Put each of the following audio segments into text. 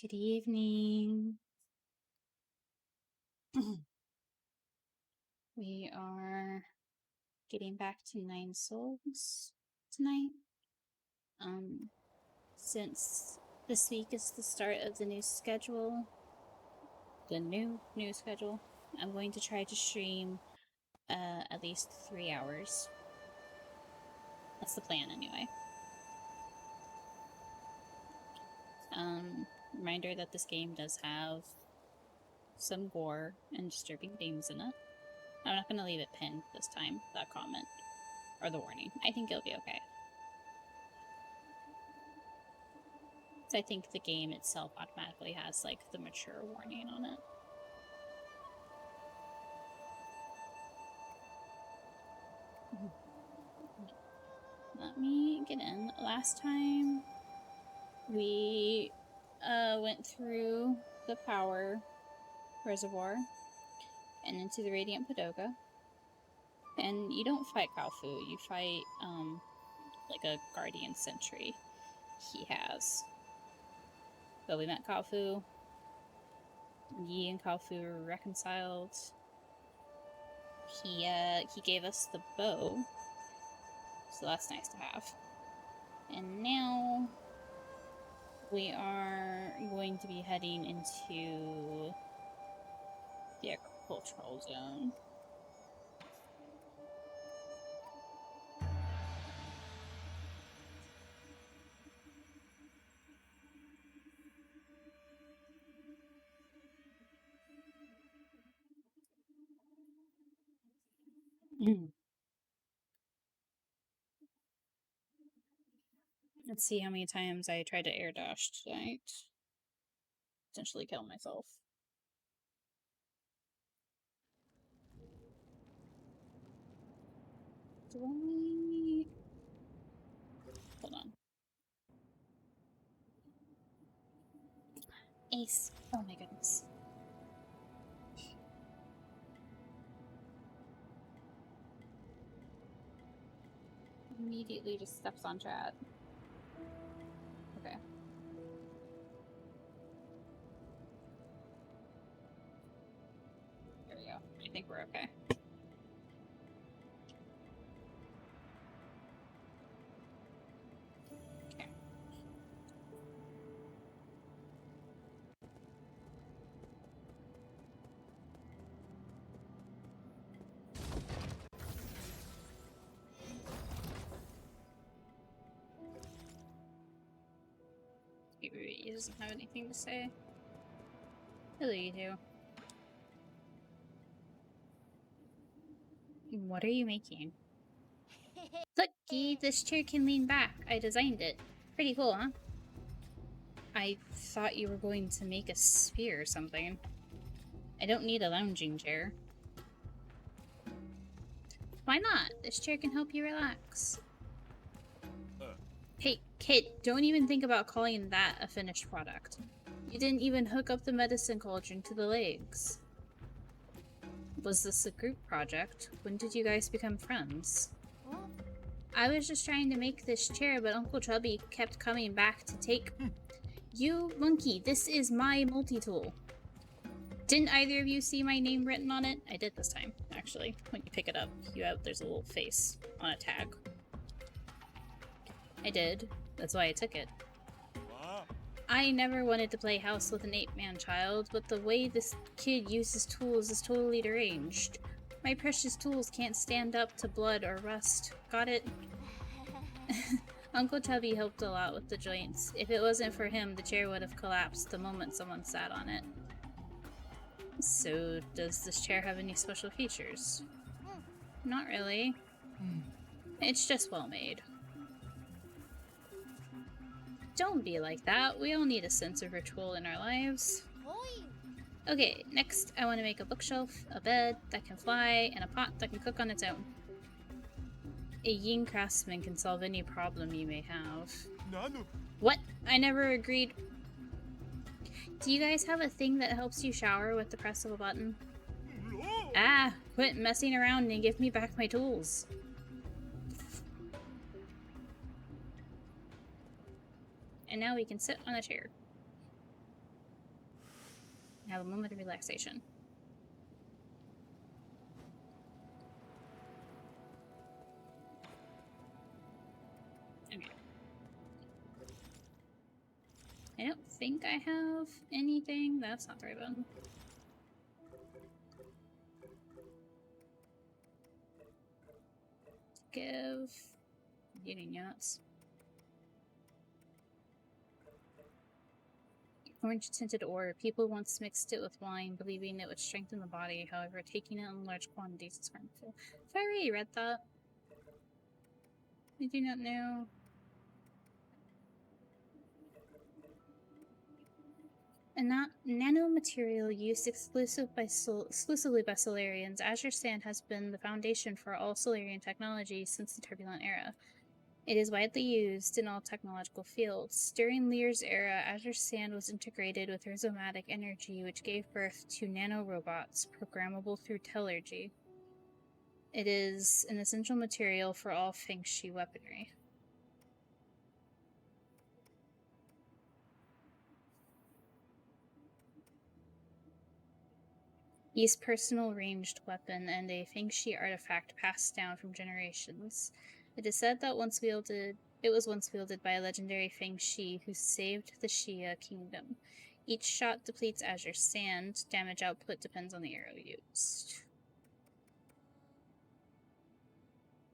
Good evening. We are getting back to Nine Souls tonight. Since this week is the start of the new schedule, I'm going to try to stream at least 3 hours. That's the plan anyway. Reminder that this game does have some gore and disturbing themes in it. I'm not going to leave it pinned this time, that comment, or the warning. I think it'll be okay. I think the game itself automatically has, like, the mature warning on it. Let me get in. Last time, we went through the power reservoir and into the Radiant Padoga. And you don't fight Kalfu, you fight, like a guardian sentry he has. But we met Kalfu. Yi and Kalfu were reconciled. He gave us the bow, so that's nice to have. And now we are going to be heading into the agricultural zone. Let's see how many times I tried to air dash tonight. Potentially kill myself. Do I... Hold on. Ace. Oh my goodness. Immediately just steps on chat. Okay. There we go. I think we're okay. Okay. Maybe he doesn't have anything to say. Hello, you two. What are you making? Looky, this chair can lean back. I designed it. Pretty cool, huh? I thought you were going to make a spear or something. I don't need a lounging chair. Why not? This chair can help you relax. Hey, kid, don't even think about calling that a finished product. You didn't even hook up the medicine cauldron to the legs. Was this a group project? When did you guys become friends? I was just trying to make this chair, but Uncle Chubby kept coming back to take... You monkey, this is my multi-tool. Didn't either of you see my name written on it? I did this time, actually. When you pick it up, there's a little face on a tag. I did. That's why I took it. I never wanted to play house with an 8-man child, but the way this kid uses tools is totally deranged. My precious tools can't stand up to blood or rust. Got it? Uncle Tubby helped a lot with the joints. If it wasn't for him, the chair would have collapsed the moment someone sat on it. So, does this chair have any special features? Not really. It's just well made. Don't be like that. We all need a sense of ritual in our lives. Okay, next I want to make a bookshelf, a bed that can fly, and a pot that can cook on its own. A Yin craftsman can solve any problem you may have. What? I never agreed. Do you guys have a thing that helps you shower with the press of a button? Ah, quit messing around and give me back my tools. And now we can sit on a chair. Have a moment of relaxation. Okay. I don't think I have anything. That's not the right button. Give. Eating nuts. Orange tinted ore. People once mixed it with wine, believing it would strengthen the body. However, taking it in large quantities is harmful. Have I already read that? I do not know. A nanomaterial used exclusively by Solarians, Azure Sand has been the foundation for all Solarian technology since the Turbulent Era. It is widely used in all technological fields. During Lear's era, Azure Sand was integrated with rhizomatic energy, which gave birth to nanorobots programmable through telergy. It is an essential material for all Feng Shi weaponry. Yi's personal ranged weapon and a Feng Shi artifact passed down from generations. It is said that it was once wielded by a legendary Feng Shi who saved the Xia kingdom. Each shot depletes Azure Sand. Damage output depends on the arrow used.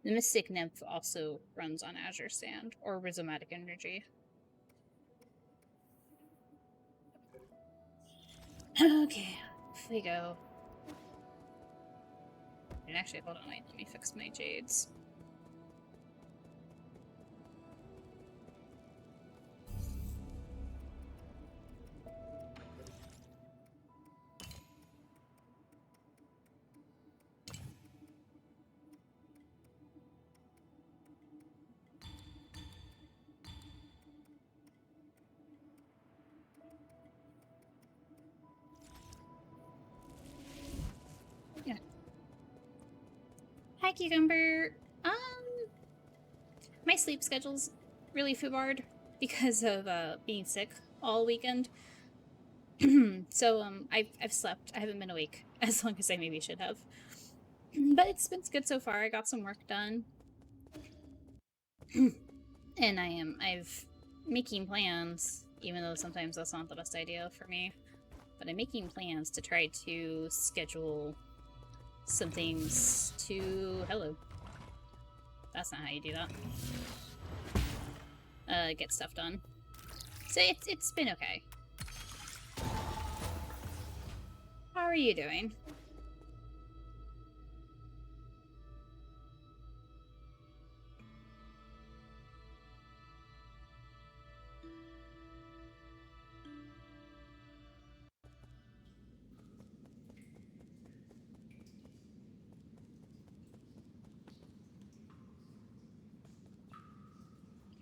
The Mystic Nymph also runs on Azure Sand, or Rhizomatic Energy. Okay, off we go. And actually, hold on, wait, let me fix my jades. Yeah. Hi, Cucumber. My sleep schedule's really foobarred because of being sick all weekend. So I've slept. I haven't been awake as long as I maybe should have. But it's been good so far. I got some work done. And I've making plans, even though sometimes that's not the best idea for me. But I'm making plans to try to schedule some things to hello. That's not how you do that. Get stuff done. So it's been okay. How are you doing?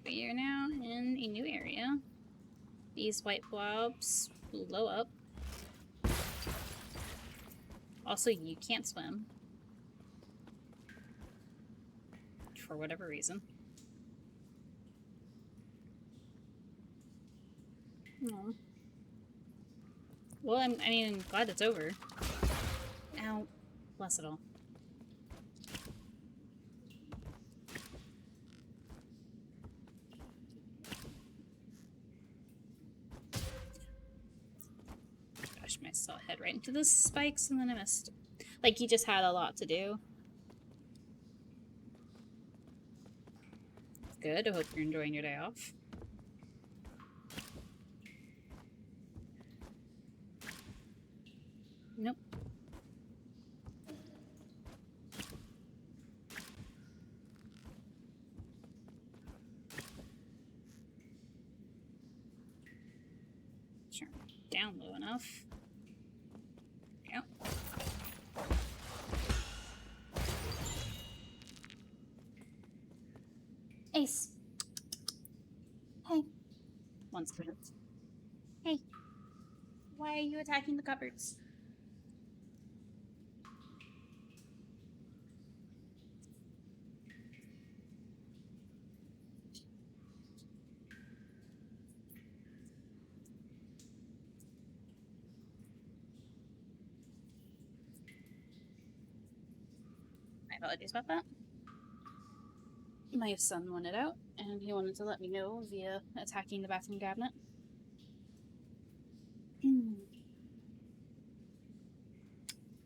We are now in a new area. These white blobs blow up. Also, you can't swim. For whatever reason. Aww. Well, I'm glad it's over. Ow. Bless it all. Gosh, I saw a head right into the spikes and then I missed. Like, you just had a lot to do. Good, I hope you're enjoying your day off. Nope. Sure, down low enough. Yep. Ace. Hey. One second. Hey. Why are you attacking the cupboards? apologies about that. My son wanted out, and he wanted to let me know via attacking the bathroom cabinet.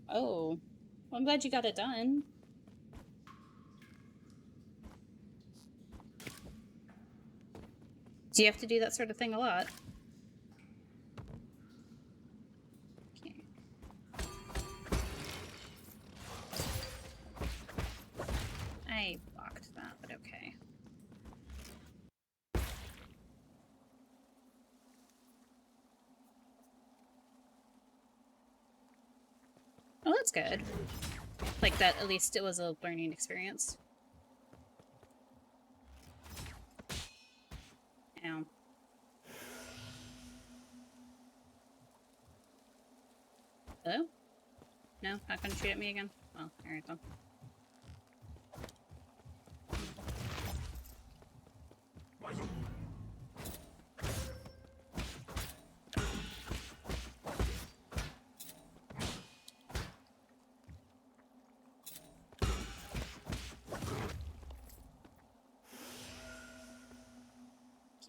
Oh, well, I'm glad you got it done. Do you have to do that sort of thing a lot? Okay. I blocked that, but okay. Oh, that's good. Like that, at least it was a learning experience. Ow. Hello? No? Not gonna shoot at me again? Well, alright then.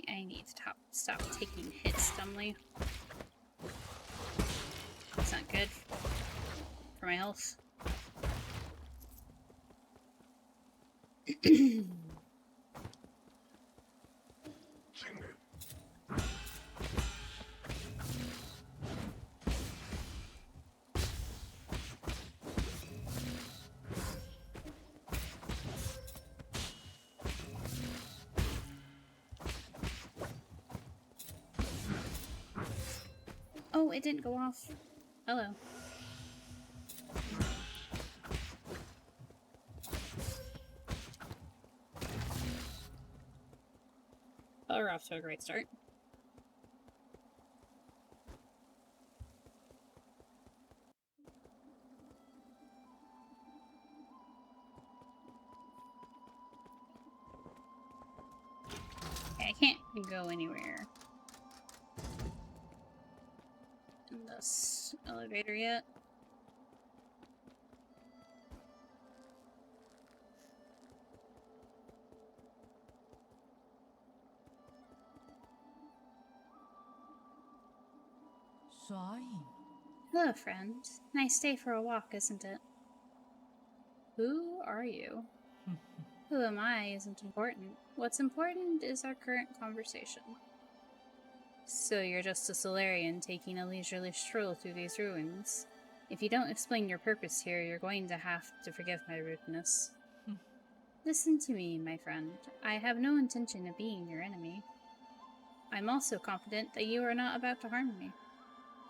I need to stop taking hits dumbly. It's not good for my health. Oh, it didn't go off. Hello. Oh, we're off to a great start. Okay, I can't go anywhere in this elevator yet. Hello, friend. Nice day for a walk, isn't it? Who are you? Who am I isn't important. What's important is our current conversation. So you're just a Solarian taking a leisurely stroll through these ruins. If you don't explain your purpose here, you're going to have to forgive my rudeness. Listen to me, my friend. I have no intention of being your enemy. I'm also confident that you are not about to harm me.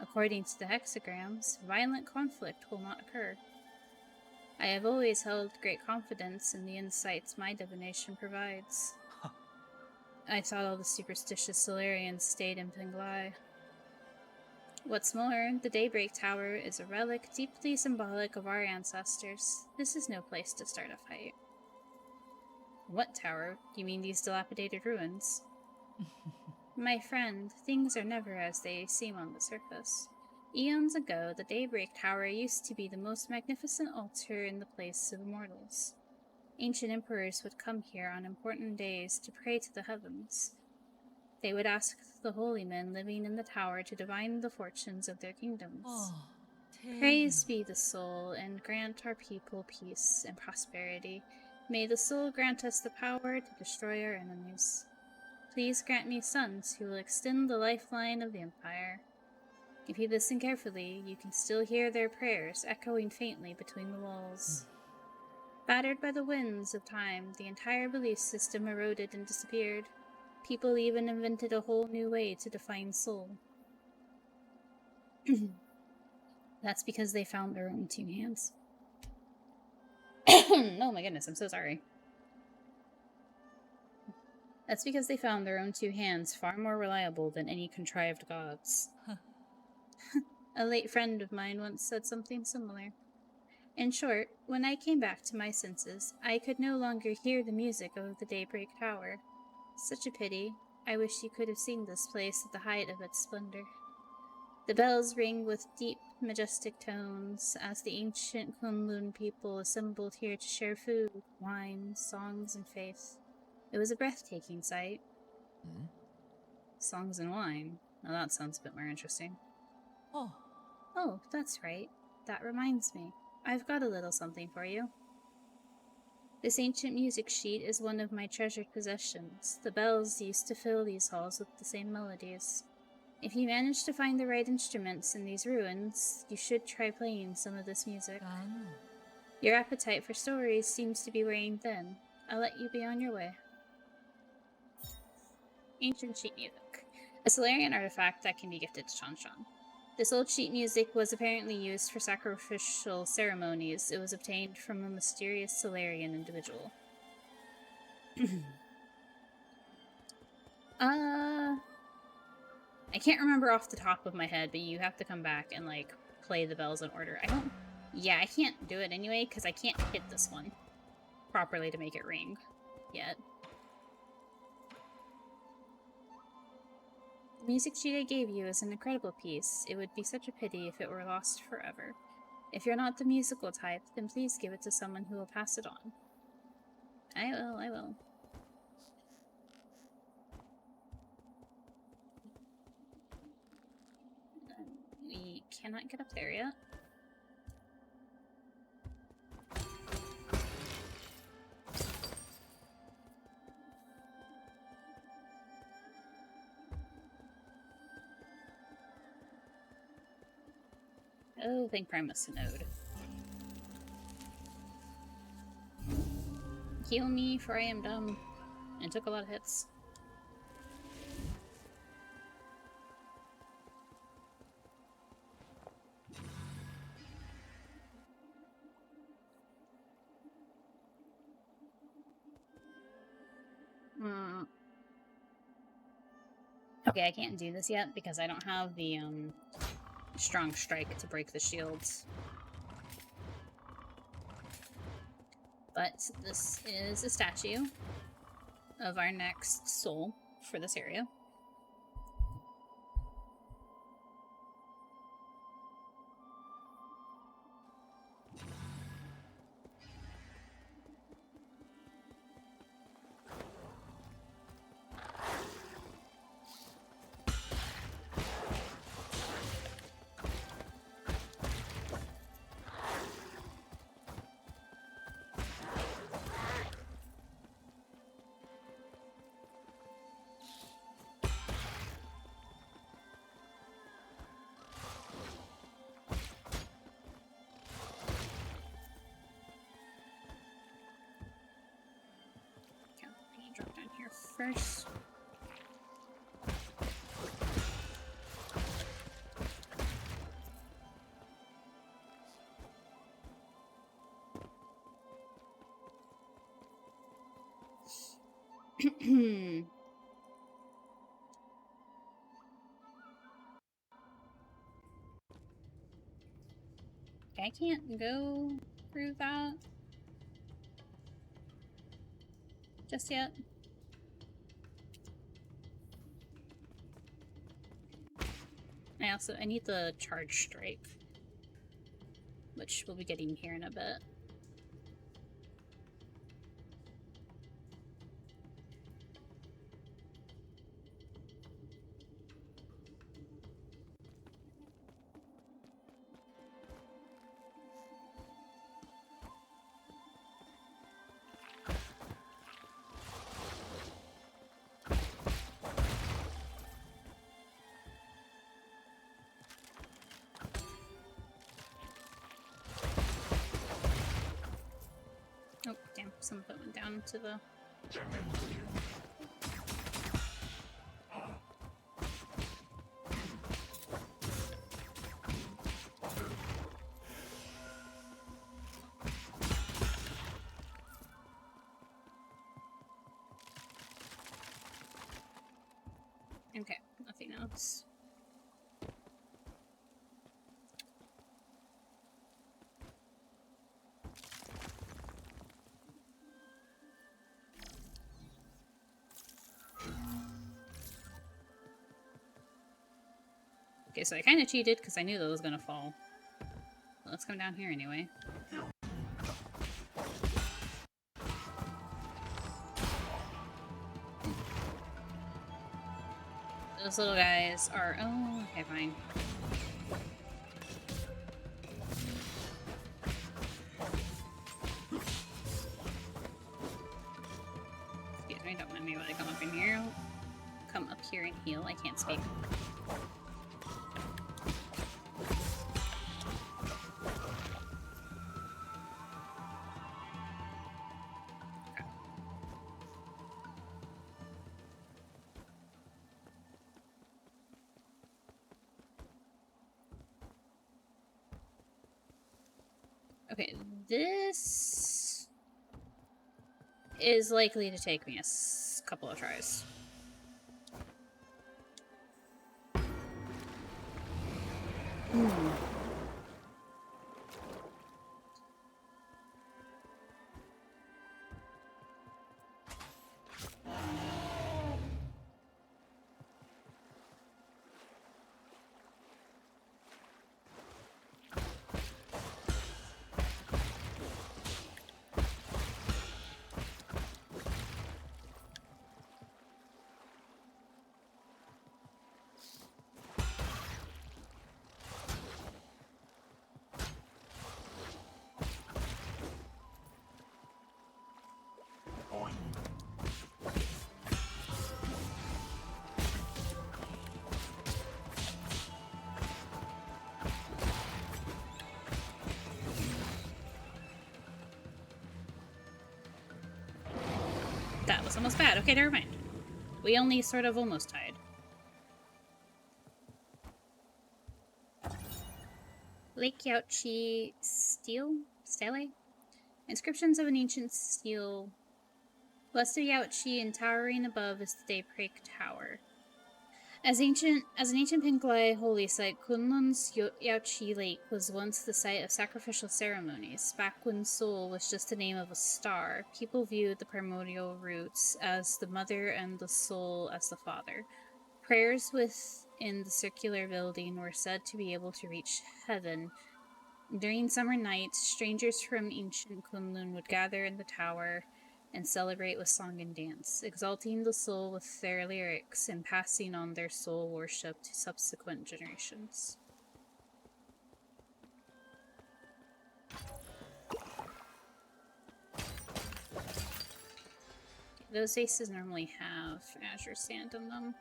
According to the hexagrams, violent conflict will not occur. I have always held great confidence in the insights my divination provides. I thought all the superstitious Solarians stayed in Penglai. What's more, the Daybreak Tower is a relic deeply symbolic of our ancestors. This is no place to start a fight. What tower? You mean these dilapidated ruins? My friend, things are never as they seem on the surface. Eons ago, the Daybreak Tower used to be the most magnificent altar in the place of mortals. Ancient emperors would come here on important days to pray to the heavens. They would ask the holy men living in the tower to divine the fortunes of their kingdoms. Praise be the soul, and grant our people peace and prosperity. May the soul grant us the power to destroy our enemies. Please grant me sons who will extend the lifeline of the Empire. If you listen carefully, you can still hear their prayers echoing faintly between the walls. Battered by the winds of time, the entire belief system eroded and disappeared. People even invented a whole new way to define soul. That's because they found their own two hands. Oh my goodness, I'm so sorry. That's because they found their own two hands far more reliable than any contrived gods. A late friend of mine once said something similar. In short, when I came back to my senses, I could no longer hear the music of the Daybreak Tower. Such a pity. I wish you could have seen this place at the height of its splendor. The bells ring with deep, majestic tones as the ancient Kunlun people assembled here to share food, wine, songs, and faith. It was a breathtaking sight. Hmm? Songs and wine. Now that sounds a bit more interesting. Oh, Oh, that's right. That reminds me. I've got a little something for you. This ancient music sheet is one of my treasured possessions. The bells used to fill these halls with the same melodies. If you manage to find the right instruments in these ruins, you should try playing some of this music. Gan. Your appetite for stories seems to be wearing thin. I'll let you be on your way. Ancient sheet music. A Solarian artifact that can be gifted to Shanshan. This old sheet music was apparently used for sacrificial ceremonies. It was obtained from a mysterious Solarian individual. I can't remember off the top of my head, but you have to come back and, like, play the bells in order. Yeah, I can't do it anyway, because I can't hit this one properly to make it ring yet. The music sheet I gave you is an incredible piece. It would be such a pity if it were lost forever. If you're not the musical type, then please give it to someone who will pass it on. I will. We cannot get up there yet. Oh, thank Primus Node. Heal me, for I am dumb and took a lot of hits. Okay, I can't do this yet because I don't have the strong strike to break the shields. But this is a statue of our next soul for this area. Drop down here first. I can't go through that just yet. I need the charge strike, which we'll be getting here in a bit. Oh, damn, some of it went down to the... Okay, nothing else. Okay, so I kind of cheated because I knew that was gonna fall. But let's come down here anyway. Those little guys are... Oh, okay, fine. Excuse me, don't mind me when I come up in here. Come up here and heal. I can't speak. Okay, this is likely to take me a couple of tries. That was almost bad. Okay, never mind. We only sort of almost tied. Lake Yaochi Stele? Inscriptions of an ancient stele. West of Yaochi and towering above is the Daybreak Tower. As an ancient Penglai holy site, Kunlun's Yaochi Lake was once the site of sacrificial ceremonies. Back when Seoul was just the name of a star, people viewed the primordial roots as the mother and the soul as the father. Prayers within the circular building were said to be able to reach heaven. During summer nights, strangers from ancient Kunlun would gather in the tower and celebrate with song and dance, exalting the soul with their lyrics and passing on their soul worship to subsequent generations. Those vases normally have azure sand in them.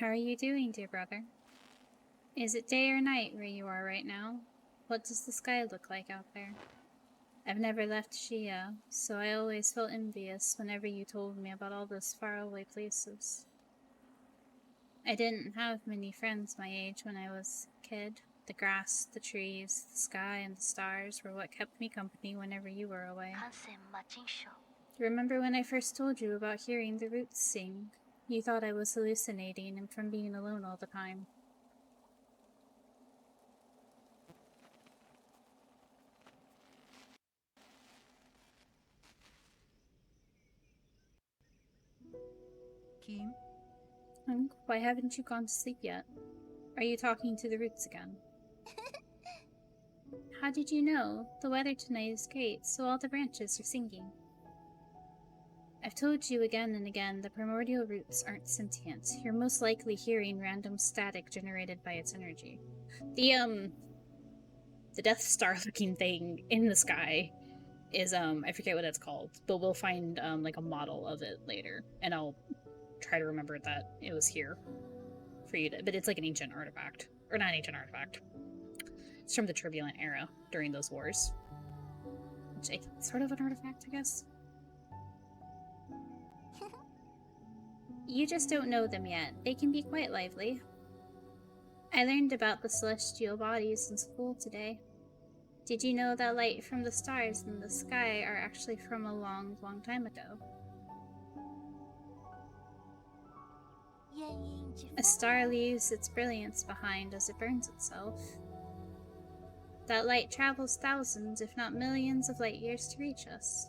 How are you doing, dear brother? Is it day or night where you are right now? What does the sky look like out there? I've never left Shia, so I always felt envious whenever you told me about all those faraway places. I didn't have many friends my age when I was a kid. The grass, the trees, the sky, and the stars were what kept me company whenever you were away. Remember when I first told you about hearing the roots sing? You thought I was hallucinating and from being alone all the time. Kim? Hunk, why haven't you gone to sleep yet? Are you talking to the roots again? How did you know? The weather tonight is great, so all the branches are singing. I've told you again and again the primordial roots aren't sentient. You're most likely hearing random static generated by its energy. The Death Star looking thing in the sky is I forget what it's called, but we'll find like a model of it later, and I'll try to remember that it was here for you to, but it's like an ancient artifact. Or not an ancient artifact. It's from the Turbulent Era during those wars. Which is sort of an artifact, I guess. You just don't know them yet. They can be quite lively. I learned about the celestial bodies in school today. Did you know that light from the stars in the sky are actually from a long, long time ago? A star leaves its brilliance behind as it burns itself. That light travels thousands, if not millions, of light years to reach us.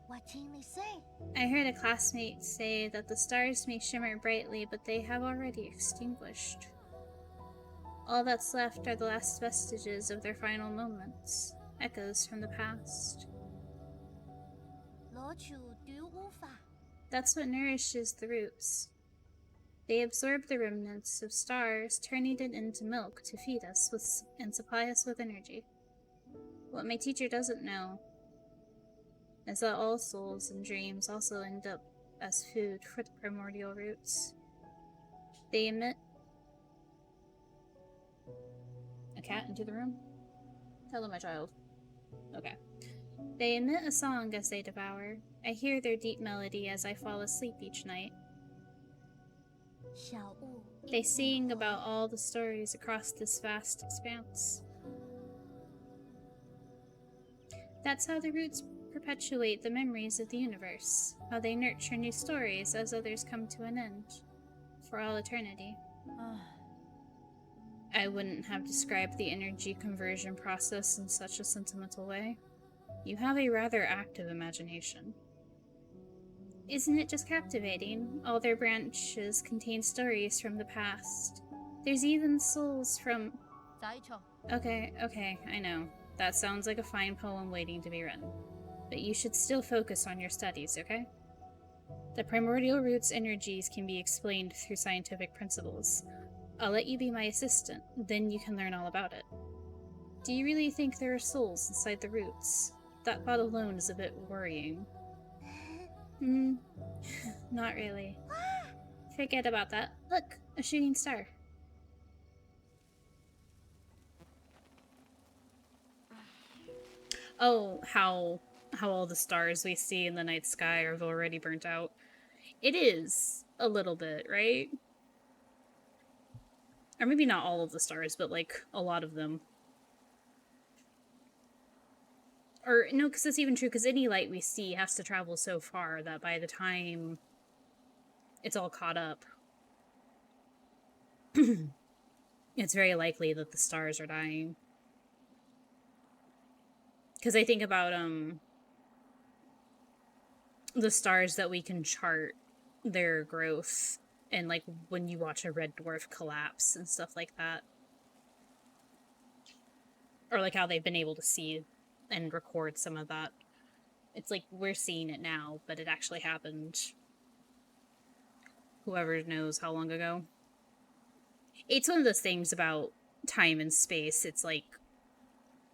What can they say? I heard a classmate say that the stars may shimmer brightly, but they have already extinguished. All that's left are the last vestiges of their final moments, echoes from the past. 攞住短烏髮， That's what nourishes the roots. They absorb the remnants of stars, turning it into milk to feed us with and supply us with energy. What my teacher doesn't know is that all souls and dreams also end up as food for the primordial roots. They emit a cat into the room. Hello, my child. Okay. They emit a song as they devour. I hear their deep melody as I fall asleep each night. 小物 They sing about all the stories across this vast expanse. That's how the roots perpetuate the memories of the universe, how they nurture new stories as others come to an end, for all eternity. I wouldn't have described the energy conversion process in such a sentimental way. You have a rather active imagination. Isn't it just captivating? All their branches contain stories from the past. There's even souls from... 仔蟲 Okay, I know. That sounds like a fine poem waiting to be written. But you should still focus on your studies, okay? The primordial roots' energies can be explained through scientific principles. I'll let you be my assistant, then you can learn all about it. Do you really think there are souls inside the roots? That thought alone is a bit worrying. Not really. Forget about that. Look, a shooting star. Oh, how all the stars we see in the night sky have already burnt out. It is a little bit, right? Or maybe not all of the stars, but like a lot of them. Or no, because that's even true, because any light we see has to travel so far that by the time it's all caught up, it's very likely that the stars are dying. Because I think about the stars that we can chart their growth, and like when you watch a red dwarf collapse and stuff like that, or like how they've been able to see and record some of that. It's like we're seeing it now, but it actually happened whoever knows how long ago. It's one of those things about time and space. It's like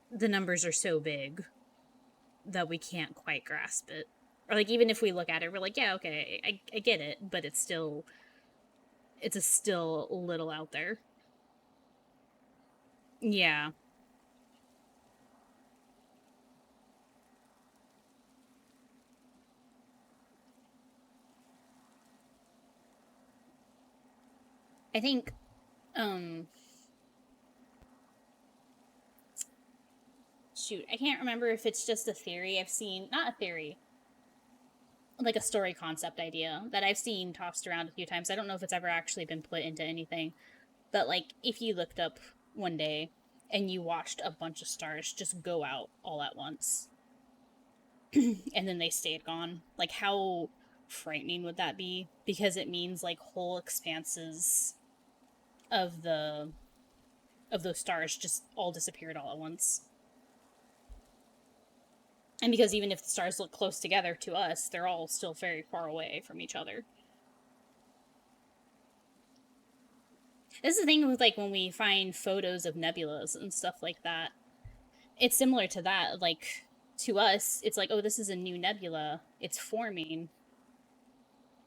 the numbers are so big that we can't quite grasp it. Or like even if we look at it, we're like, yeah, okay, I get it, but it's still a little out there. Yeah. I think, shoot, I can't remember if it's just a theory I've seen, not a theory, like a story concept idea that I've seen tossed around a few times. I don't know if it's ever actually been put into anything, but like if you looked up one day and you watched a bunch of stars just go out all at once and then they stayed gone, like how frightening would that be? Because it means like whole expanses of those stars just all disappeared all at once. And because even if the stars look close together to us, they're all still very far away from each other. This is the thing with like when we find photos of nebulas and stuff like that. It's similar to that. Like to us, it's like, oh, this is a new nebula. It's forming.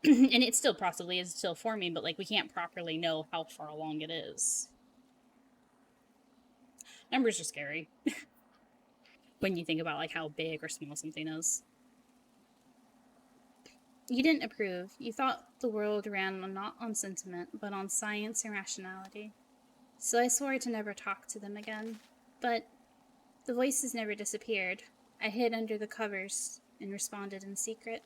And it still possibly is still forming, but like we can't properly know how far along it is. Numbers are scary when you think about like how big or small something is. You didn't approve. You thought the world ran not on sentiment, but on science and rationality. So I swore to never talk to them again. But the voices never disappeared. I hid under the covers and responded in secret.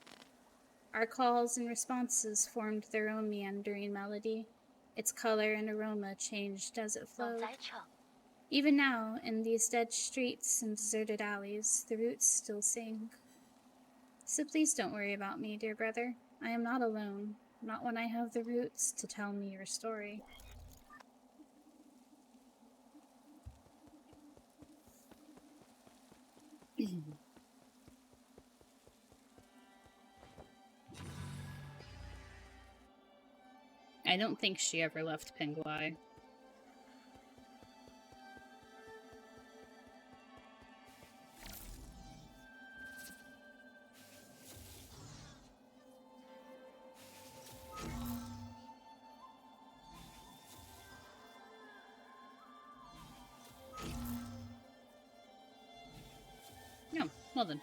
Our calls and responses formed their own meandering melody. Its color and aroma changed as it 狼 flowed. 仔蟲 Even now, in these dead streets and deserted alleys, the roots still sing. So please don't worry about me, dear brother. I am not alone, not when I have the roots to tell me your story. I don't think she ever left Penglai. No, well then.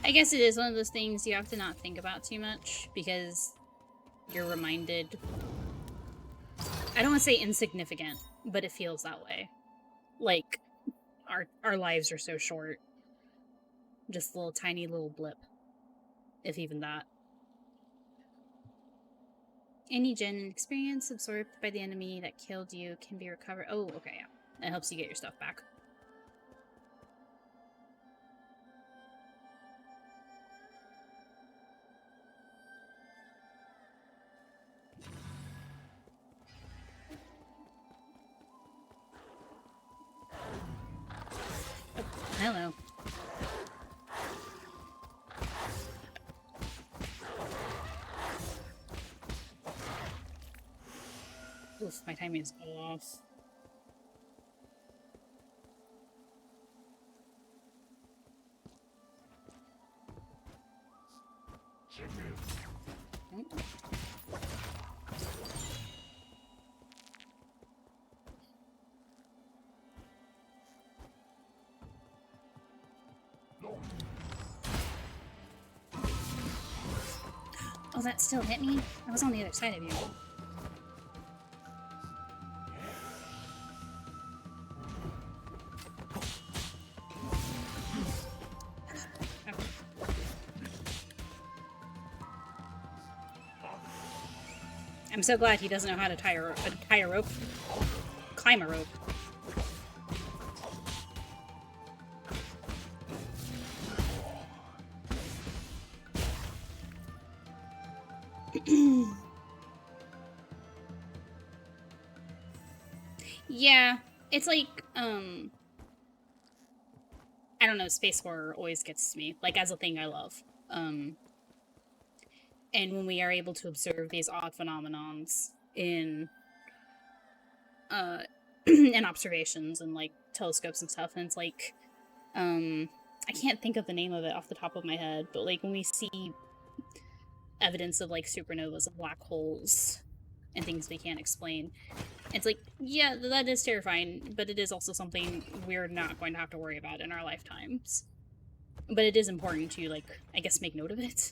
I guess it is one of those things you have to not think about too much, because you're reminded... I don't want to say insignificant, but it feels that way. Like, our lives are so short. Just a little tiny little blip. If even that. Any gen experience absorbed by the enemy that killed you can be recovered. Oh, okay, yeah. That helps you get your stuff back. Oh, hello. Oof, my timing is off. Oh, that still hit me? I was on the other side of you. I'm so glad he doesn't know how to tie a rope. Climb a rope. Yeah, it's like, I don't know, space horror always gets to me, like, as a thing I love. And when we are able to observe these odd phenomenons in, in observations and, like, telescopes and stuff, and it's like, I can't think of the name of it off the top of my head, but, like, when we see evidence of, like, supernovas and black holes and things we can't explain, it's like, yeah, that is terrifying, but it is also something we're not going to have to worry about in our lifetimes. But it is important to, like, I guess make note of it.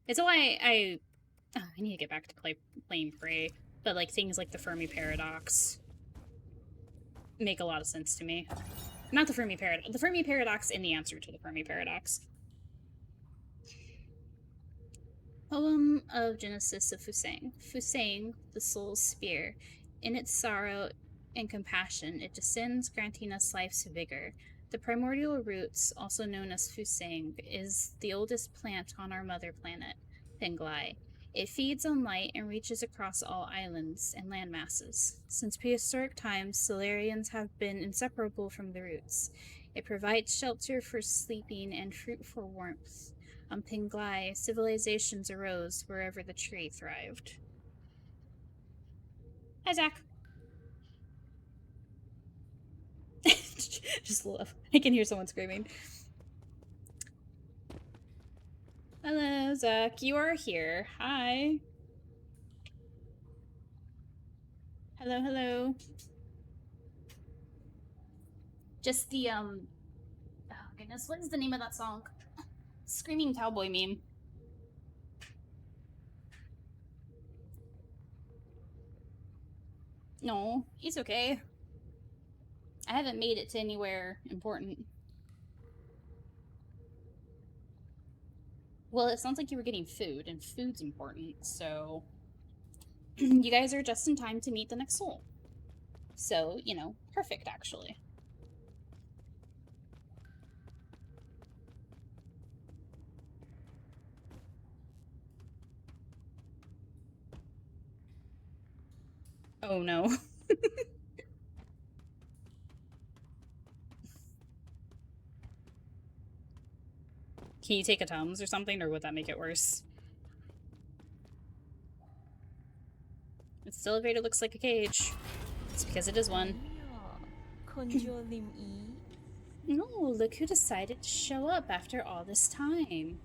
It's why I need to get back to playing Prey, but, like, things like the Fermi Paradox make a lot of sense to me. Not the Fermi Paradox. The Fermi Paradox and the answer to the Fermi Paradox. Poem of Genesis of Fusang. Fusang, the soul's spear. In its sorrow and compassion, it descends, granting us life's vigor. The primordial roots, also known as Fusang, is the oldest plant on our mother planet, Penglai. It feeds on light and reaches across all islands and land masses. Since prehistoric times, Solarians have been inseparable from the roots. It provides shelter for sleeping and fruit for warmth. On Penglai, civilizations arose wherever the tree thrived. Hi, Zach. Just love. I can hear someone screaming. Hello, Zach. You are here. Hi. Hello, hello. Just the, goodness, what is the name of that song? Screaming Cowboy meme. No, he's okay. I haven't made it to anywhere important. Well, it sounds like you were getting food, and food's important, so... you guys are just in time to meet the next soul. So, you know, perfect, actually. Oh no. Can you take a Tums or something, or would that make it worse? This elevator looks like a cage. It's because it is one. No, look who decided to show up after all this time.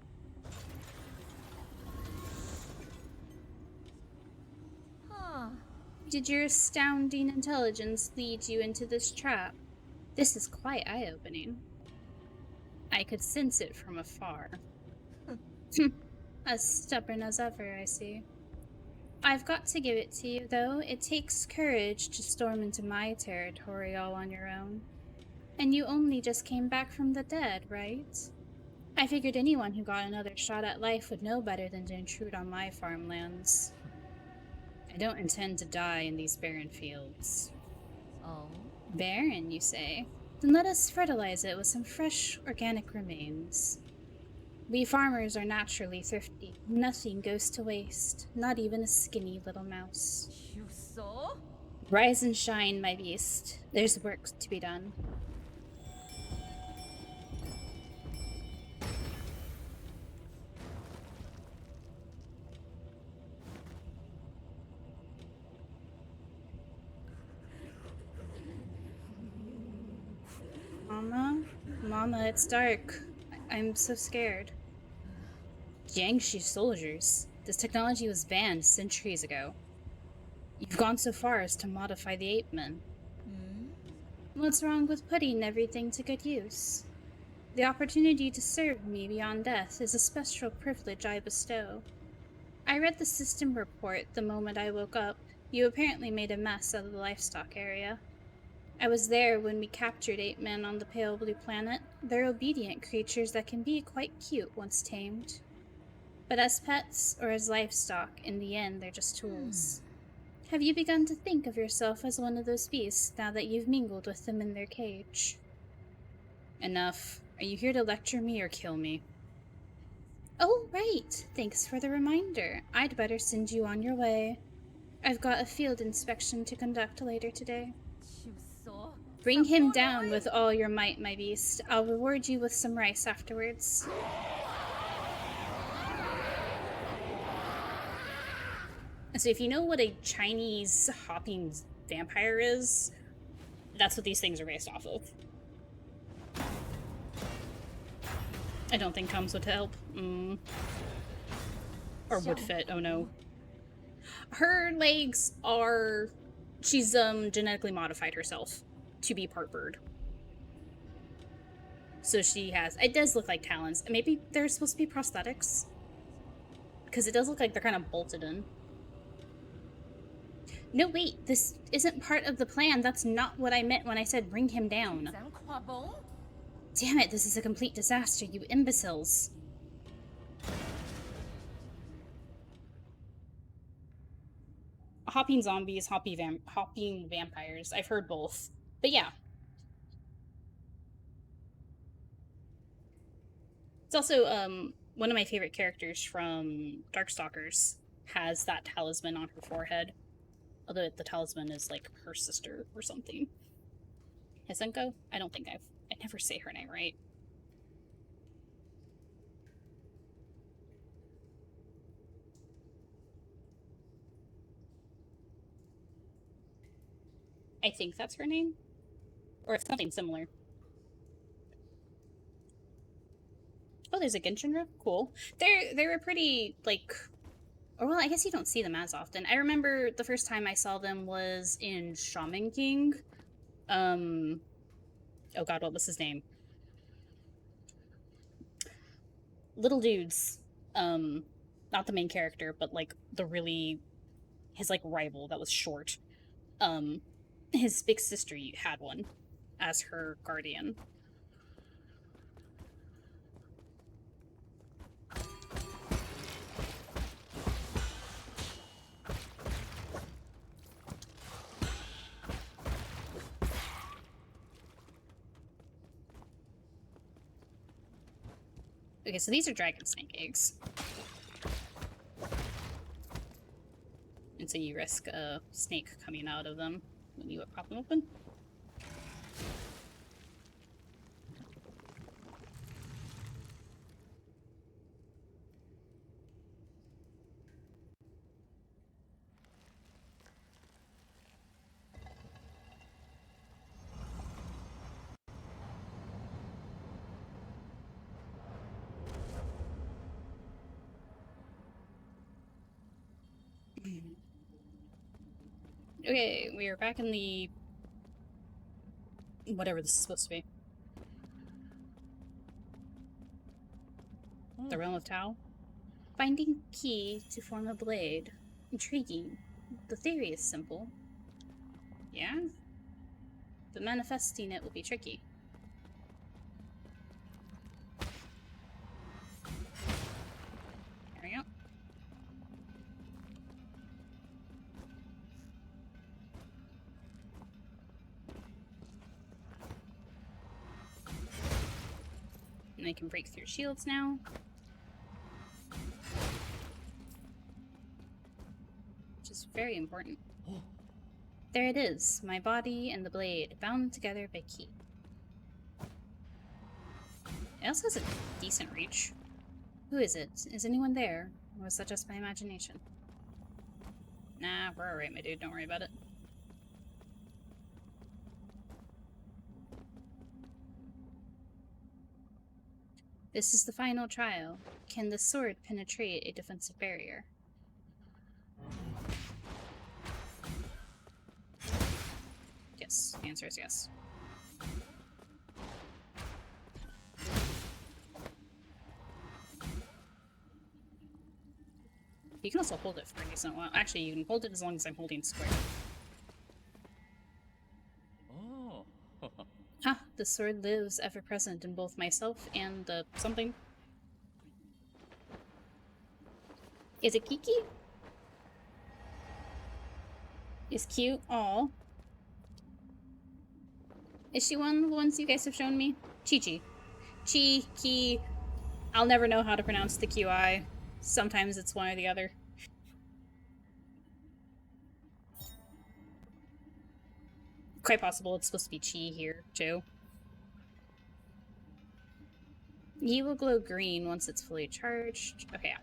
Did your astounding intelligence lead you into this trap? This is quite eye-opening. I could sense it from afar. As stubborn as ever, I see. I've got to give it to you, though. It takes courage to storm into my territory all on your own. And you only just came back from the dead, right? I figured anyone who got another shot at life would know better than to intrude on my farmlands. I don't intend to die in these barren fields. Oh. Barren, you say? Then let us fertilize it with some fresh, organic remains. We farmers are naturally thrifty. Nothing goes to waste, not even a skinny little mouse. You saw? Rise and shine, my beast. There's work to be done. Mama, it's dark. I'm so scared. Jiangshi soldiers. This technology was banned centuries ago. You've gone so far as to modify the ape men. What's wrong with putting everything to good use? The opportunity to serve me beyond death is a special privilege I bestow. I read the system report the moment I woke up. You apparently made a mess out of the livestock area. I was there when we captured ape men on the pale blue planet. They're obedient creatures that can be quite cute once tamed. But as pets, or as livestock, in the end, they're just tools. Have you begun to think of yourself as one of those beasts now that you've mingled with them in their cage? Enough. Are you here to lecture me or kill me? Oh, right! Thanks for the reminder. I'd better send you on your way. I've got a field inspection to conduct later today. Bring him down with all your might, my beast. I'll reward you with some rice afterwards. So if you know what a Chinese hopping vampire is, that's what these things are based off of. I don't think Tums would help. Or would fit, oh no. Her legs are... She's genetically modified herself to be part bird. So she has... It does look like talons. Maybe they're supposed to be prosthetics. Because it does look like they're kind of bolted in. No, wait. This isn't part of the plan. That's not what I meant when I said bring him down. Damn it, this is a complete disaster, you imbeciles. Hopping zombies, hopping vampires. I've heard both. But yeah. It's also, one of my favorite characters from Darkstalkers has that talisman on her forehead. Although the talisman is like her sister or something. Hisenko? I don't think I never say her name right. I think that's her name. Or if something similar. Oh, there's a Genshinra? Cool. They were pretty, like... Or, well, I guess you don't see them as often. I remember the first time I saw them was in Shaman King. Oh god, what was his name? little dudes, not the main character, but like his like rival that was short. His big sister had one as her guardian. Okay, so these are dragon snake eggs. And so you risk a snake coming out of them when you pop them open. Okay, we are back in the... whatever this is supposed to be. The Realm of Tau? Finding key to form a blade. Intriguing. The theory is simple. Yeah? But manifesting it will be tricky. There we go. And I can break through shields now. Which is very important. There it is, my body and the blade, bound together by key. It also has a decent reach. Who is it? Is anyone there? Or was that just my imagination? Nah, we're alright, my dude. Don't worry about it. This is the final trial. Can the sword penetrate a defensive barrier? Yes. The answer is yes. You can also hold it for a decent while. Actually, you can hold it as long as I'm holding square. Oh. Ah, the sword lives ever present in both myself and the something. Is it Kiki? Is cute. Aw. Is she one of the ones you guys have shown me? Chi-Chi. Chi-Ki. I'll never know how to pronounce the QI. Sometimes it's one or the other. Quite possible it's supposed to be Chi here, too. He will glow green once it's fully charged. Okay, yeah.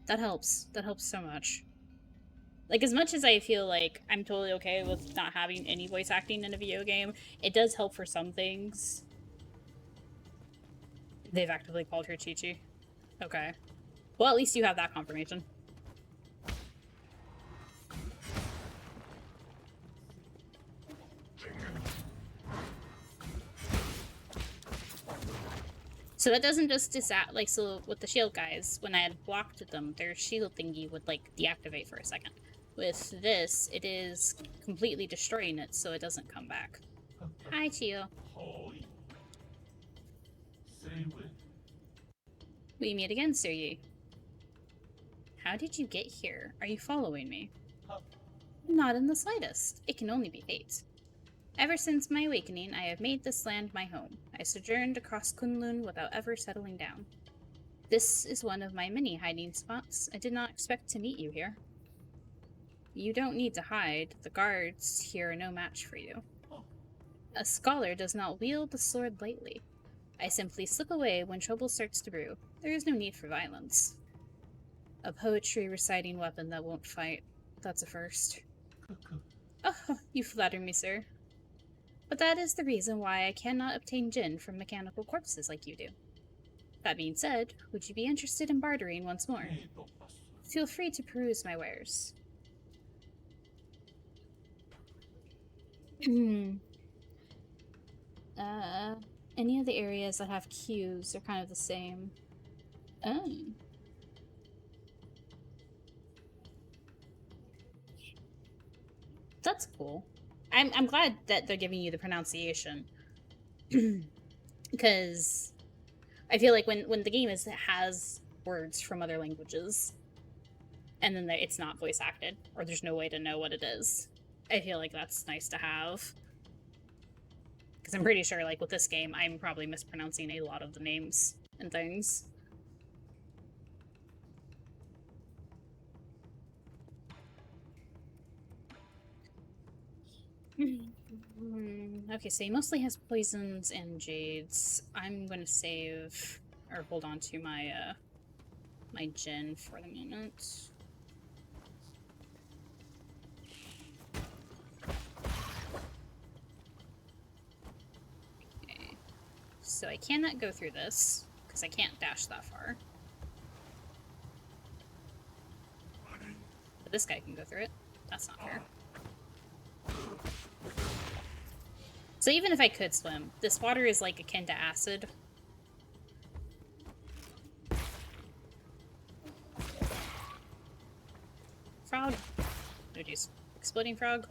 That helps. That helps so much. Like, as much as I feel like I'm totally okay with not having any voice acting in a video game, it does help for some things. They've actively called her Chi-Chi. Okay. Well, at least you have that confirmation. So that doesn't just like, so with the shield guys, when I had blocked them, their shield thingy would, like, deactivate for a second. With this, it is completely destroying it, so it doesn't come back. Hi, Chio. We meet again, Siryi. How did you get here? Are you following me? Not in the slightest. It can only be fate. Ever since my awakening, I have made this land my home. I sojourned across Kunlun without ever settling down. This is one of my many hiding spots. I did not expect to meet you here. You don't need to hide. The guards here are no match for you. A scholar does not wield the sword lightly. I simply slip away when trouble starts to brew. There is no need for violence. A poetry reciting weapon that won't fight. That's a first. Oh, you flatter me, sir. But that is the reason why I cannot obtain Jin from mechanical corpses like you do. That being said, would you be interested in bartering once more? Feel free to peruse my wares. Any of the areas that have queues are kind of the same. Oh. That's cool. I'm glad that they're giving you the pronunciation. Because I feel like when the game has words from other languages and then it's not voice acted or there's no way to know what it is, I feel like that's nice to have. Because I'm pretty sure, like, with this game, I'm probably mispronouncing a lot of the names and things. Okay, so he mostly has poisons and jades. I'm gonna save, or hold on to my, my gin for the moment. Okay. So I cannot go through this, because I can't dash that far. But this guy can go through it. That's not fair. So even if I could swim, this water is like akin to acid. Frog? Oh jeez. Exploding frog?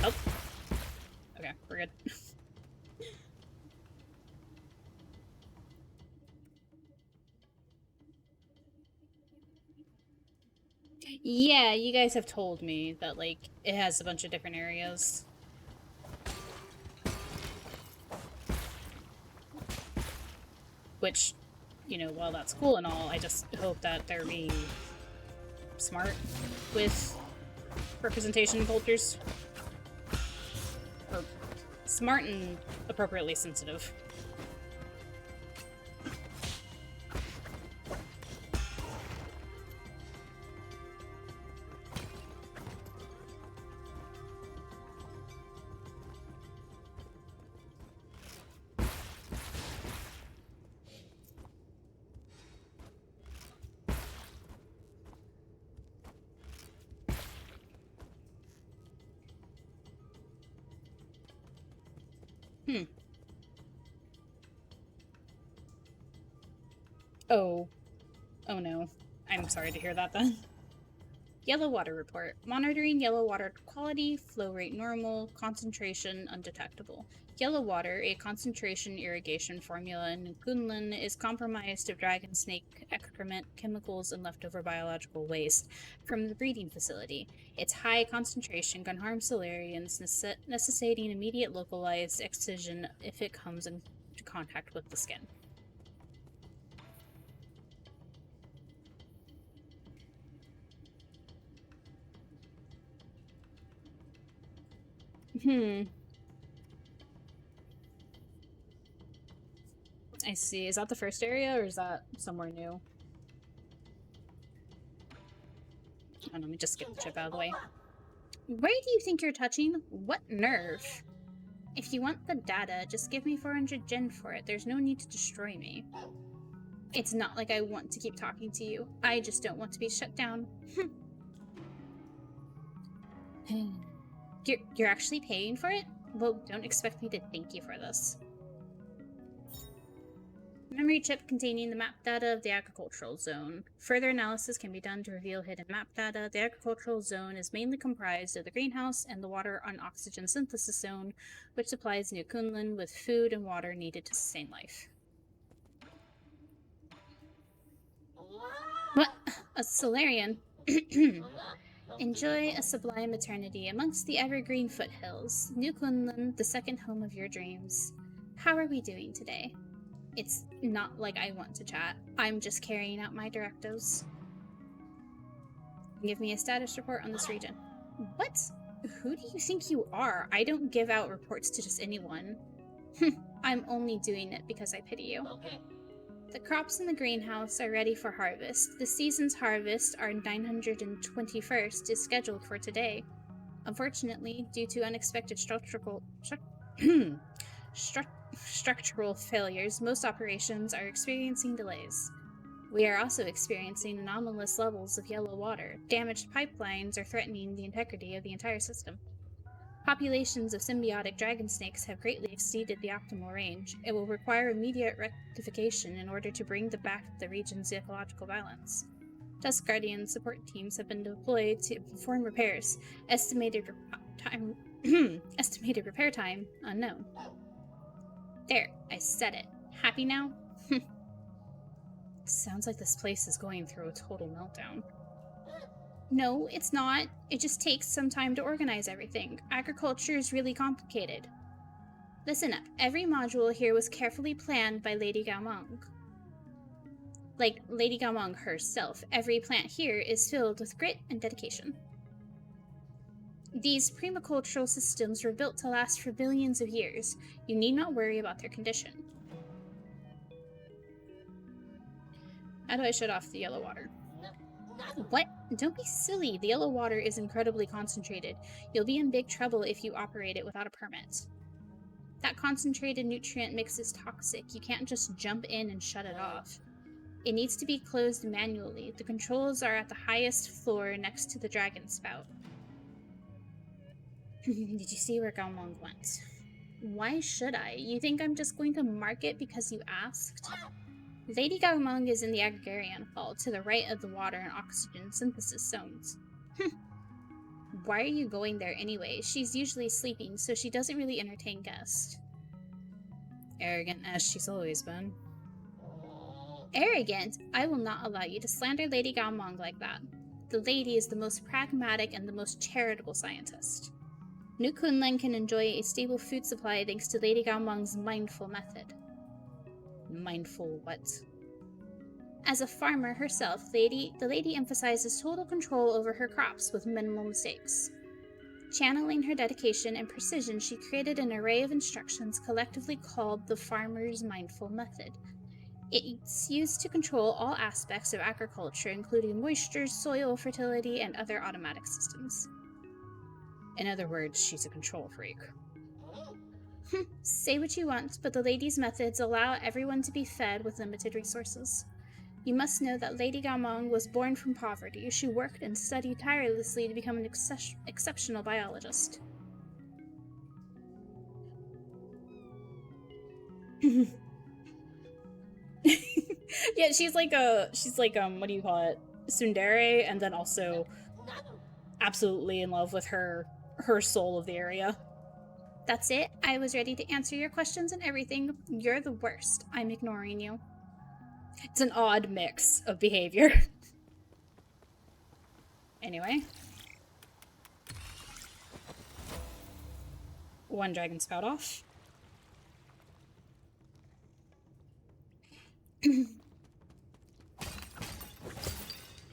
Oh. Okay, we're good. Yeah, you guys have told me that, like, it has a bunch of different areas. Which, you know, while that's cool and all, I just hope that they're being smart with representation cultures. Or smart and appropriately sensitive. Oh. Oh no. I'm sorry to hear that then. Yellow water report. Monitoring yellow water quality, flow rate normal, concentration undetectable. Yellow water, a concentration irrigation formula in Kunlun, is compromised of dragon snake excrement, chemicals, and leftover biological waste from the breeding facility. Its high concentration can harm Solarians, necessitating immediate localized excision if it comes into contact with the skin. I see. Is that the first area, or is that somewhere new? Oh, let me just get the chip out of the way. Where do you think you're touching? What nerve? If you want the data, just give me 400 gen for it. There's no need to destroy me. It's not like I want to keep talking to you. I just don't want to be shut down. You're actually paying for it? Well, don't expect me to thank you for this. Memory chip containing the map data of the agricultural zone. Further analysis can be done to reveal hidden map data. The agricultural zone is mainly comprised of the greenhouse and the water and oxygen synthesis zone, which supplies New Kunlun with food and water needed to sustain life. What? A Solarian? Enjoy a sublime eternity amongst the evergreen foothills. New Kunlun, the second home of your dreams. How are we doing today? It's not like I want to chat. I'm just carrying out my directives. Give me a status report on this region. What? Who do you think you are? I don't give out reports to just anyone. I'm only doing it because I pity you. The crops in the greenhouse are ready for harvest. The season's harvest, our 921st, is scheduled for today. Unfortunately, due to unexpected structural failures, most operations are experiencing delays. We are also experiencing anomalous levels of yellow water. Damaged pipelines are threatening the integrity of the entire system. Populations of symbiotic dragon snakes have greatly exceeded the optimal range. It will require immediate rectification in order to bring back the region's ecological balance. Dusk Guardian support teams have been deployed to perform repairs. Estimated repair time unknown. There, I said it. Happy now? Sounds like this place is going through a total meltdown. No, it's not. It just takes some time to organize everything. Agriculture is really complicated. Listen up. Every module here was carefully planned by Lady Gaomong. Like Lady Gaomong herself, every plant here is filled with grit and dedication. These permacultural systems were built to last for billions of years. You need not worry about their condition. How do I shut off the yellow water? What? Don't be silly. The yellow water is incredibly concentrated. You'll be in big trouble if you operate it without a permit. That concentrated nutrient mix is toxic. You can't just jump in and shut it off. It needs to be closed manually. The controls are at the highest floor next to the dragon spout. Did you see where Gaomong went? Why should I? You think I'm just going to mark it because you asked? Lady Gaomong is in the Agrarian Hall, to the right of the water and oxygen synthesis zones. Why are you going there anyway? She's usually sleeping, so she doesn't really entertain guests. Arrogant as she's always been. Arrogant? I will not allow you to slander Lady Gaomong like that. The lady is the most pragmatic and the most charitable scientist. New Kunlun can enjoy a stable food supply thanks to Lady Gaomong's mindful method. Mindful what? As a farmer herself, the lady emphasizes total control over her crops with minimal mistakes. Channeling her dedication and precision, she created an array of instructions collectively called the Farmer's Mindful Method. It's used to control all aspects of agriculture, including moisture, soil fertility, and other automatic systems. In other words, she's a control freak. Say what you want, but the lady's methods allow everyone to be fed with limited resources. You must know that Lady Gaomong was born from poverty. She worked and studied tirelessly to become an exceptional biologist. Yeah, she's like what do you call it? Tsundere, and then also absolutely in love with her soul of the area. That's it. I was ready to answer your questions and everything. You're the worst. I'm ignoring you. It's an odd mix of behavior. Anyway. One dragon spout off.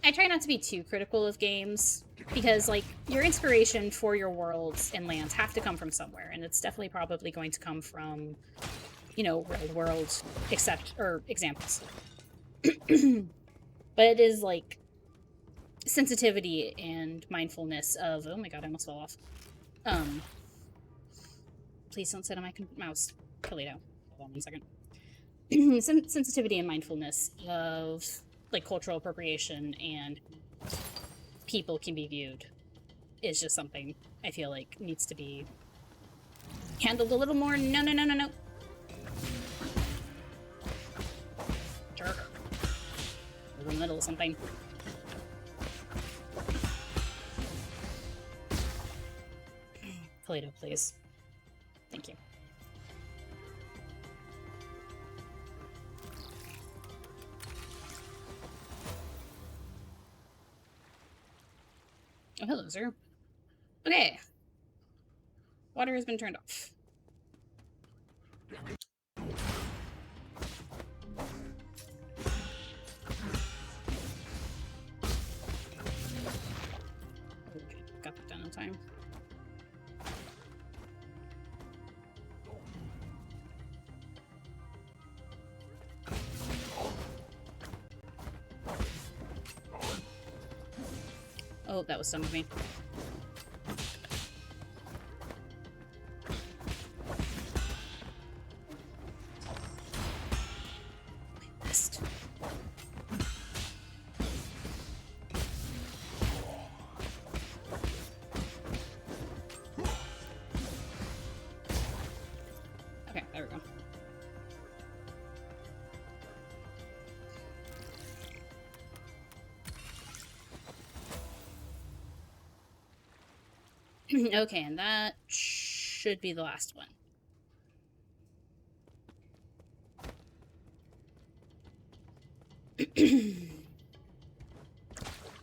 I try not to be too critical of games, because, like, your inspiration for your worlds and lands have to come from somewhere, and it's definitely probably going to come from, you know, real world examples. But it is, like, sensitivity and mindfulness of, oh my god, I almost fell off. Please don't sit on my mouse. Toledo. Hold on 1 second. Sensitivity and mindfulness of, like, cultural appropriation and people can be viewed is just something I feel like needs to be handled a little more. No. Jerk. We're in the middle of something. Toledo, please. Thank you. Oh, hello, sir. Okay. Water has been turned off. Okay, got that done in time. Oh, that was some of me. Okay, and that should be the last one.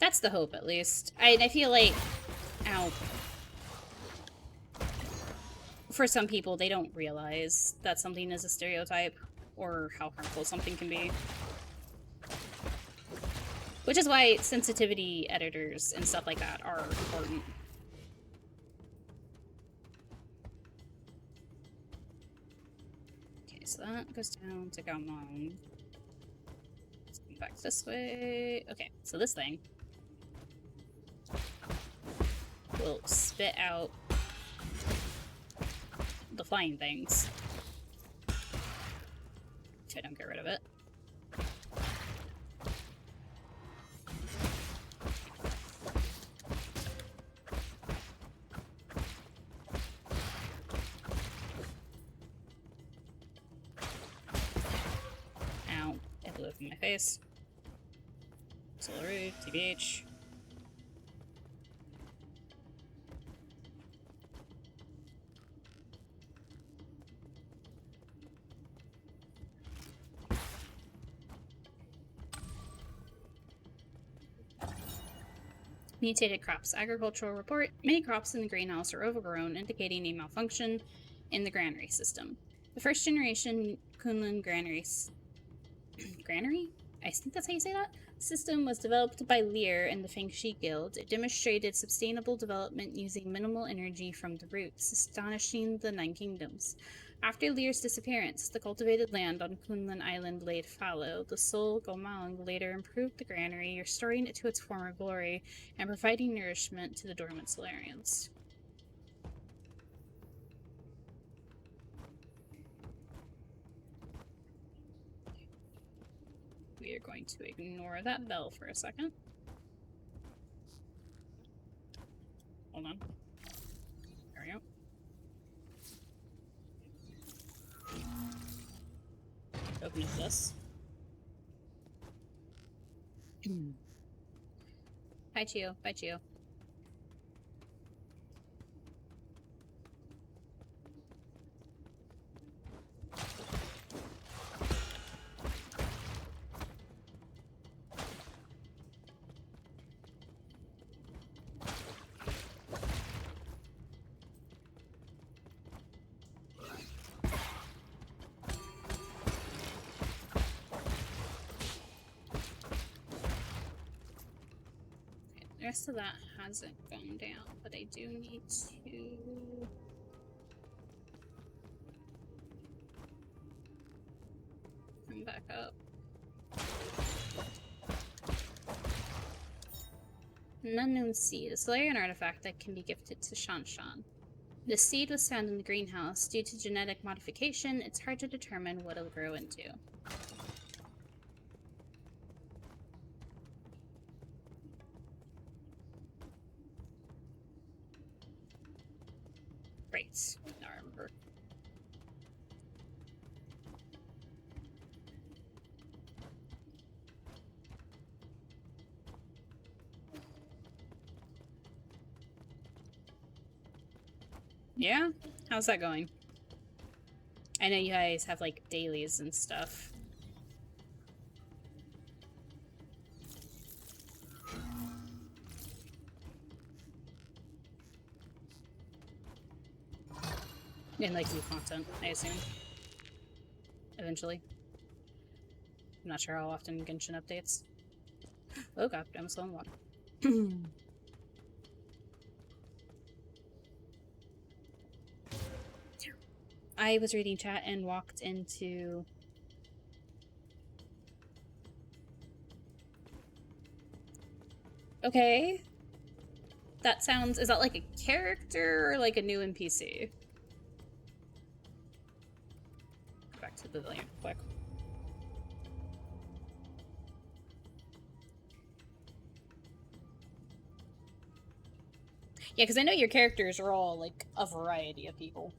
That's the hope, at least. I feel like... Ow. For some people, they don't realize that something is a stereotype or how harmful something can be. Which is why sensitivity editors and stuff like that are important. Okay, so that goes down to Gaomong. Let's go back this way. Okay, so this thing will spit out the flying things if I don't get rid of it. Ow, it blew up in my face. Solar rude, TBH. Mutated crops. Agricultural report. Many crops in the greenhouse are overgrown, indicating a malfunction in the granary system. The first generation Kunlun granary? I think that's how you say that? System was developed by Lear and the Fengshi Guild. It demonstrated sustainable development using minimal energy from the roots, astonishing the Nine Kingdoms. After Lear's disappearance, the cultivated land on Kunlun Island laid fallow. The Sol Gomang later improved the granary, restoring it to its former glory and providing nourishment to the dormant Solarians. We are going to ignore that bell for a second. Hold on. There we go. Open up this. Hi, Chio. Bye, Chio. The rest of that hasn't gone down, but I do need to... come back up. An unknown seed. A Solarian artifact that can be gifted to Shanshan. The seed was found in the greenhouse. Due to genetic modification, it's hard to determine what it'll grow into. Right. Now I remember. Yeah? How's that going? I know you guys have, like, dailies and stuff. And, like, new content, I assume. Eventually. I'm not sure how often Genshin updates. Oh god, I almost fell in the water. I was reading chat and walked into... Okay. That sounds... Is that like a character or like a new NPC? Go back to the pavilion real quick. Yeah, because I know your characters are all like a variety of people.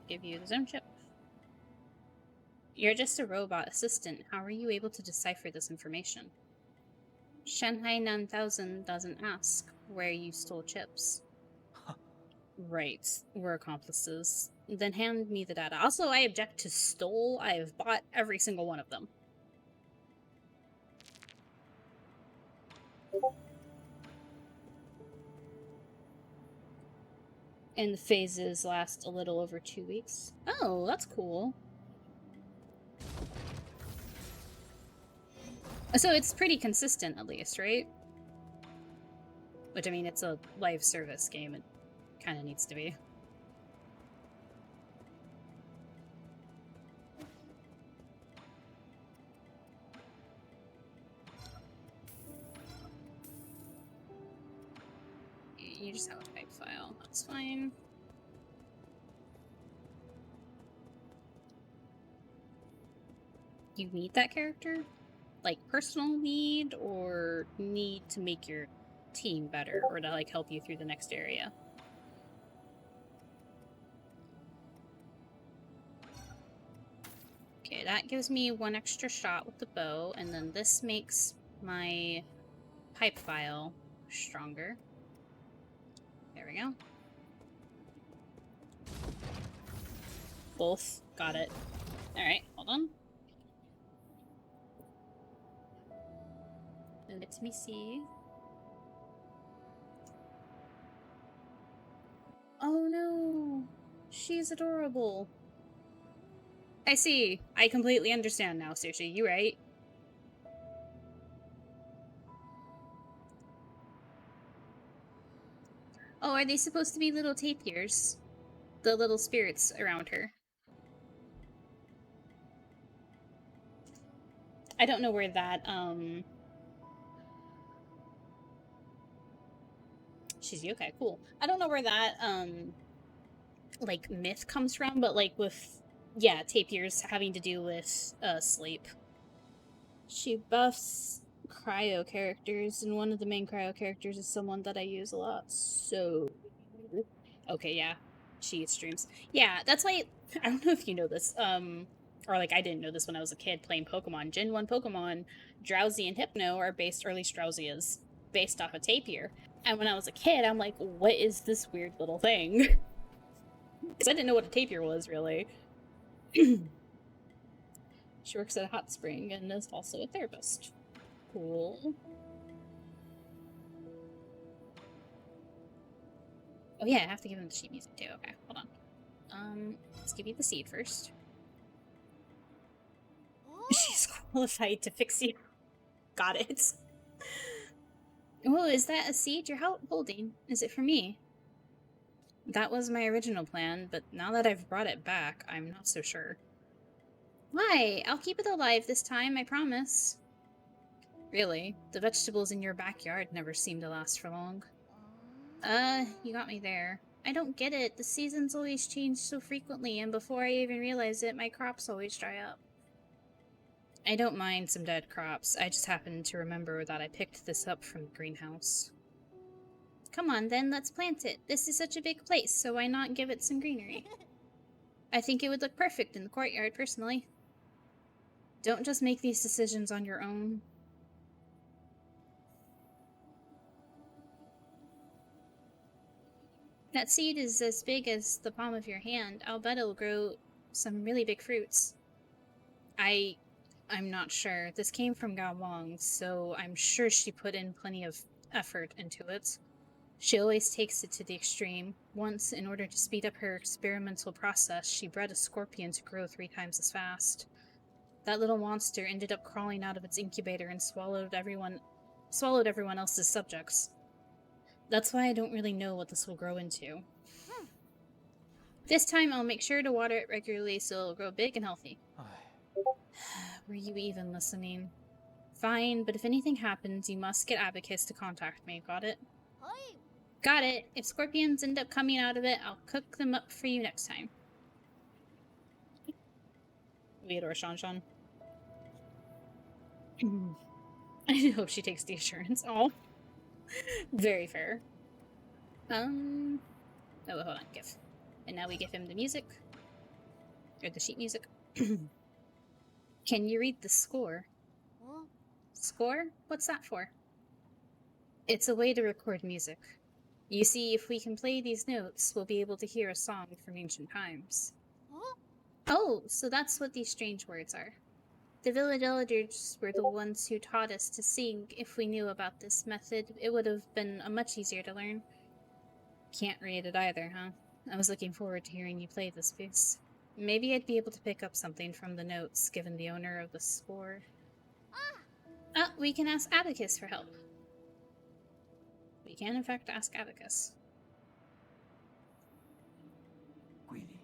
give you the zone chip. You're just a robot assistant. How are you able to decipher this information? Shanghai 9000 doesn't ask where you stole chips. Right, we're accomplices. Then hand me the data. Also, I object to stole. I have bought every single one of them. And the phases last a little over 2 weeks. Oh, that's cool. So it's pretty consistent, at least, right? Which, I mean, it's a live service game. It kind of needs to be. You just have a pipe file. That's fine. You need that character? Like, personal need, or need to make your team better, or to, like, help you through the next area? Okay, that gives me 1 extra shot with the bow, and then this makes my pipe file stronger. There we go. Both. Got it. Alright, hold on. Let me see. Oh no! She's adorable. I see. I completely understand now, Sushi. You right. Oh, are they supposed to be little tapirs? The little spirits around her. I don't know where that, she's yokai, cool. I don't know where that, like, myth comes from, but, like, with, yeah, tapirs having to do with, sleep. She buffs cryo characters, and one of the main cryo characters is someone that I use a lot, so... Okay, yeah. She streams. Yeah, that's why... I don't know if you know this, or, like, I didn't know this when I was a kid playing Pokemon. Gen 1 Pokemon, Drowsy and Hypno are based, or at least Drowsy is, based off a tapir. And when I was a kid, I'm like, what is this weird little thing? Because I didn't know what a tapir was, really. She works at a hot spring and is also a therapist. Cool. Oh yeah, I have to give him the sheet music too. Okay, hold on. Let's give you the seed first. She's qualified to fix you. Got it. Oh, is that a seed you're holding? Is it for me? That was my original plan, but now that I've brought it back, I'm not so sure. Why? I'll keep it alive this time, I promise. Really? The vegetables in your backyard never seem to last for long. You got me there. I don't get it. The seasons always change so frequently, and before I even realize it, my crops always dry up. I don't mind some dead crops. I just happen to remember that I picked this up from the greenhouse. Come on, then, let's plant it. This is such a big place, so why not give it some greenery? I think it would look perfect in the courtyard, personally. Don't just make these decisions on your own. That seed is as big as the palm of your hand. I'll bet it'll grow some really big fruits. I'm not sure. This came from Gao Wang, so I'm sure she put in plenty of effort into it. She always takes it to the extreme. Once, in order to speed up her experimental process, she bred a scorpion to grow 3 times as fast. That little monster ended up crawling out of its incubator and swallowed everyone else's subjects. That's why I don't really know what this will grow into. This time I'll make sure to water it regularly so it'll grow big and healthy. Were you even listening? Fine, but if anything happens, you must get Abacus to contact me, got it? Got it. If scorpions end up coming out of it, I'll cook them up for you next time. We adore Shanshan. I hope she takes the assurance. Oh. Very fair. Oh, hold on. Give. And now we give him the music. Or the sheet music. Can you read the score? Huh? Score? What's that for? It's a way to record music. You see, if we can play these notes, we'll be able to hear a song from ancient times. Huh? Oh, so that's what these strange words are. The village elders were the ones who taught us to sing. If we knew about this method, it would have been much easier to learn. Can't read it either, huh? I was looking forward to hearing you play this piece. Maybe I'd be able to pick up something from the notes given the owner of the score. Ah, we can ask Abacus for help. We can, in fact, ask Abacus. Greedy.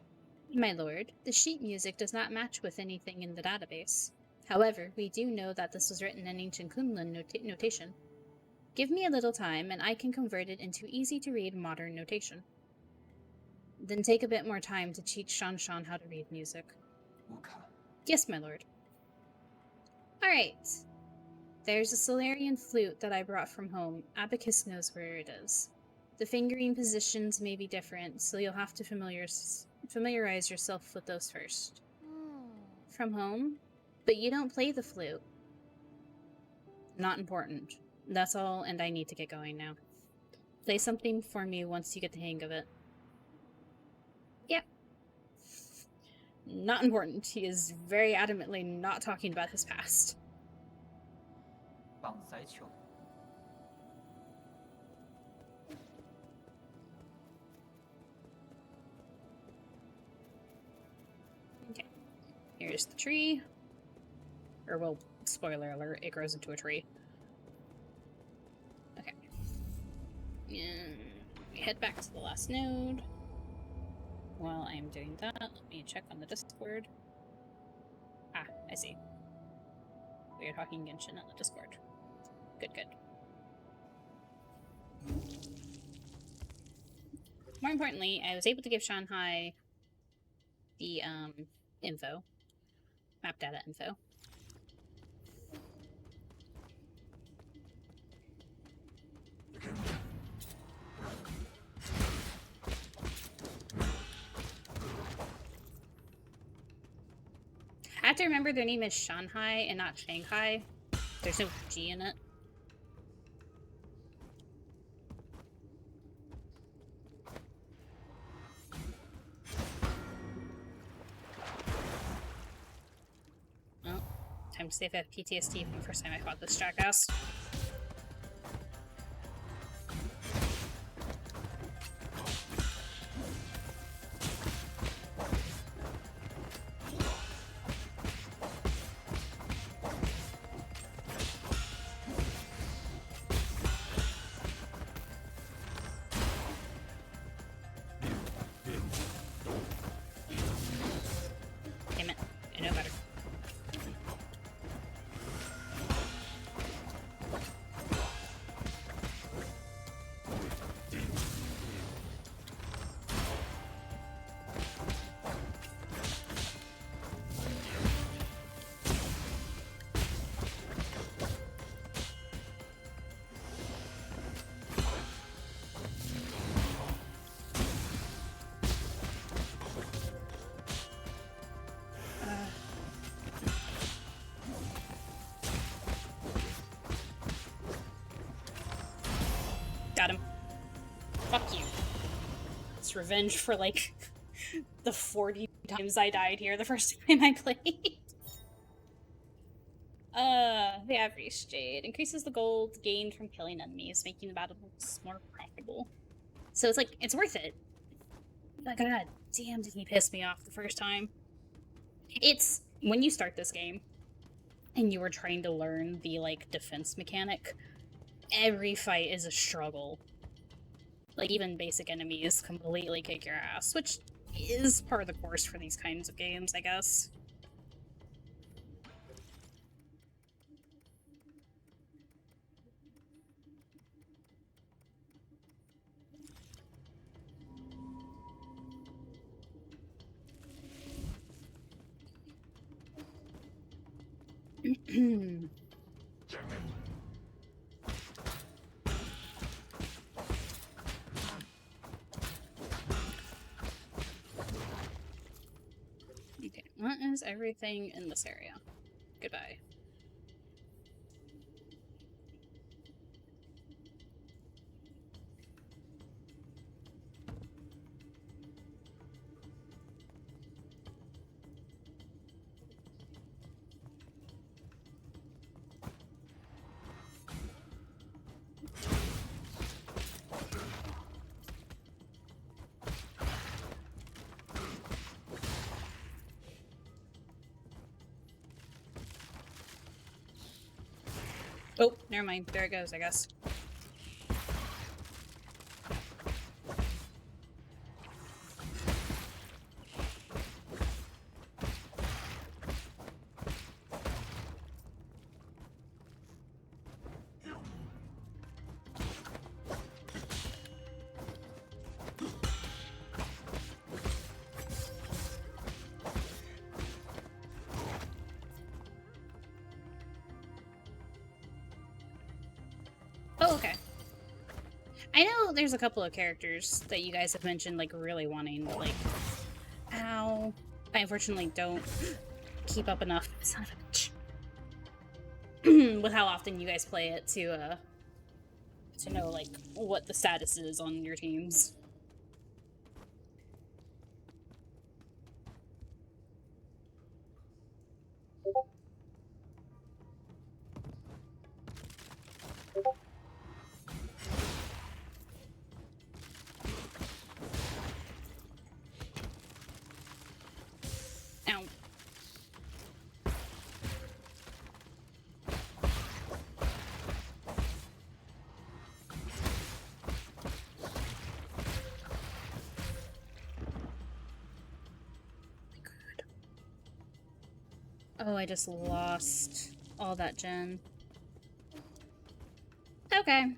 My lord, the sheet music does not match with anything in the database. However, we do know that this was written in ancient Kunlun notation. Give me a little time, and I can convert it into easy-to-read modern notation. Then take a bit more time to teach Shanshan how to read music. Wuka. Yes, my lord. Alright. There's a Solarian flute that I brought from home. Abacus knows where it is. The fingering positions may be different, so you'll have to familiarize yourself with those first. From home? But you don't play the flute. Not important. That's all, and I need to get going now. Play something for me once you get the hang of it. Yep. Not important. He is very adamantly not talking about his past. 绑塞球。 Okay. Here's the tree. Or, well, spoiler alert, it grows into a tree. Okay. And we head back to the last node. While I'm doing that, let me check on the Discord. Ah, I see. We are talking Genshin on the Discord. Good, good. More importantly, I was able to give Shanghai the, info. Map data info. I have to remember their name is Shanghai and not Shanghai. There's no G in it. Oh, time to see if I have PTSD from the first time I fought this jackass. Damn it, I know better. Got him. Fuck you. It's revenge for, like, the 40 times I died here the first time I played. The average jade increases the gold gained from killing enemies, making the battles more profitable. So it's like, it's worth it. But god damn, did he piss me off the first time. It's, when you start this game, and you were trying to learn the, like, defense mechanic, every fight is a struggle. Like, even basic enemies completely kick your ass, which is part of the course for these kinds of games, I guess. What is everything in this area? Goodbye. Oh, never mind. There it goes, I guess. Oh, okay. I know there's a couple of characters that you guys have mentioned, like, really wanting, like... Ow. I unfortunately don't keep up enough, son of a bitch, with how often you guys play it to know, like, what the status is on your teams. Ow. Oh, I just lost all that gen. Okay.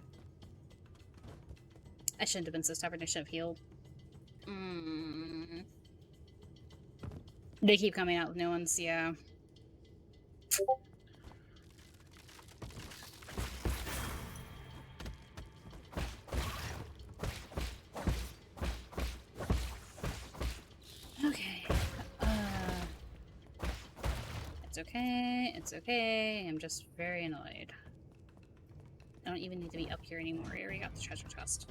I shouldn't have been so stubborn. I should have healed. They keep coming out with new ones, yeah. Okay. It's okay. It's okay. I'm just very annoyed. I don't even need to be up here anymore. I already got the treasure chest.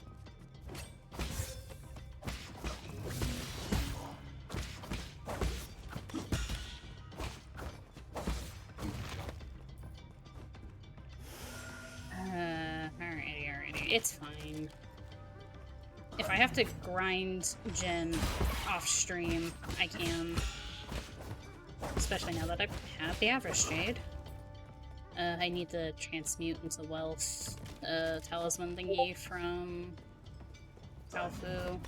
Alrighty. It's fine. If I have to grind gen off stream, I can. Especially now that I have the average jade. I need to transmute into wealth talisman thingy from Alfu.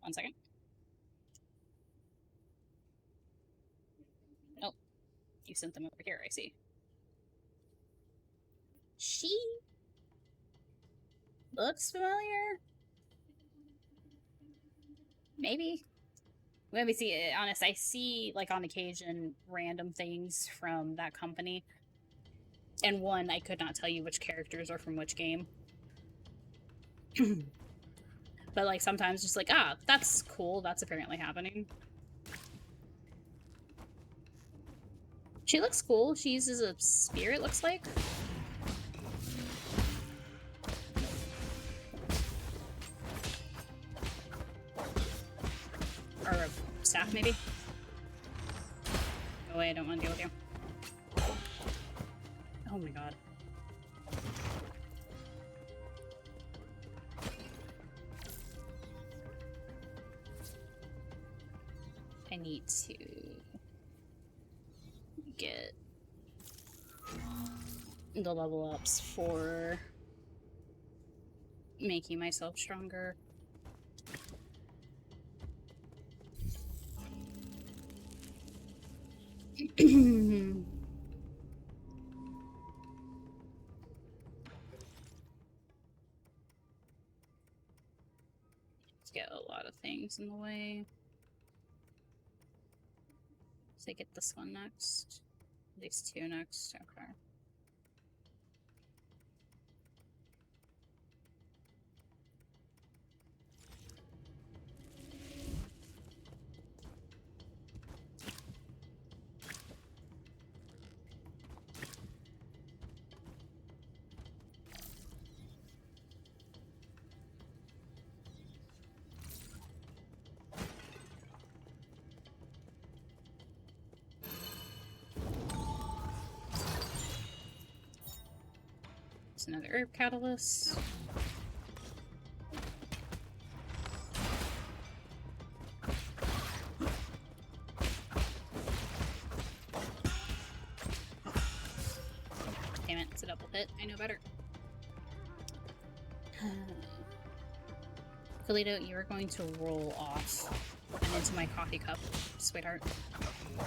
One second. Oh, you sent them over here, I see. She looks familiar? Maybe. Let me see. Honest, I see, like, on occasion, random things from that company. And one, I could not tell you which characters are from which game. But, like, sometimes just like, ah, that's cool. That's apparently happening. She looks cool. She uses a spear, it looks like. Or a staff, maybe. Oh, wait, I don't want to deal with you. Oh my god. I need to get the level ups for making myself stronger. get a lot of things in the way. So I get this one next. These two next. Okay. It's another herb catalyst. Damn it, it's a double hit. I know better. Kalito, you are going to roll off and into my coffee cup, sweetheart. I'm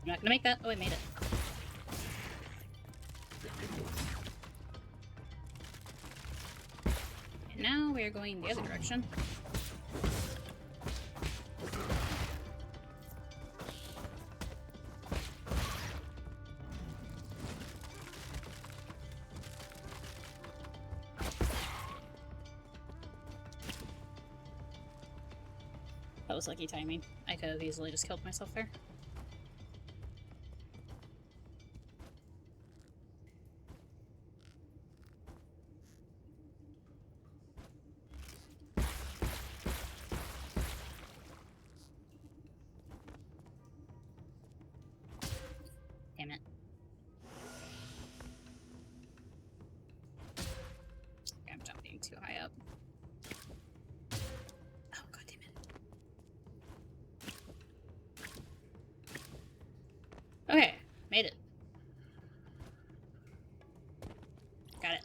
not gonna make that. Oh, I made it. And now we are going the other direction. That was lucky timing. I could have easily just killed myself there. Damn it. Okay, I'm jumping too high up. Oh, god damn it. Okay, made it. Got it.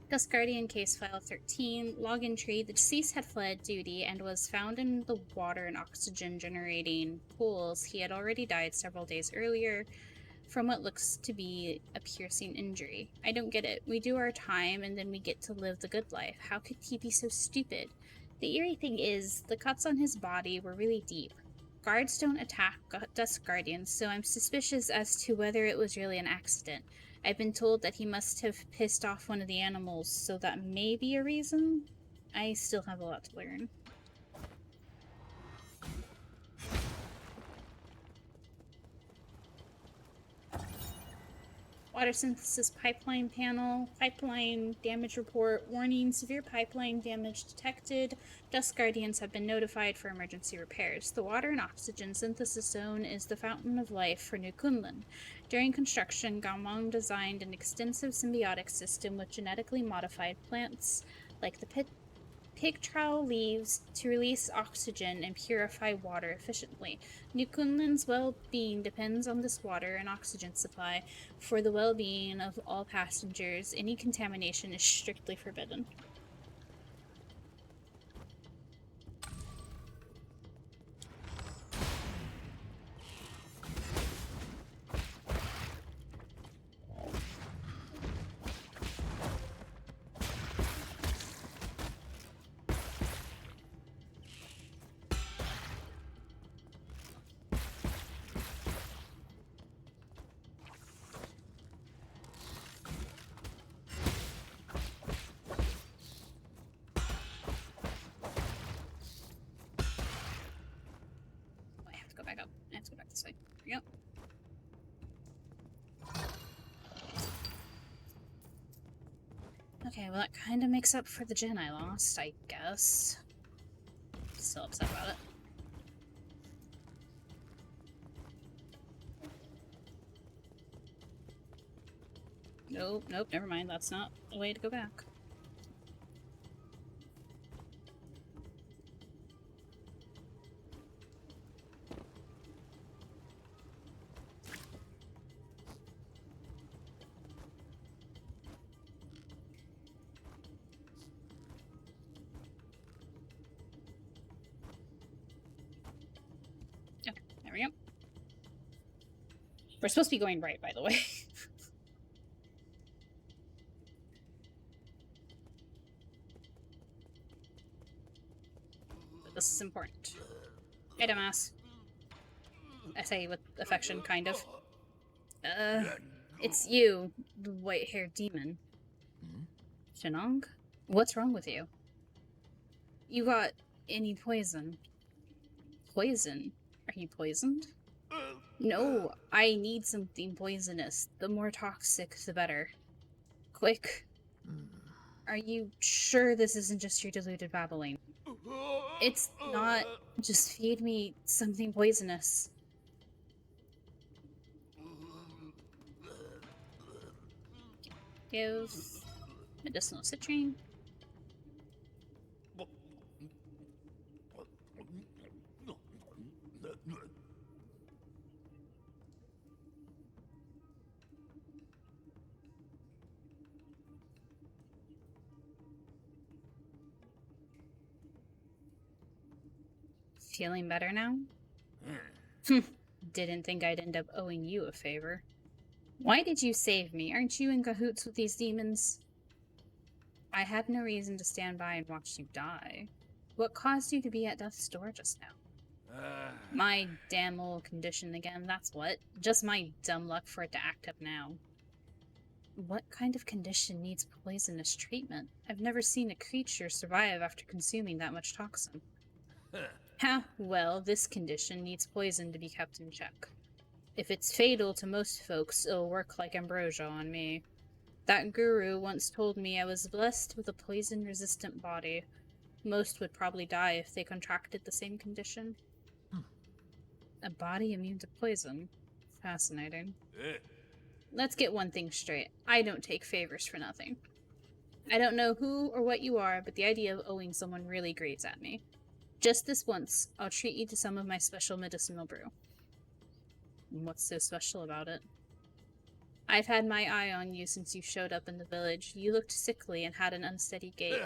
Dust Guardian Case File 13. Log entry. The deceased had fled duty and was found in the water and oxygen generating pools. He had already died several days earlier from what looks to be a piercing injury. I don't get it. We do our time and then we get to live the good life. How could he be so stupid? The eerie thing is, the cuts on his body were really deep. Guards don't attack Dust Guardians, so I'm suspicious as to whether it was really an accident. I've been told that he must have pissed off one of the animals, so that may be a reason. I still have a lot to learn. Water synthesis pipeline panel. Pipeline damage report. Warning, severe pipeline damage detected. Dust Guardians have been notified for emergency repairs. The water and oxygen synthesis zone is the fountain of life for New Kunlun. During construction, Gaomong designed an extensive symbiotic system with genetically modified plants, like the pig trowel leaves, to release oxygen and purify water efficiently. New Kunlun's well-being depends on this water and oxygen supply. For the well-being of all passengers, any contamination is strictly forbidden. Back up. I have to go back this way. There we go. Okay, well that kind of makes up for the gen I lost, I guess. Still upset about it. Nope, nope, never mind. That's not a way to go back. There we go. We're supposed to be going right, by the way. This is important. Hey, dumbass. I say with affection, kind of. It's you, the white-haired demon. Shenong? What's wrong with you? You got any poison? Poison? Are you poisoned? No, I need something poisonous. The more toxic, the better. Quick. Are you sure this isn't just your deluded babbling? It's not. Just feed me something poisonous. Give medicinal citrine. Feeling better now? Didn't think I'd end up owing you a favor. Why did you save me? Aren't you in cahoots with these demons? I had no reason to stand by and watch you die. What caused you to be at death's door just now? My damn old condition again, that's what. Just my dumb luck for it to act up now. What kind of condition needs poisonous treatment? I've never seen a creature survive after consuming that much toxin. Ha, well, this condition needs poison to be kept in check. If it's fatal to most folks, it'll work like ambrosia on me. That guru once told me I was blessed with a poison-resistant body. Most would probably die if they contracted the same condition. A body immune to poison. Fascinating. Let's get one thing straight. I don't take favors for nothing. I don't know who or what you are, but the idea of owing someone really grates at me. Just this once, I'll treat you to some of my special medicinal brew. What's so special about it? I've had my eye on you since you showed up in the village. You looked sickly and had an unsteady gait.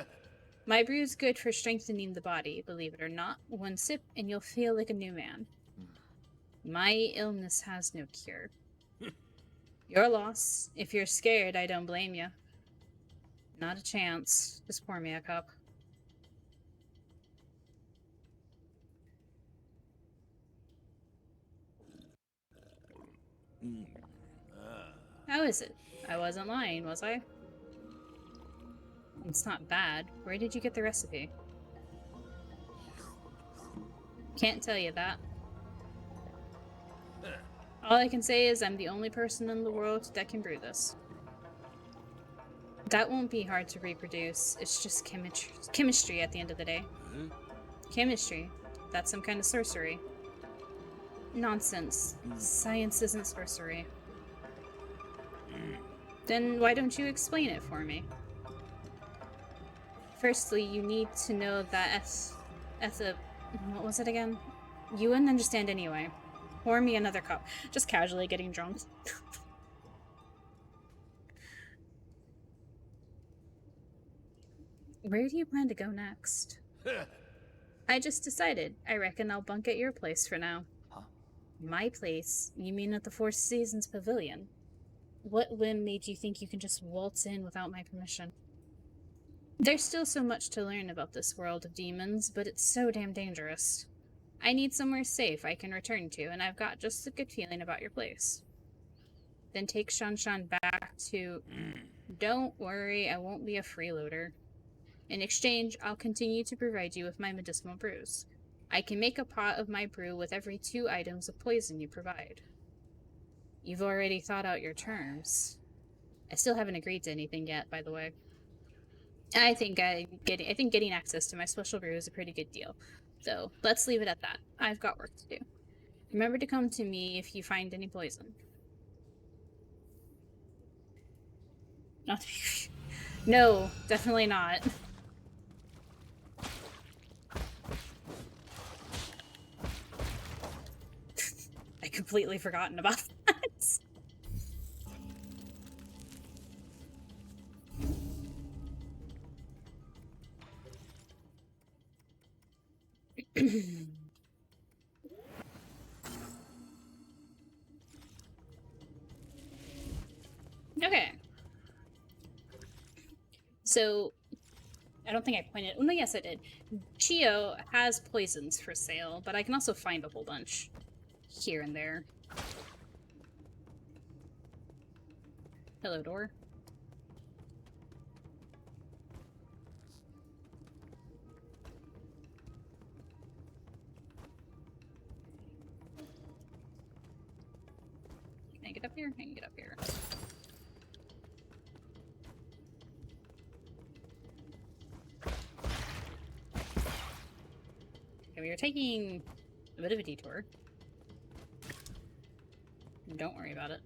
My brew's good for strengthening the body, believe it or not. One sip and you'll feel like a new man. My illness has no cure. Your loss. If you're scared, I don't blame you. Not a chance. Just pour me a cup. How is it? I wasn't lying, was I? It's not bad. Where did you get the recipe? Can't tell you that. All I can say is I'm the only person in the world that can brew this. That won't be hard to reproduce. It's just chemistry at the end of the day. Chemistry. That's some kind of sorcery. Nonsense. Science isn't sorcery. Then why don't you explain it for me? Firstly, you need to know that what was it again? You wouldn't understand anyway. Pour me another cup. Just casually getting drunk. Where do you plan to go next? I just decided. I reckon I'll bunk at your place for now. Huh? My place? You mean at the Four Seasons Pavilion? What whim made you think you can just waltz in without my permission? There's still so much to learn about this world of demons, but it's so damn dangerous. I need somewhere safe I can return to, and I've got just a good feeling about your place. Then take Shanshan back to... Don't worry, I won't be a freeloader. In exchange, I'll continue to provide you with my medicinal brews. I can make a pot of my brew with every 2 items of poison you provide. You've already thought out your terms. I still haven't agreed to anything yet, by the way. I think getting access to my special brew is a pretty good deal. So, let's leave it at that. I've got work to do. Remember to come to me if you find any poison. Not to be... No, definitely not. I completely forgotten about that. Okay. So, I don't think I pointed. Oh, no, yes, I did. Chio has poisons for sale, but I can also find a whole bunch here and there. Hello, door. Can I get up here? I can get up here. Okay, we are taking a bit of a detour. Don't worry about it.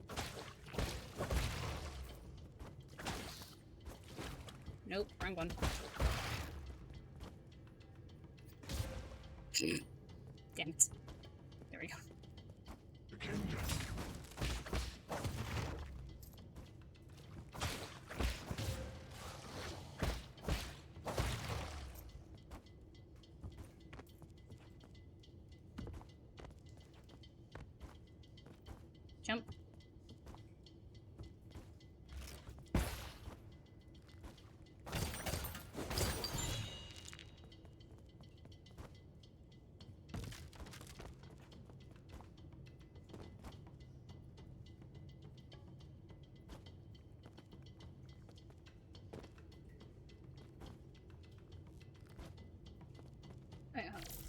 Nope, wrong one. Damn it. There we go. Jump.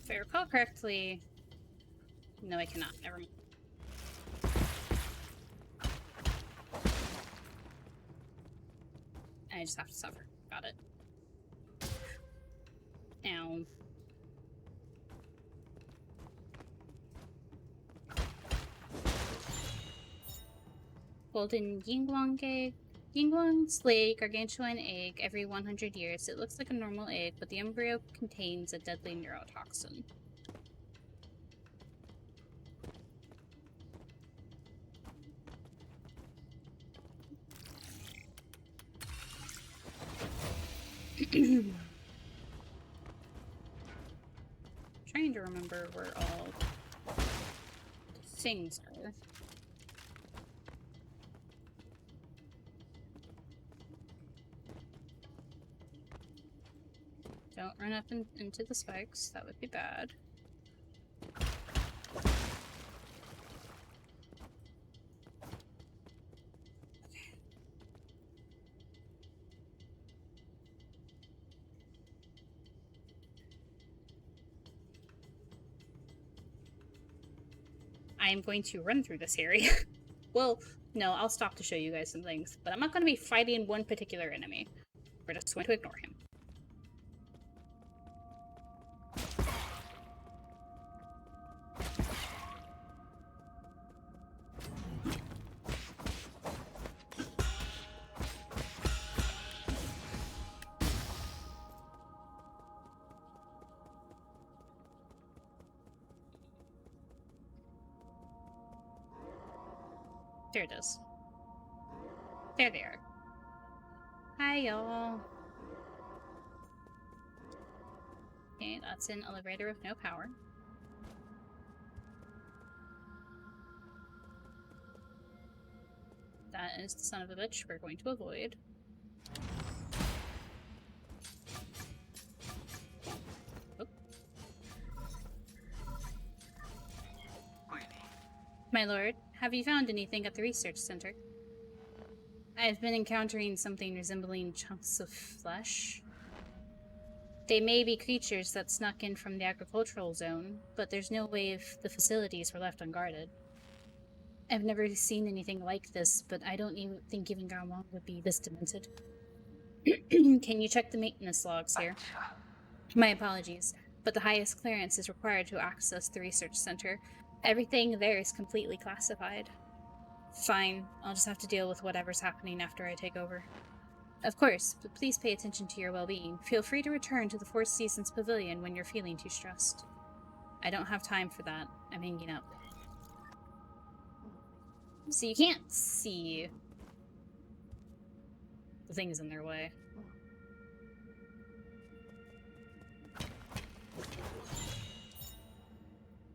If I recall correctly... No, I cannot. Never mind. I just have to suffer. Got it. Ow. Golden Yingguang egg. Yingguangs lay gargantuan egg every 100 years. It looks like a normal egg, but the embryo contains a deadly neurotoxin. Trying to remember where all the things are. Don't run up into the spikes. That would be bad. I am going to run through this area. Well, no, I'll stop to show you guys some things, but I'm not going to be fighting one particular enemy. We're just going to ignore him. There it is. There they are. Hi, y'all. Okay, that's an elevator with no power. That is the son of a bitch we're going to avoid. Oop. My lord, have you found anything at the research center? I've been encountering something resembling chunks of flesh. They may be creatures that snuck in from the agricultural zone, but there's no way if the facilities were left unguarded. I've never seen anything like this, but I don't even think even Gawang would be this demented. Can you check the maintenance logs here? My apologies, but the highest clearance is required to access the research center. Everything there is completely classified. Fine, I'll just have to deal with whatever's happening after I take over. Of course, but please pay attention to your well-being. Feel free to return to the Four Seasons Pavilion when you're feeling too stressed. I don't have time for that. I'm hanging up. So you can't see the things in their way.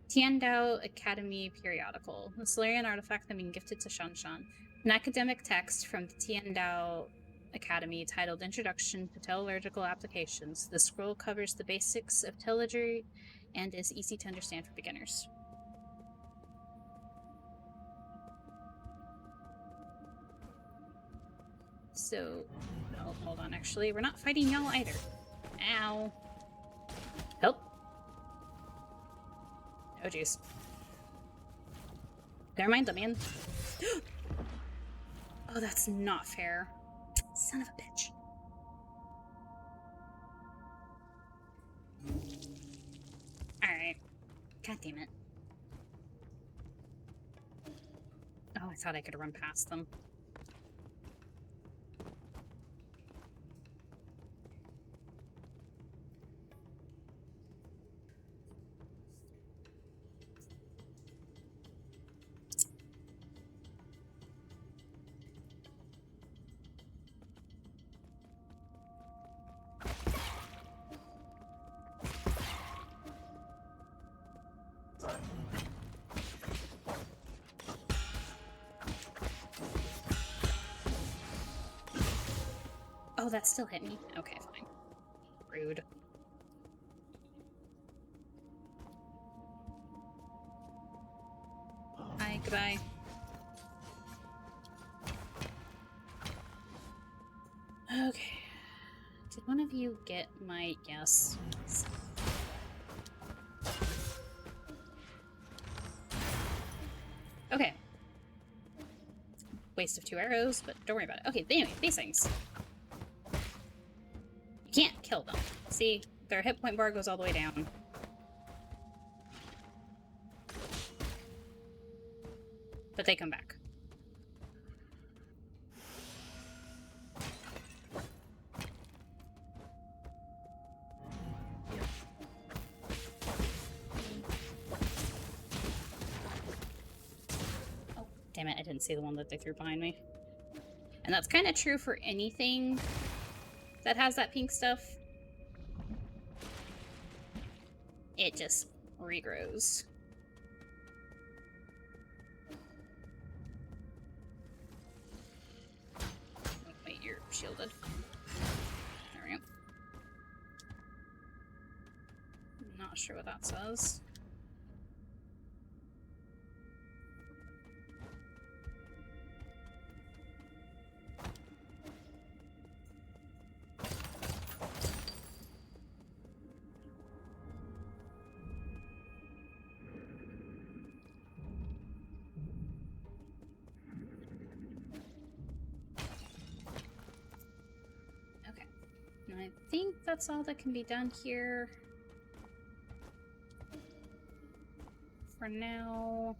Tiandao Academy Periodical, a Solarian artifact that been gifted to Shanshan. An academic text from the Tiandao Academy titled Introduction to Tellurgical Applications. The scroll covers the basics of tellurgy and is easy to understand for beginners. So, no, hold on, actually. We're not fighting y'all either. Ow. Help. Oh, jeez. Never mind, let me in. Oh, that's not fair. Son of a bitch. Alright. God damn it. Oh, I thought I could run past them. Oh, that still hit me? Okay, fine. Rude. Hi, goodbye. Okay. Did one of you get my yes? Okay. Waste of 2 arrows, but don't worry about it. Okay, anyway, these things. You can't kill them. See, their hit point bar goes all the way down. But they come back. Oh, damn it, I didn't see the one that they threw behind me. And that's kind of true for anything that has that pink stuff. It just regrows. Wait, you're shielded. There we go. Not sure what that says. I think that's all that can be done here. For now.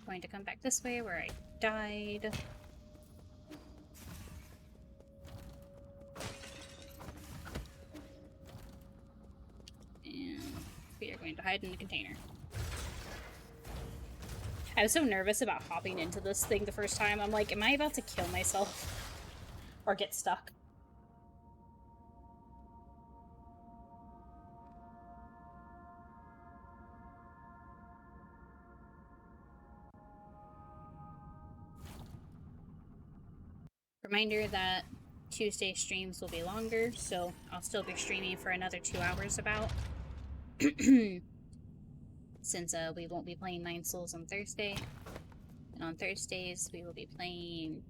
Going to come back this way where I died. And we are going to hide in the container. I was so nervous about hopping into this thing the first time. I'm like, am I about to kill myself? Or get stuck? Reminder that Tuesday streams will be longer, so I'll still be streaming for another 2 hours about. Since we won't be playing Nine Souls on Thursday. And on Thursdays we will be playing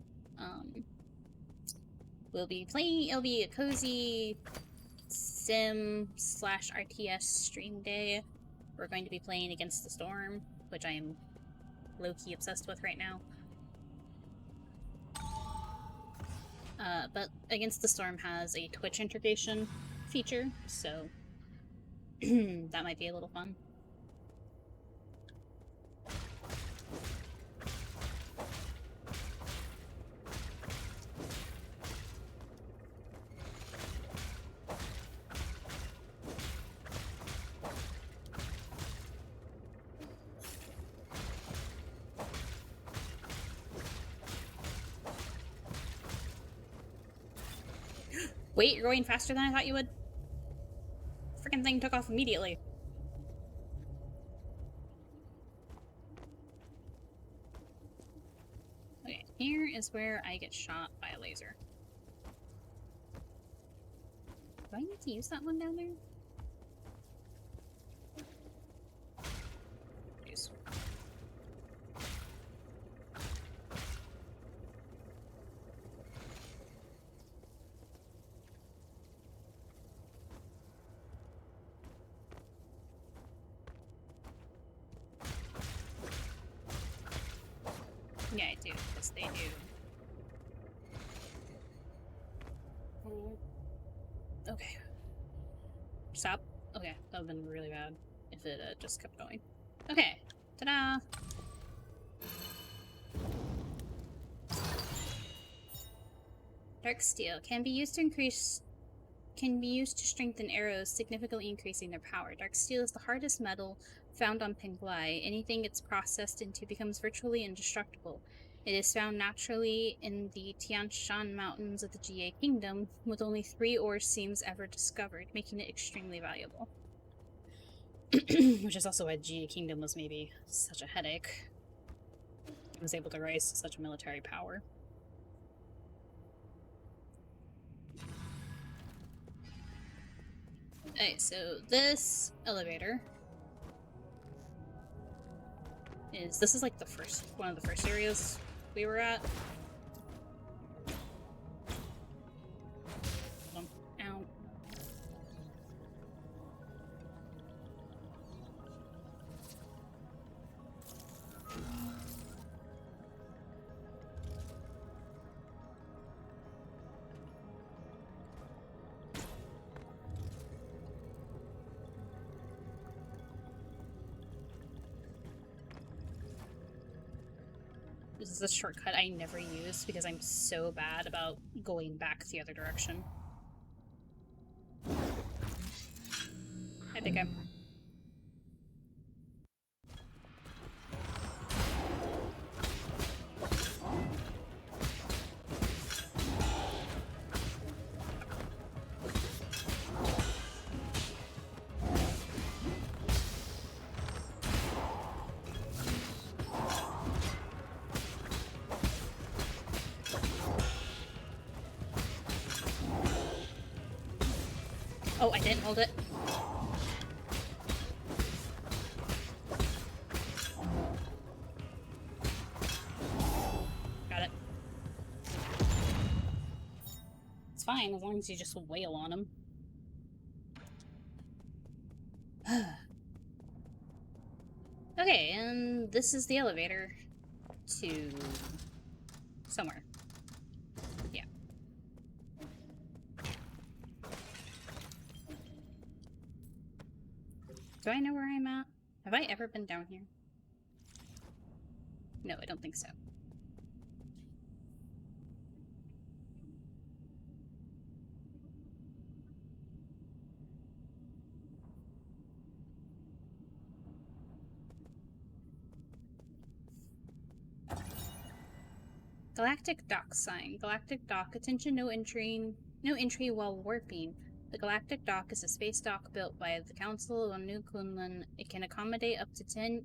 it'll be a cozy sim / RTS stream day. We're going to be playing Against the Storm, which I am low-key obsessed with right now. But Against the Storm has a Twitch integration feature, so that might be a little fun. Wait, you're going faster than I thought you would? Freaking thing took off immediately. Okay, here is where I get shot by a laser. Do I need to use that one down there? Jeez. Yeah, I do. Yes, they do. Okay. Stop. Okay, that would have been really bad if it just kept going. Okay. Ta-da! Dark steel can be used to strengthen arrows, significantly increasing their power. Dark steel is the hardest metal found on Penglai. Anything it's processed into becomes virtually indestructible. It is found naturally in the Tian Shan Mountains of the Jie Kingdom, with only 3 ore seams ever discovered, making it extremely valuable. Which is also why Jie Kingdom was maybe such a headache. It was able to rise to such military power. Okay, so this elevator this is like one of the first areas we were at. Ow. This is a shortcut I never use because I'm so bad about going back the other direction. I think I'm... Oh, I didn't hold it. Got it. It's fine as long as you just wail on him. Okay, and this is the elevator to somewhere. Yeah. Do I know where I'm at? Have I ever been down here? No, I don't think so. Galactic Dock sign. Galactic Dock. Attention, no entry while warping. The Galactic Dock is a space dock built by the Council of New Kunlun. It can accommodate up to 10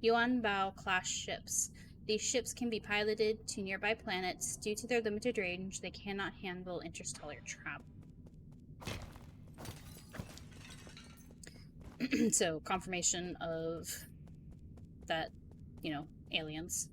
Yuanbao class ships. These ships can be piloted to nearby planets. Due to their limited range, they cannot handle interstellar travel. So, confirmation of that, you know, aliens.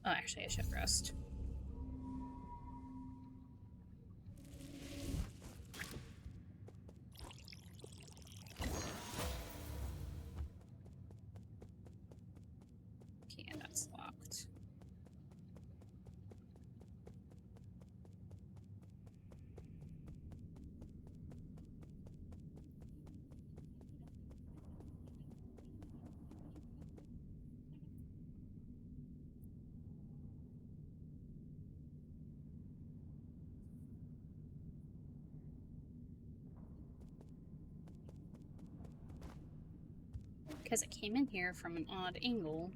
Oh, actually, I should rest. Okay, and that's locked. Because it came in here from an odd angle.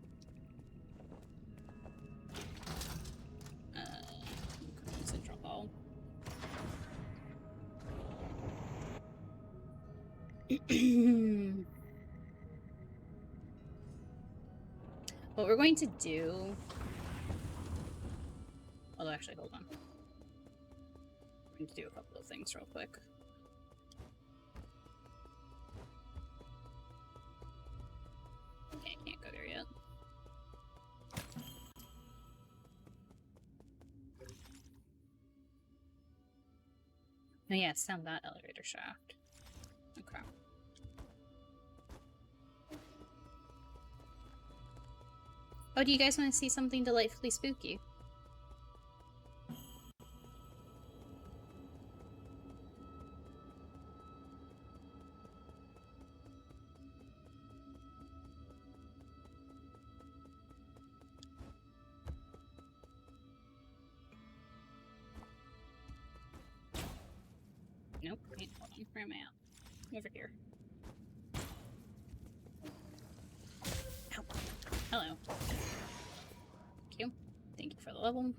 What we're going to do... Although, actually, hold on. We're going to do a couple of things real quick. Okay, I can't go there yet. Oh yeah, sound that elevator shaft. Okay. Oh, do you guys want to see something delightfully spooky? Nope. Wait, hold on. Where am I at? Over here. Ow. Hello. Thank you. Thank you for the level.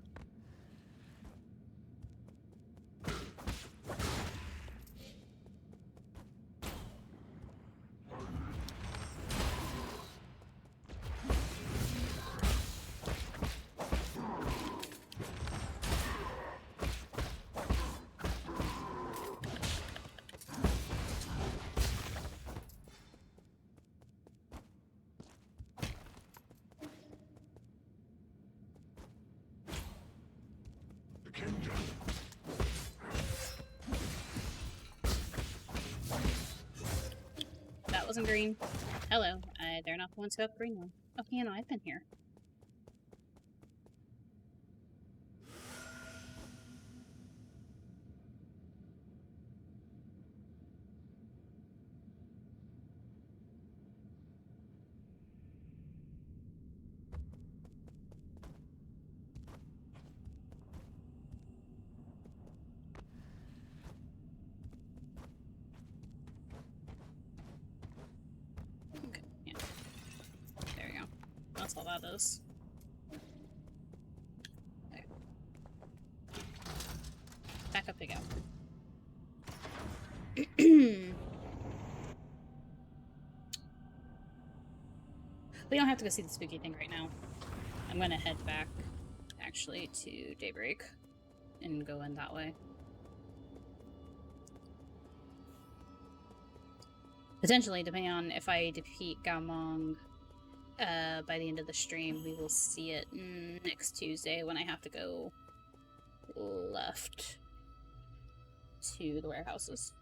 That wasn't green. Hello. They're not the ones who have the green one. Oh, yeah, no, I've been here. Okay, yeah. There we go. That's all that is. Okay. Back up we go. We don't have to go see the spooky thing right now. I'm gonna head back, actually, to Daybreak and go in that way. Potentially, depending on if I defeat Gamong by the end of the stream, we will see it next Tuesday when I have to go left to the warehouses.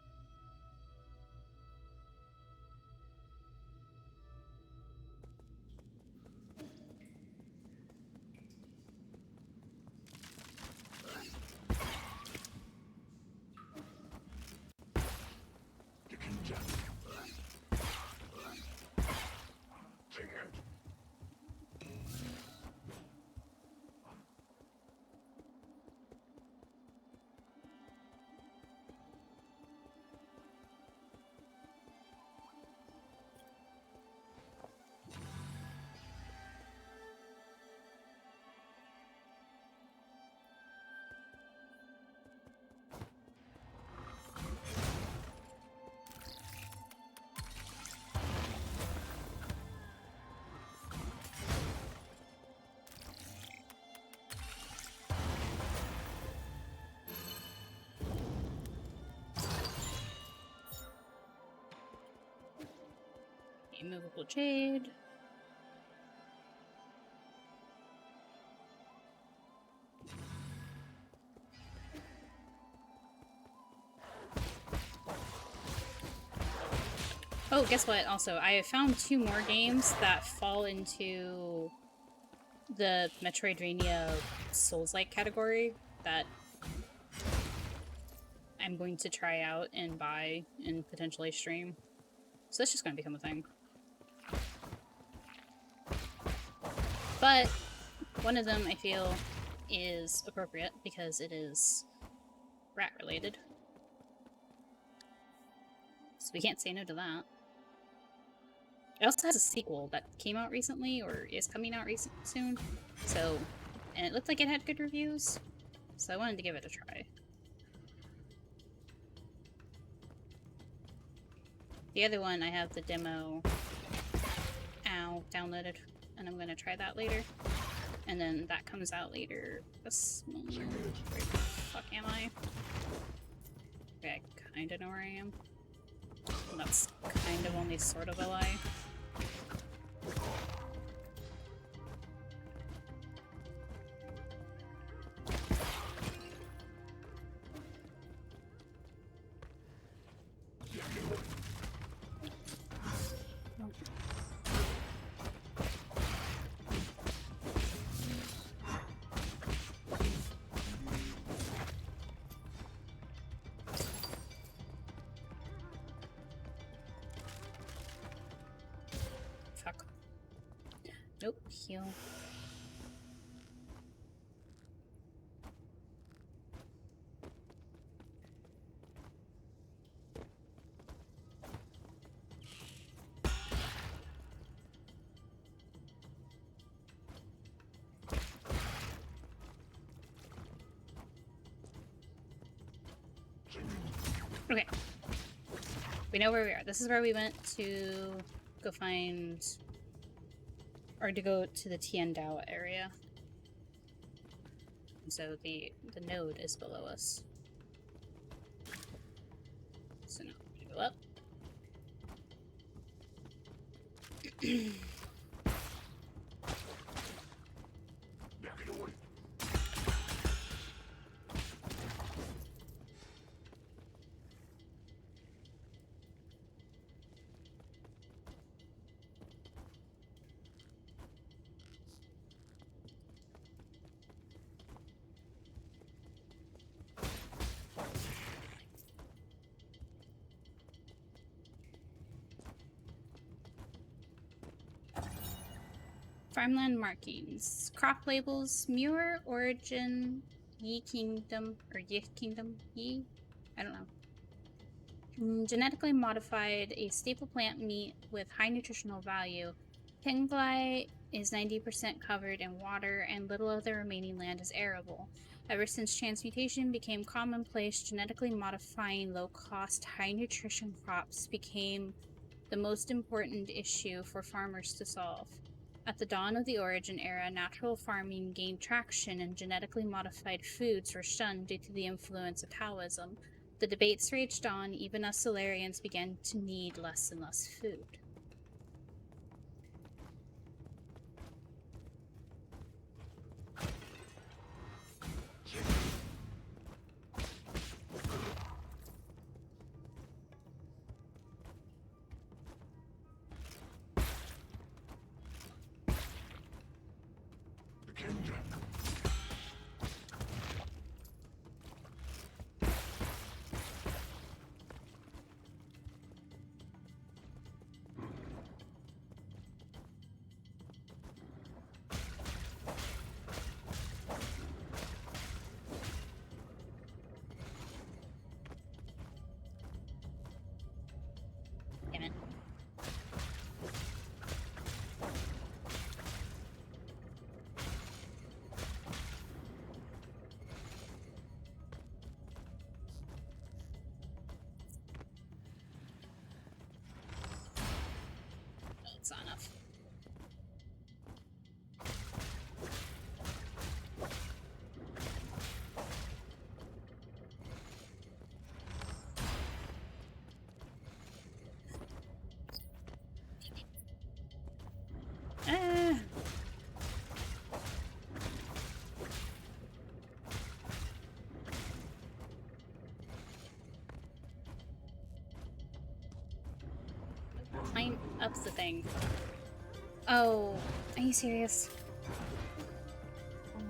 Immovable Jade. Oh, guess what? Also, I have found 2 more games that fall into the Metroidvania Souls-like category that I'm going to try out and buy and potentially stream. So that's just going to become a thing. But one of them I feel is appropriate because it is rat related. So we can't say no to that. It also has a sequel that came out recently or is coming out soon. So, and it looked like it had good reviews. So I wanted to give it a try. The other one, I have the demo downloaded, and I'm gonna try that later. And then that comes out later this month. Where the fuck am I? Okay, I kinda know where I am. And that's kind of only sort of a lie. Fuck. Nope, heal. Okay. We know where we are. This is where we went to go find... or to go to the Tiandao area. And so the node is below us. So now we go up. Farmland markings. Crop labels. Muir, origin, Yi Kingdom, or Yi Kingdom? Yi? I don't know. Genetically modified, a staple plant meat with high nutritional value. Penglai is 90% covered in water, and little of the remaining land is arable. Ever since transmutation became commonplace, genetically modifying low-cost, high-nutrition crops became the most important issue for farmers to solve. At the dawn of the Origin era, natural farming gained traction and genetically modified foods were shunned due to the influence of Taoism. The debates raged on, even as Solarians began to need less and less food. Damn it. No, it's not enough. Ah. Climb up the thing. Oh, are you serious? Oh.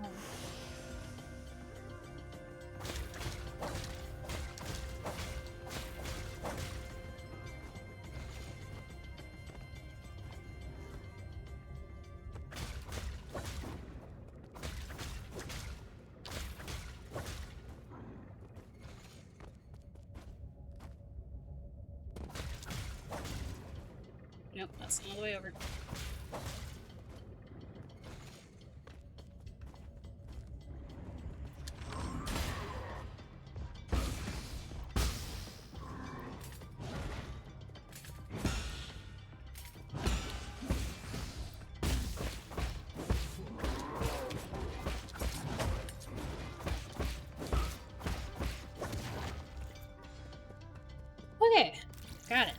Nope, that's all the way over. Okay, got it.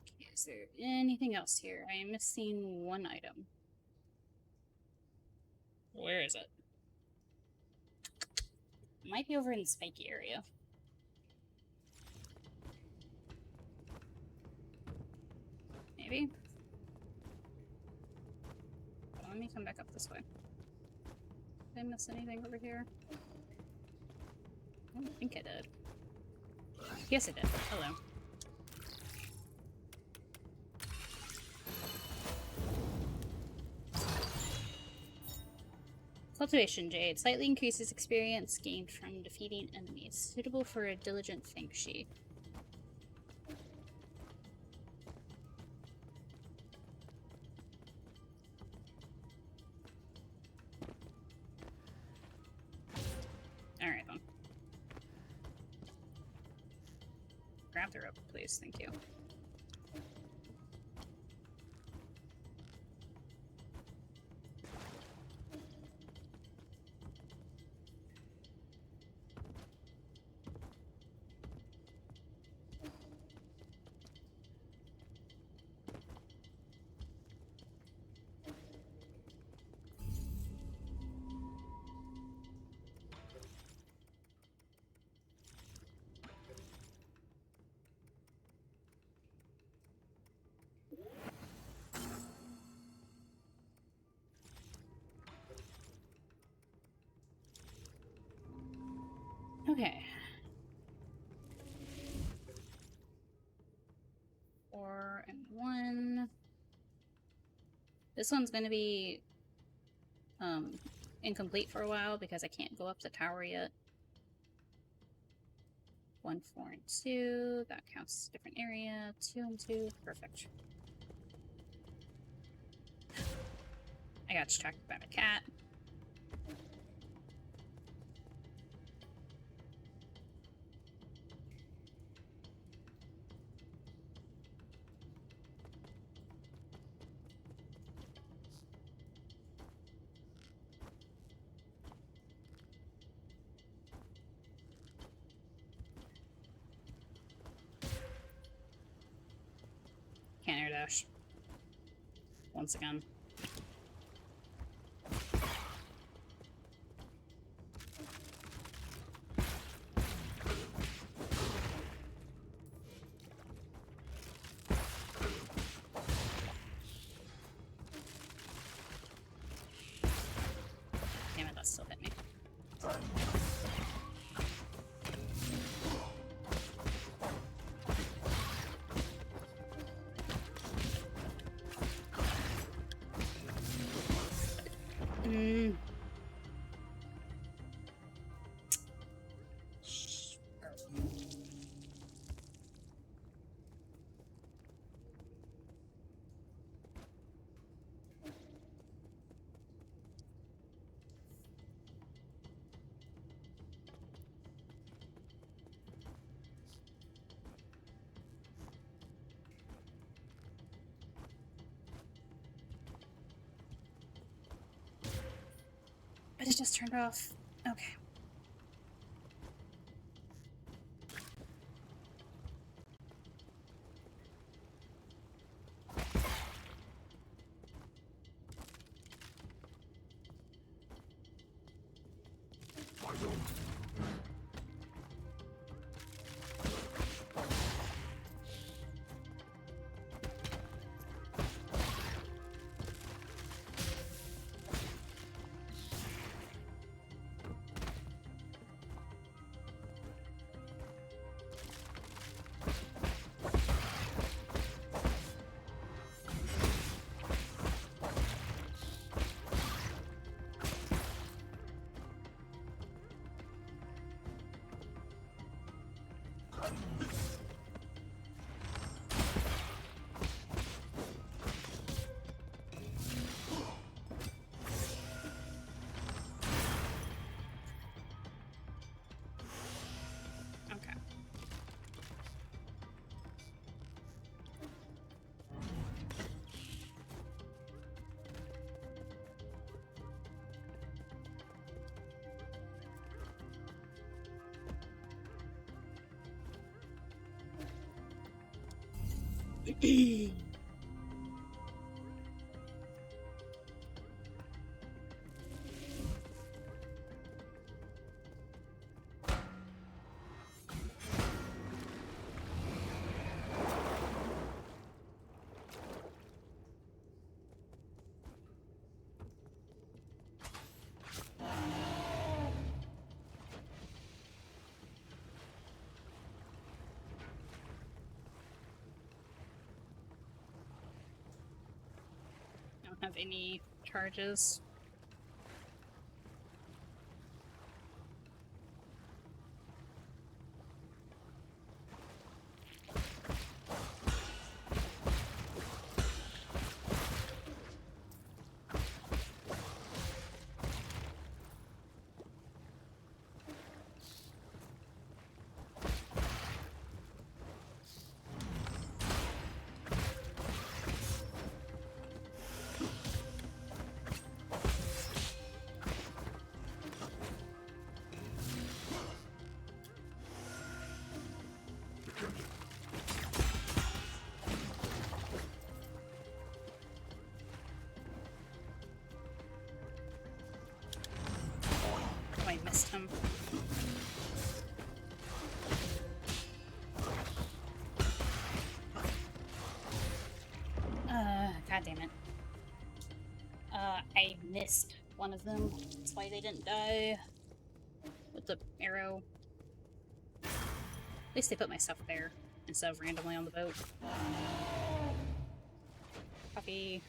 Okay, is there anything else here? I am missing one item. Where is it? Might be over in the spiky area. Maybe? Let me come back up this way. Did I miss anything over here? I don't think I did. Yes, I did. Hello. Cultivation Jade. Slightly increases experience gained from defeating enemies. Suitable for a diligent Fengshi. Alright then. Grab the rope, please. Thank you. Okay. 4 and 1. This one's gonna be incomplete for a while because I can't go up the tower yet. 1, 4, and 2. That counts as a different area. 2 and 2. Perfect. I got distracted by my cat. Can't air dash. Once again. Damn it, that still hit me. But it just turned off. Okay. Don't have any charges. Oh, I missed him. God damn it. I missed one of them. That's why they didn't die. With the arrow. At least they put my stuff there instead of randomly on the boat. Copy.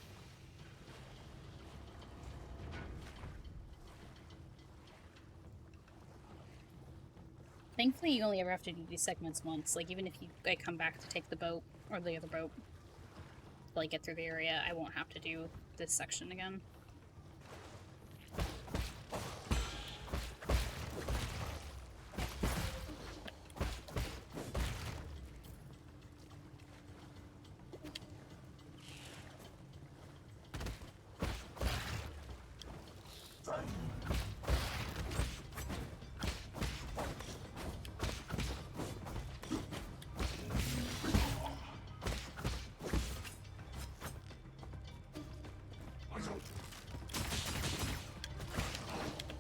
Thankfully, you only ever have to do these segments once. Like, even if I come back to take the boat, or the other boat, to, like, get through the area, I won't have to do this section again.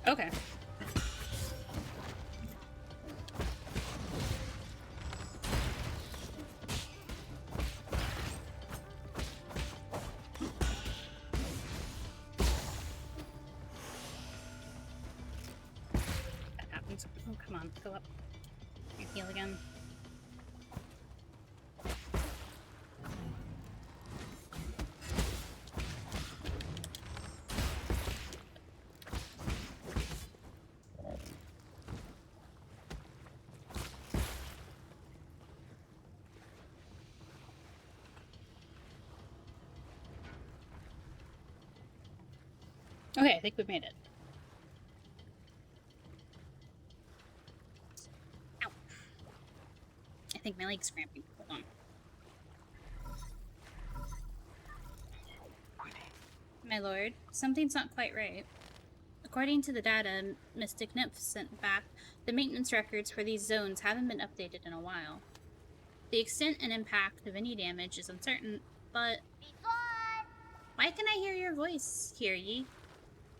Okay. That happens. Oh, come on. Go up. You heal again. Okay, I think we made it. Ow. I think my leg's cramping. Hold on. My lord, something's not quite right. According to the data Mystic Nymph sent back, the maintenance records for these zones haven't been updated in a while. The extent and impact of any damage is uncertain, but... Why can I hear your voice, hear ye?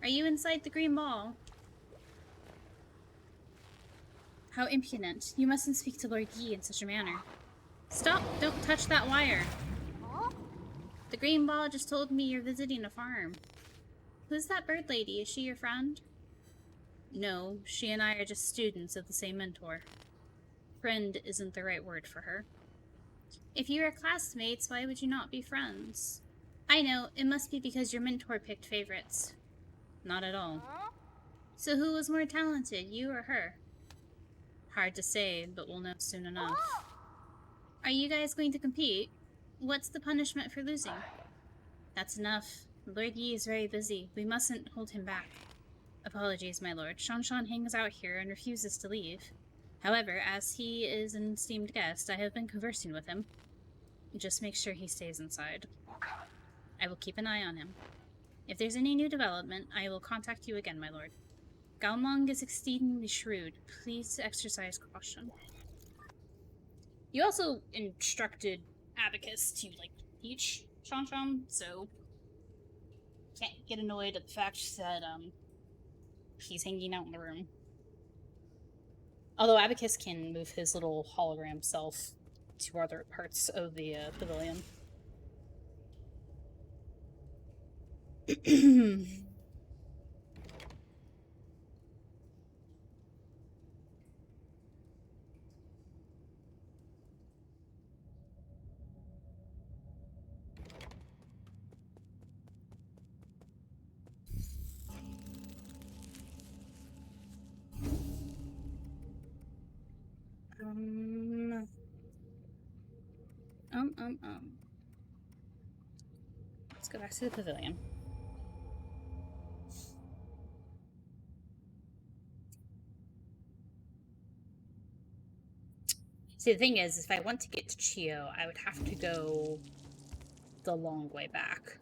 Are you inside the green ball? How impudent. You mustn't speak to Lord Yi in such a manner. Stop! Don't touch that wire! Huh? The green ball just told me you're visiting a farm. Who's that bird lady? Is she your friend? No, she and I are just students of the same mentor. Friend isn't the right word for her. If you are classmates, why would you not be friends? I know, it must be because your mentor picked favorites. Not at all. Huh? So who was more talented, you or her? Hard to say, but we'll know soon enough. Are you guys going to compete? What's the punishment for losing? That's enough. Lord Yi is very busy. We mustn't hold him back. Apologies, my lord. Shanshan hangs out here and refuses to leave. However, as he is an esteemed guest, I have been conversing with him. Just make sure he stays inside. I will keep an eye on him. If there's any new development, I will contact you again, my lord. Galmong is exceedingly shrewd. Please exercise caution. You also instructed Abacus to, like, teach Sean, so can't get annoyed at the fact that, he's hanging out in the room. Although Abacus can move his little hologram self to other parts of the pavilion. Let's go back to the pavilion. See, the thing is, if I want to get to Chio, I would have to go the long way back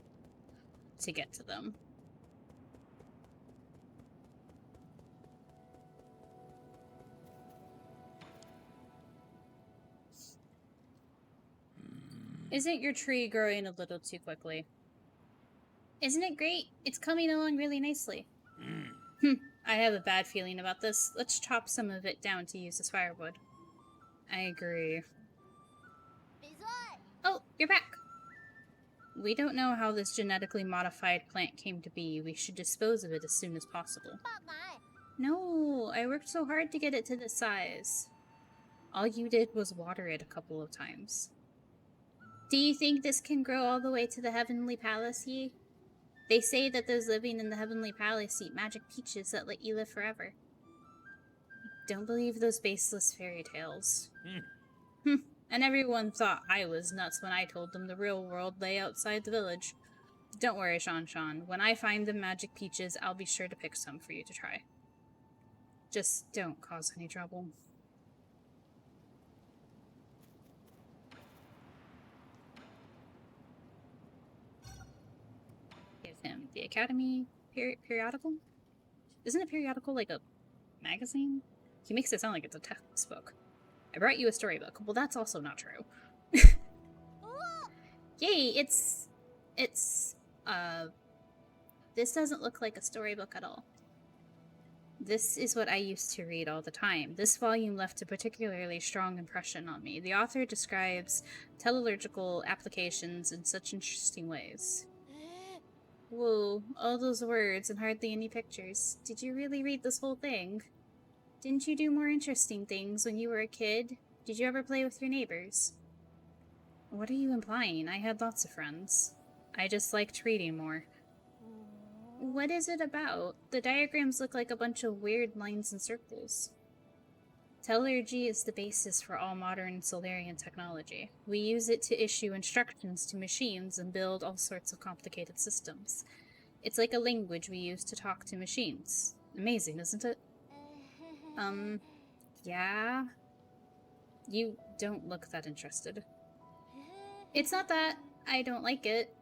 to get to them. Isn't your tree growing a little too quickly? Isn't it great? It's coming along really nicely. I have a bad feeling about this. Let's chop some of it down to use as firewood. I agree. Oh, you're back! We don't know how this genetically modified plant came to be. We should dispose of it as soon as possible. No, I worked so hard to get it to this size. All you did was water it a couple of times. Do you think this can grow all the way to the Heavenly Palace, Yi? They say that those living in the Heavenly Palace eat magic peaches that let you live forever. Don't believe those baseless fairy tales. And everyone thought I was nuts when I told them the real world lay outside the village. Don't worry, Sean. When I find the magic peaches, I'll be sure to pick some for you to try. Just don't cause any trouble. Give him the Academy periodical? Isn't a periodical like a magazine? He makes it sound like it's a textbook. I brought you a storybook. Well, that's also not true. Yay, it's, this doesn't look like a storybook at all. This is what I used to read all the time. This volume left a particularly strong impression on me. The author describes teleological applications in such interesting ways. Whoa, all those words and hardly any pictures. Did you really read this whole thing? Didn't you do more interesting things when you were a kid? Did you ever play with your neighbors? What are you implying? I had lots of friends. I just liked reading more. What is it about? The diagrams look like a bunch of weird lines and circles. Telergy is the basis for all modern Solarian technology. We use it to issue instructions to machines and build all sorts of complicated systems. It's like a language we use to talk to machines. Amazing, isn't it? Yeah? You don't look that interested. It's not that I don't like it.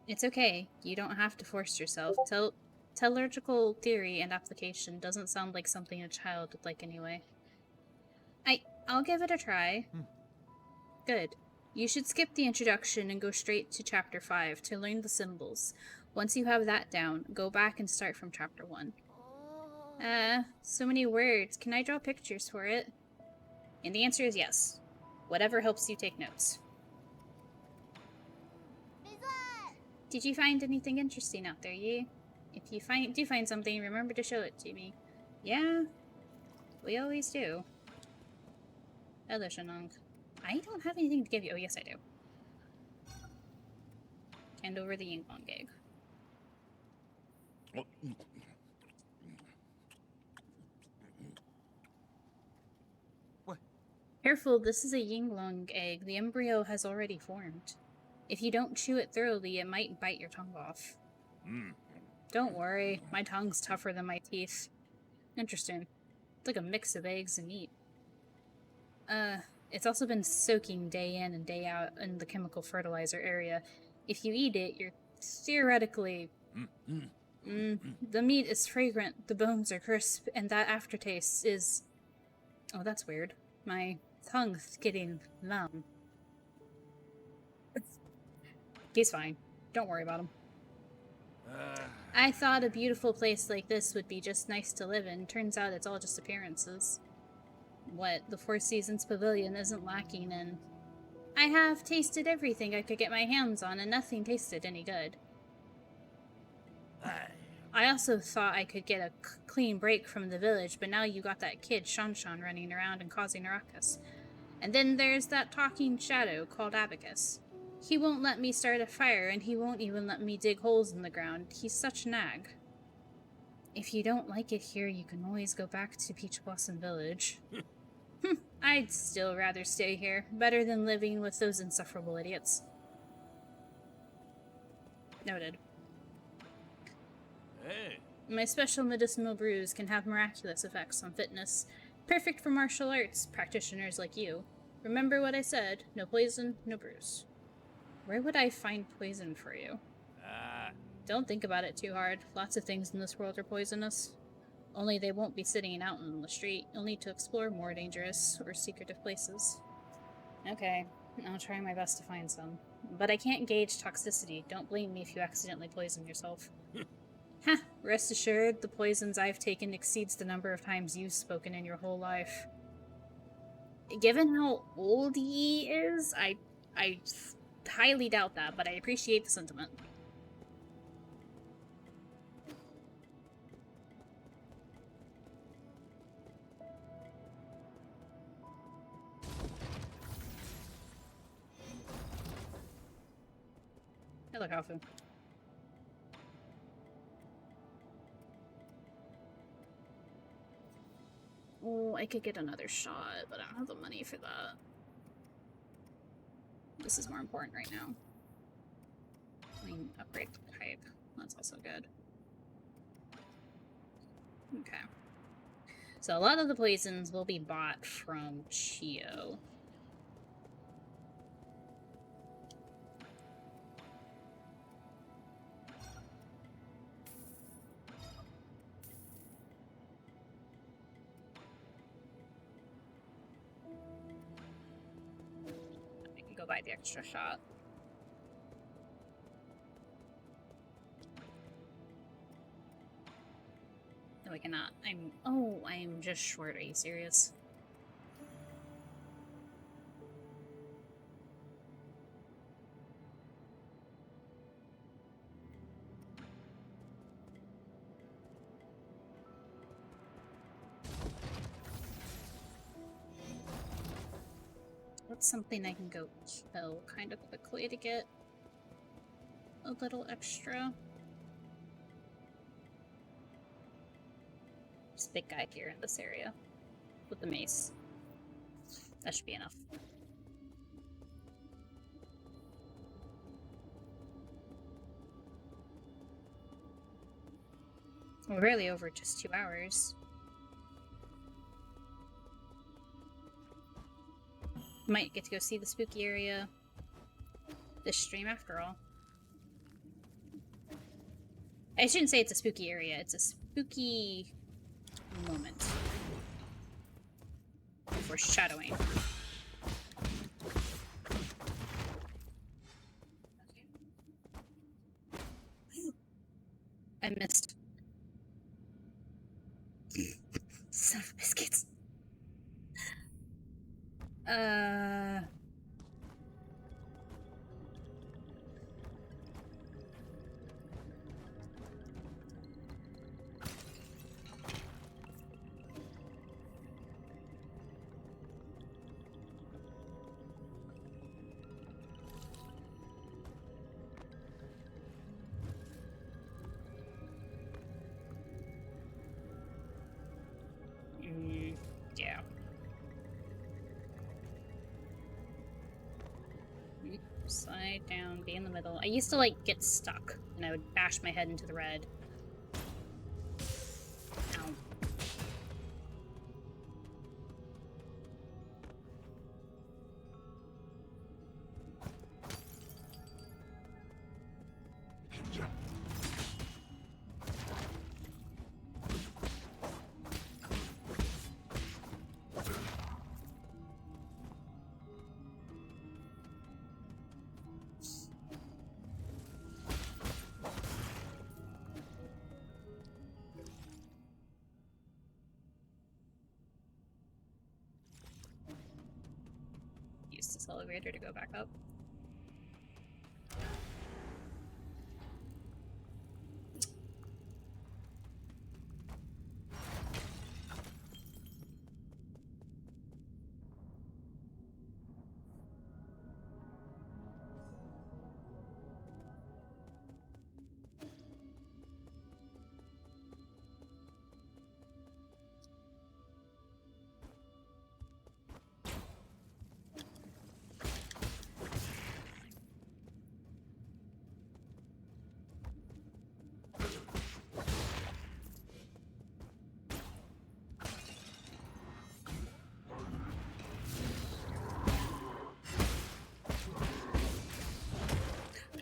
It's okay. You don't have to force yourself. Teleological theory and application doesn't sound like something a child would like anyway. I'll give it a try. Good. You should skip the introduction and go straight to Chapter 5 to learn the symbols. Once you have that down, go back and start from Chapter 1. So many words. Can I draw pictures for it? And the answer is yes. Whatever helps you take notes. Did you find anything interesting out there, Yi? If you do find something, remember to show it to me. Yeah? We always do. Hello, Shanong. I don't have anything to give you. Oh, yes, I do. Hand over the Yinglong egg. What? Careful, this is a Yinglong egg. The embryo has already formed. If you don't chew it thoroughly, it might bite your tongue off. Don't worry, my tongue's tougher than my teeth. Interesting. It's like a mix of eggs and meat. It's also been soaking day in and day out in the chemical fertilizer area. If you eat it, you're theoretically... The meat is fragrant, the bones are crisp, and that aftertaste is... Oh, that's weird. My tongue's getting numb. He's fine. Don't worry about him. Uh, I thought a beautiful place like this would be just nice to live in. Turns out it's all just appearances. What the Four Seasons Pavilion isn't lacking in. I have tasted everything I could get my hands on, and nothing tasted any good. I also thought I could get a clean break from the village, but now you got that kid Shanshan running around and causing a ruckus. And then there's that talking shadow called Abacus. He won't let me start a fire, and he won't even let me dig holes in the ground. He's such a nag. If you don't like it here, you can always go back to Peach Blossom Village. I'd still rather stay here. Better than living with those insufferable idiots. Noted. hey. My special medicinal brews can have miraculous effects on fitness. Perfect for martial arts practitioners like you. Remember what I said. No poison, no brews. Where would I find poison for you? Don't think about it too hard. Lots of things in this world are poisonous. Only they won't be sitting out in the street. You'll need to explore more dangerous or secretive places. Okay, I'll try my best to find some. But I can't gauge toxicity. Don't blame me if you accidentally poison yourself. Heh, rest assured, the poisons I've taken exceeds the number of times you've spoken in your whole life. Given how old he is, I highly doubt that, but I appreciate the sentiment. Hello, Kafu. Oh, I could get another shot, but I don't have the money for that. This is more important right now. I mean, upgrade the pipe. That's also good. Okay. So a lot of the poisons will be bought from Chio. I can go buy the extra shot. No, I cannot. I'm just short. Are you serious? What's something I can go kill kind of quickly to get a little extra? This big guy here in this area with the mace. That should be enough. We're barely over just 2 hours. Might get to go see the spooky area this stream after all. I shouldn't say it's a spooky area, it's a spooky moment. Foreshadowing. I missed. Son of biscuits. Yeah. Slide down, be in the middle. I used to, like, get stuck, and I would bash my head into the red. Ow. this elevator to go back up.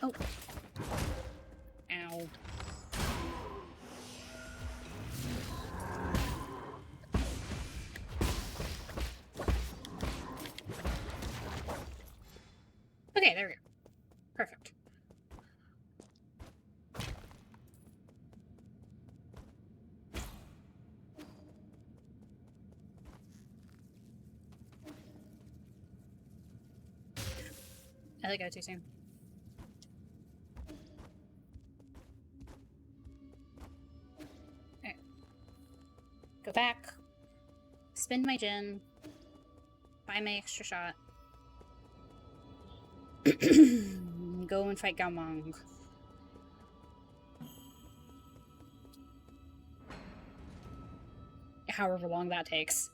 Oh. Ow. Okay, there we go. Perfect. I let go too soon. Alright. Go back. Spend my gen. Buy my extra shot. Go and fight Gaomong. However long that takes.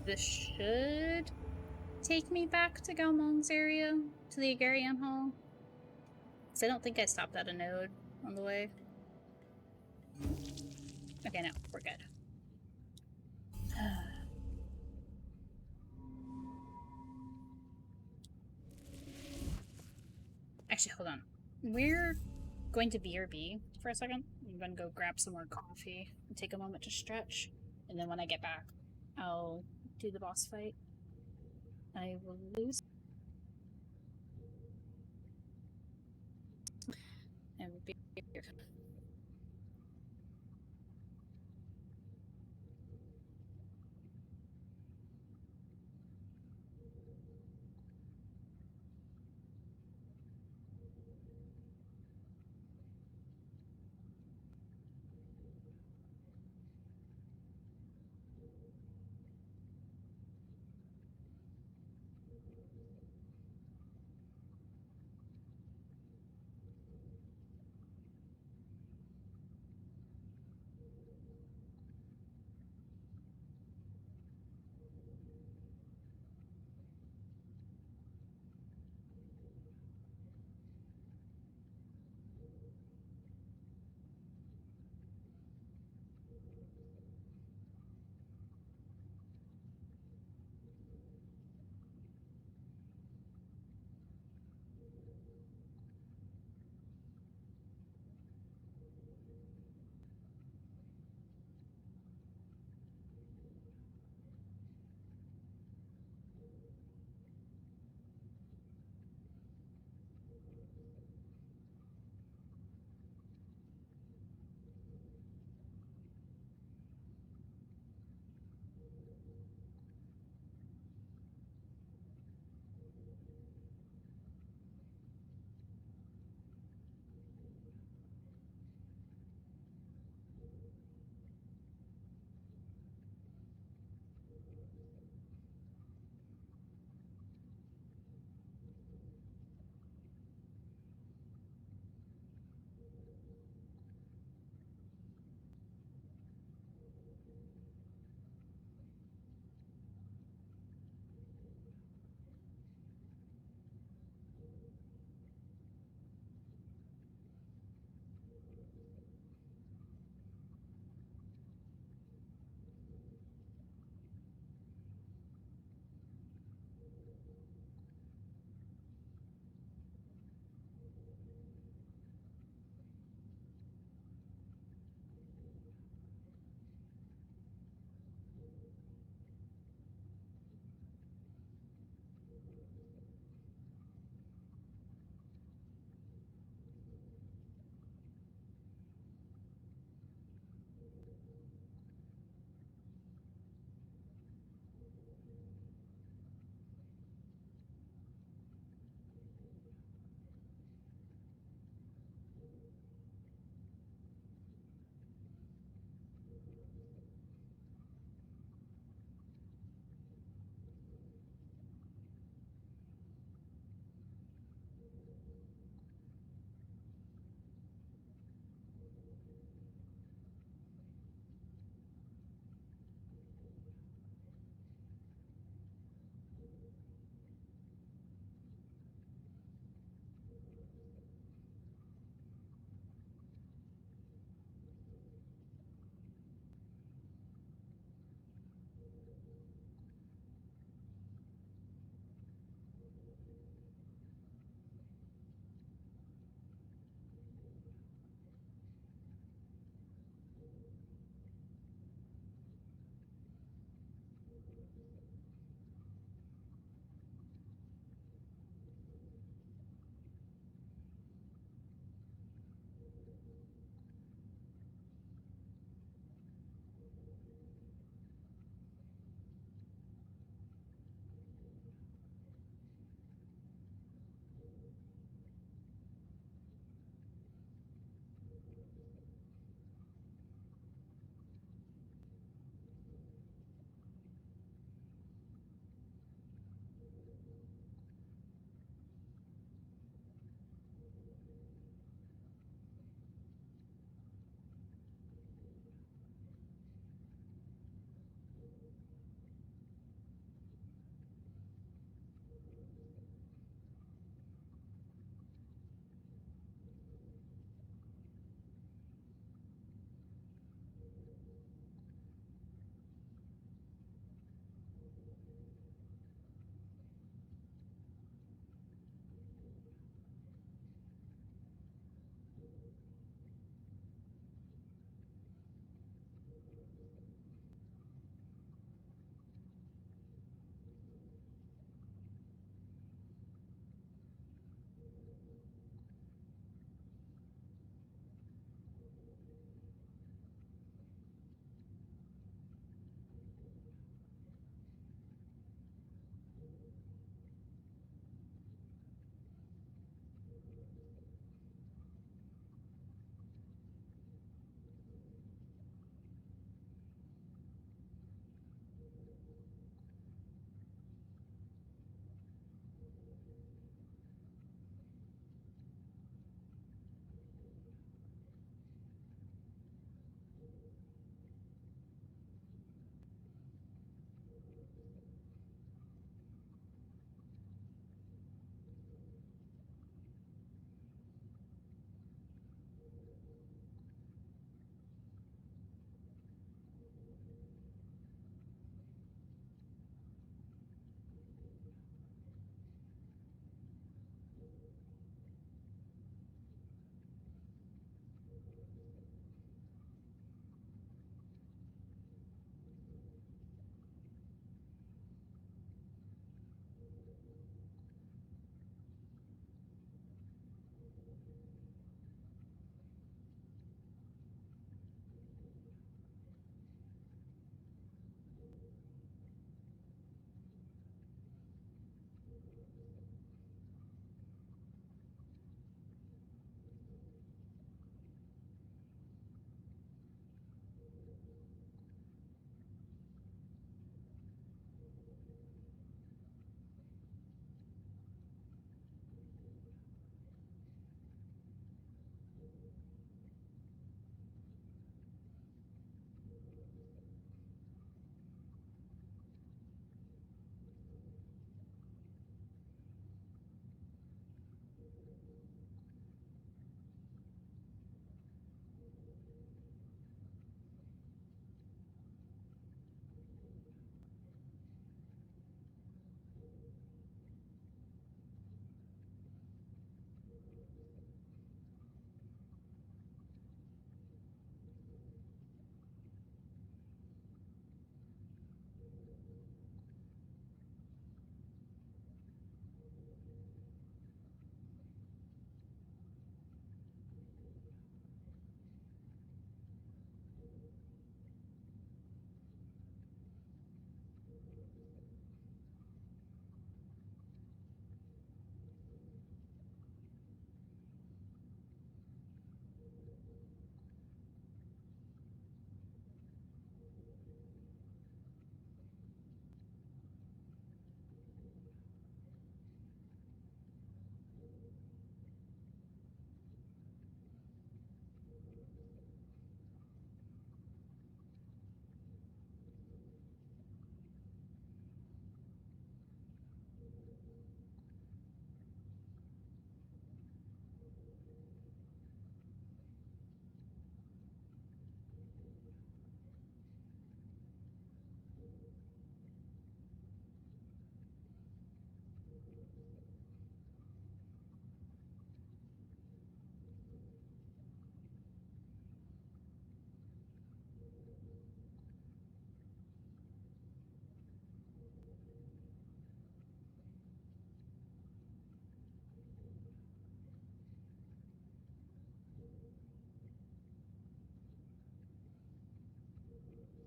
This should take me back to Gaomong's area, to the Agarian Hall. Because I don't think I stopped at a node on the way. Okay, no, we're good. Actually, hold on. We're going to BRB for a second. I'm going to go grab some more coffee and take a moment to stretch. And then when I get back, I'll do the boss fight. I will lose. And we'll be here.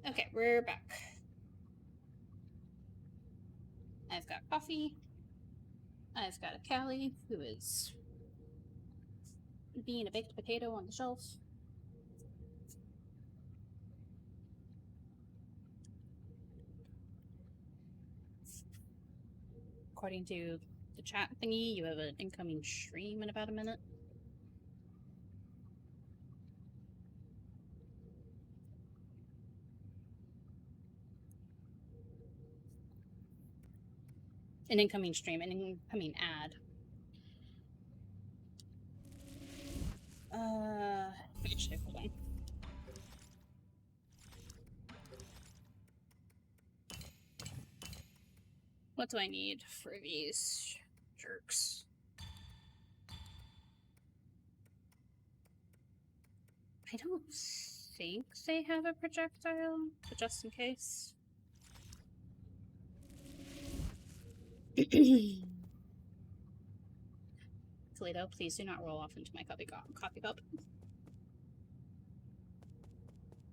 Okay, we're back. I've got coffee. I've got a Callie who is being a baked potato on the shelf. According to the chat thingy, you have an incoming stream in about a minute. An incoming stream, an incoming ad. Actually, hold on. What do I need for these jerks? I don't think they have a projectile, but just in case. Toledo, please do not roll off into my coffee cup.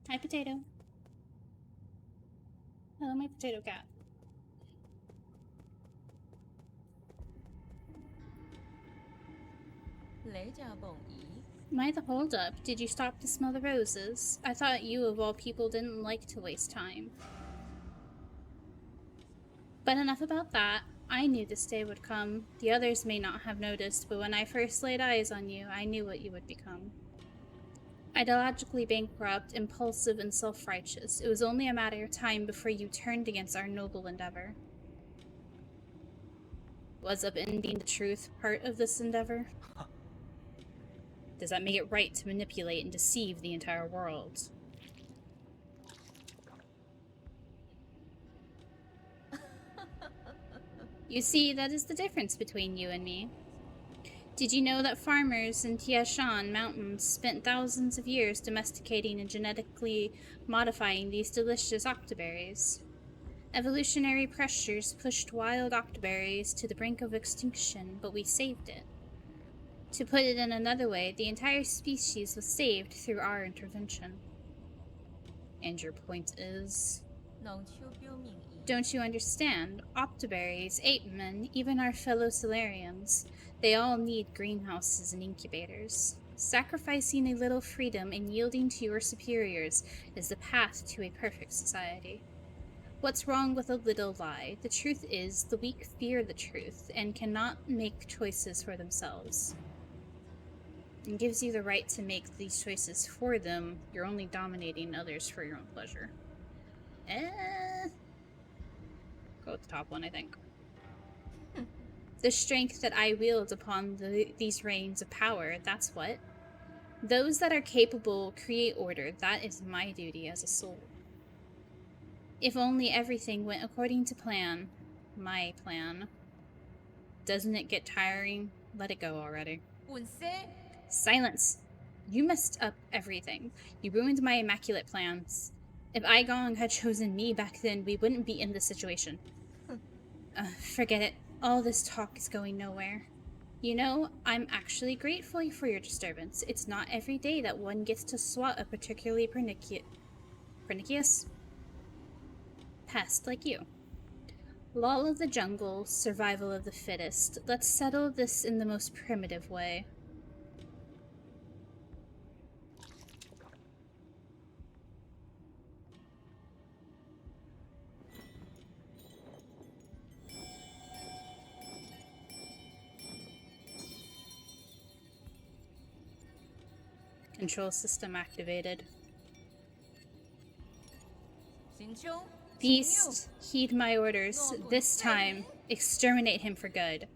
Hi, potato. Hello, my potato cat. Why the holdup? Did you stop to smell the roses? I thought you, of all people, didn't like to waste time. But enough about that. I knew this day would come. The others may not have noticed, but when I first laid eyes on you, I knew what you would become. Ideologically bankrupt, impulsive, and self-righteous, it was only a matter of time before you turned against our noble endeavor. Was upending the truth part of this endeavor? Does that make it right to manipulate and deceive the entire world? You see, that is the difference between you and me. Did you know that farmers in Tiashan Mountains spent thousands of years domesticating and genetically modifying these delicious octoberries? Evolutionary pressures pushed wild octoberries to the brink of extinction, but we saved it. To put it in another way, the entire species was saved through our intervention. And your point is? Don't you understand? Octoberries, ape men, even our fellow Solarians, they all need greenhouses and incubators. Sacrificing a little freedom and yielding to your superiors is the path to a perfect society. What's wrong with a little lie? The truth is, the weak fear the truth and cannot make choices for themselves. It gives you the right to make these choices for them. You're only dominating others for your own pleasure. Go with the top one, I think. The strength that I wield upon these reins of power, that's what. Those that are capable create order. That is my duty as a soul. If only everything went according to plan. My plan. Doesn't it get tiring? Let it go already. Silence! You messed up everything. You ruined my immaculate plans. If Aigong had chosen me back then, we wouldn't be in this situation. Forget it. All this talk is going nowhere. You know, I'm actually grateful for your disturbance. It's not every day that one gets to swat a particularly pernicious pest like you. Law of the jungle, survival of the fittest. Let's settle this in the most primitive way. Control system activated. Beast, heed my orders. This time, exterminate him for good.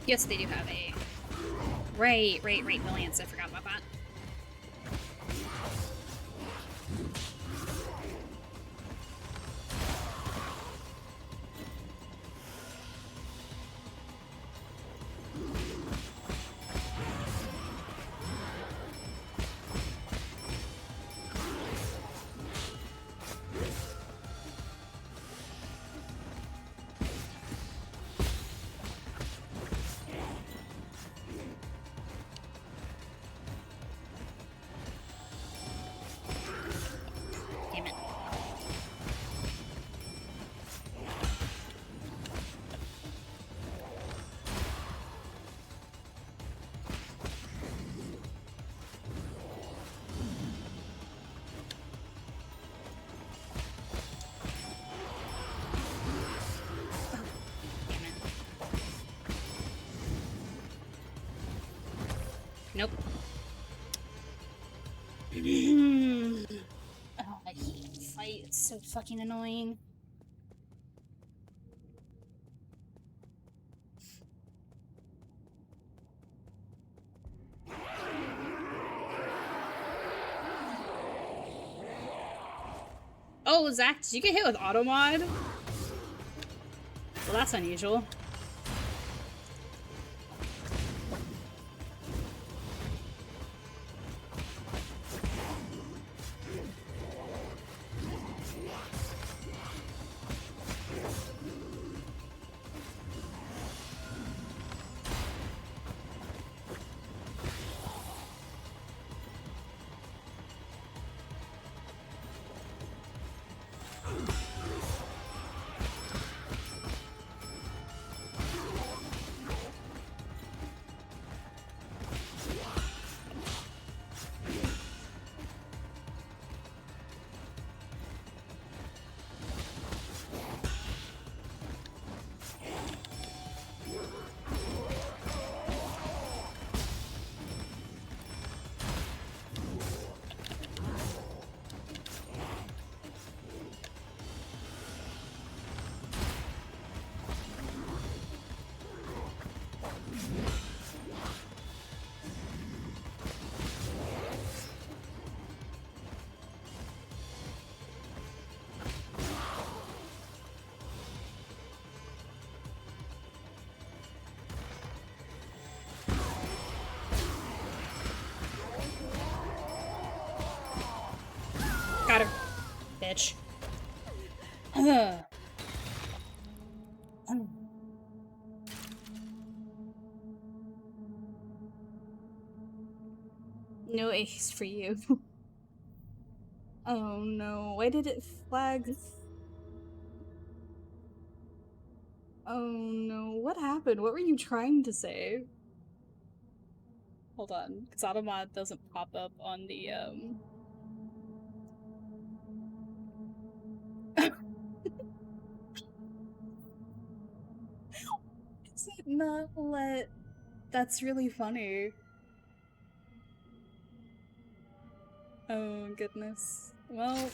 Yes, they do have a... Right, Valiance. I forgot about that. Nope. Oh, I hate the fight. It's so fucking annoying. Oh, Zach, did you get hit with automod? Well, that's unusual. Got her, bitch. No ace for you. Oh no, why did it flag? Oh no, what happened? What were you trying to say? Hold on, because Automod doesn't pop up on the, Is it not let... That's really funny. Oh goodness. Well...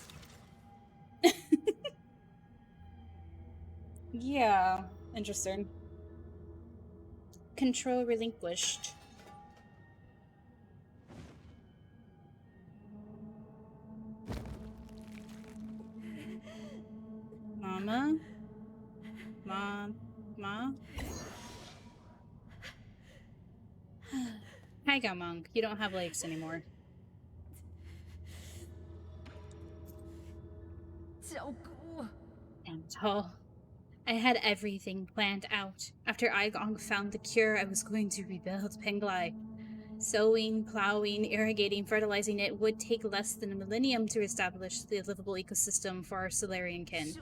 Yeah, interesting. Control relinquished. Mama? Ma? Hi, Monk. You don't have legs anymore. 照顾。 And tall. I had everything planned out. After Aigong found the cure, I was going to rebuild Penglai. Sowing, plowing, irrigating, fertilizing it would take less than a millennium to establish the livable ecosystem for our Solarian kin.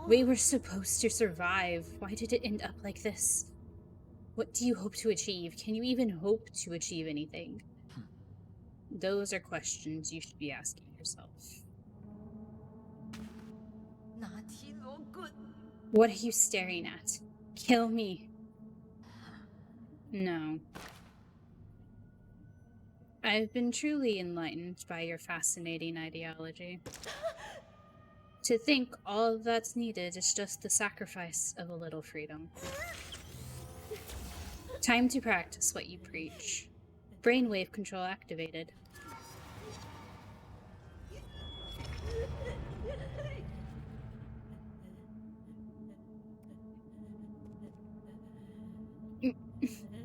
We were supposed to survive. Why did it end up like this? What do you hope to achieve? Can you even hope to achieve anything? Those are questions you should be asking yourself. 拿提罗棍。 What are you staring at? Kill me. No. I've been truly enlightened by your fascinating ideology. To think all that's needed is just the sacrifice of a little freedom. Time to practice what you preach. Brainwave control activated.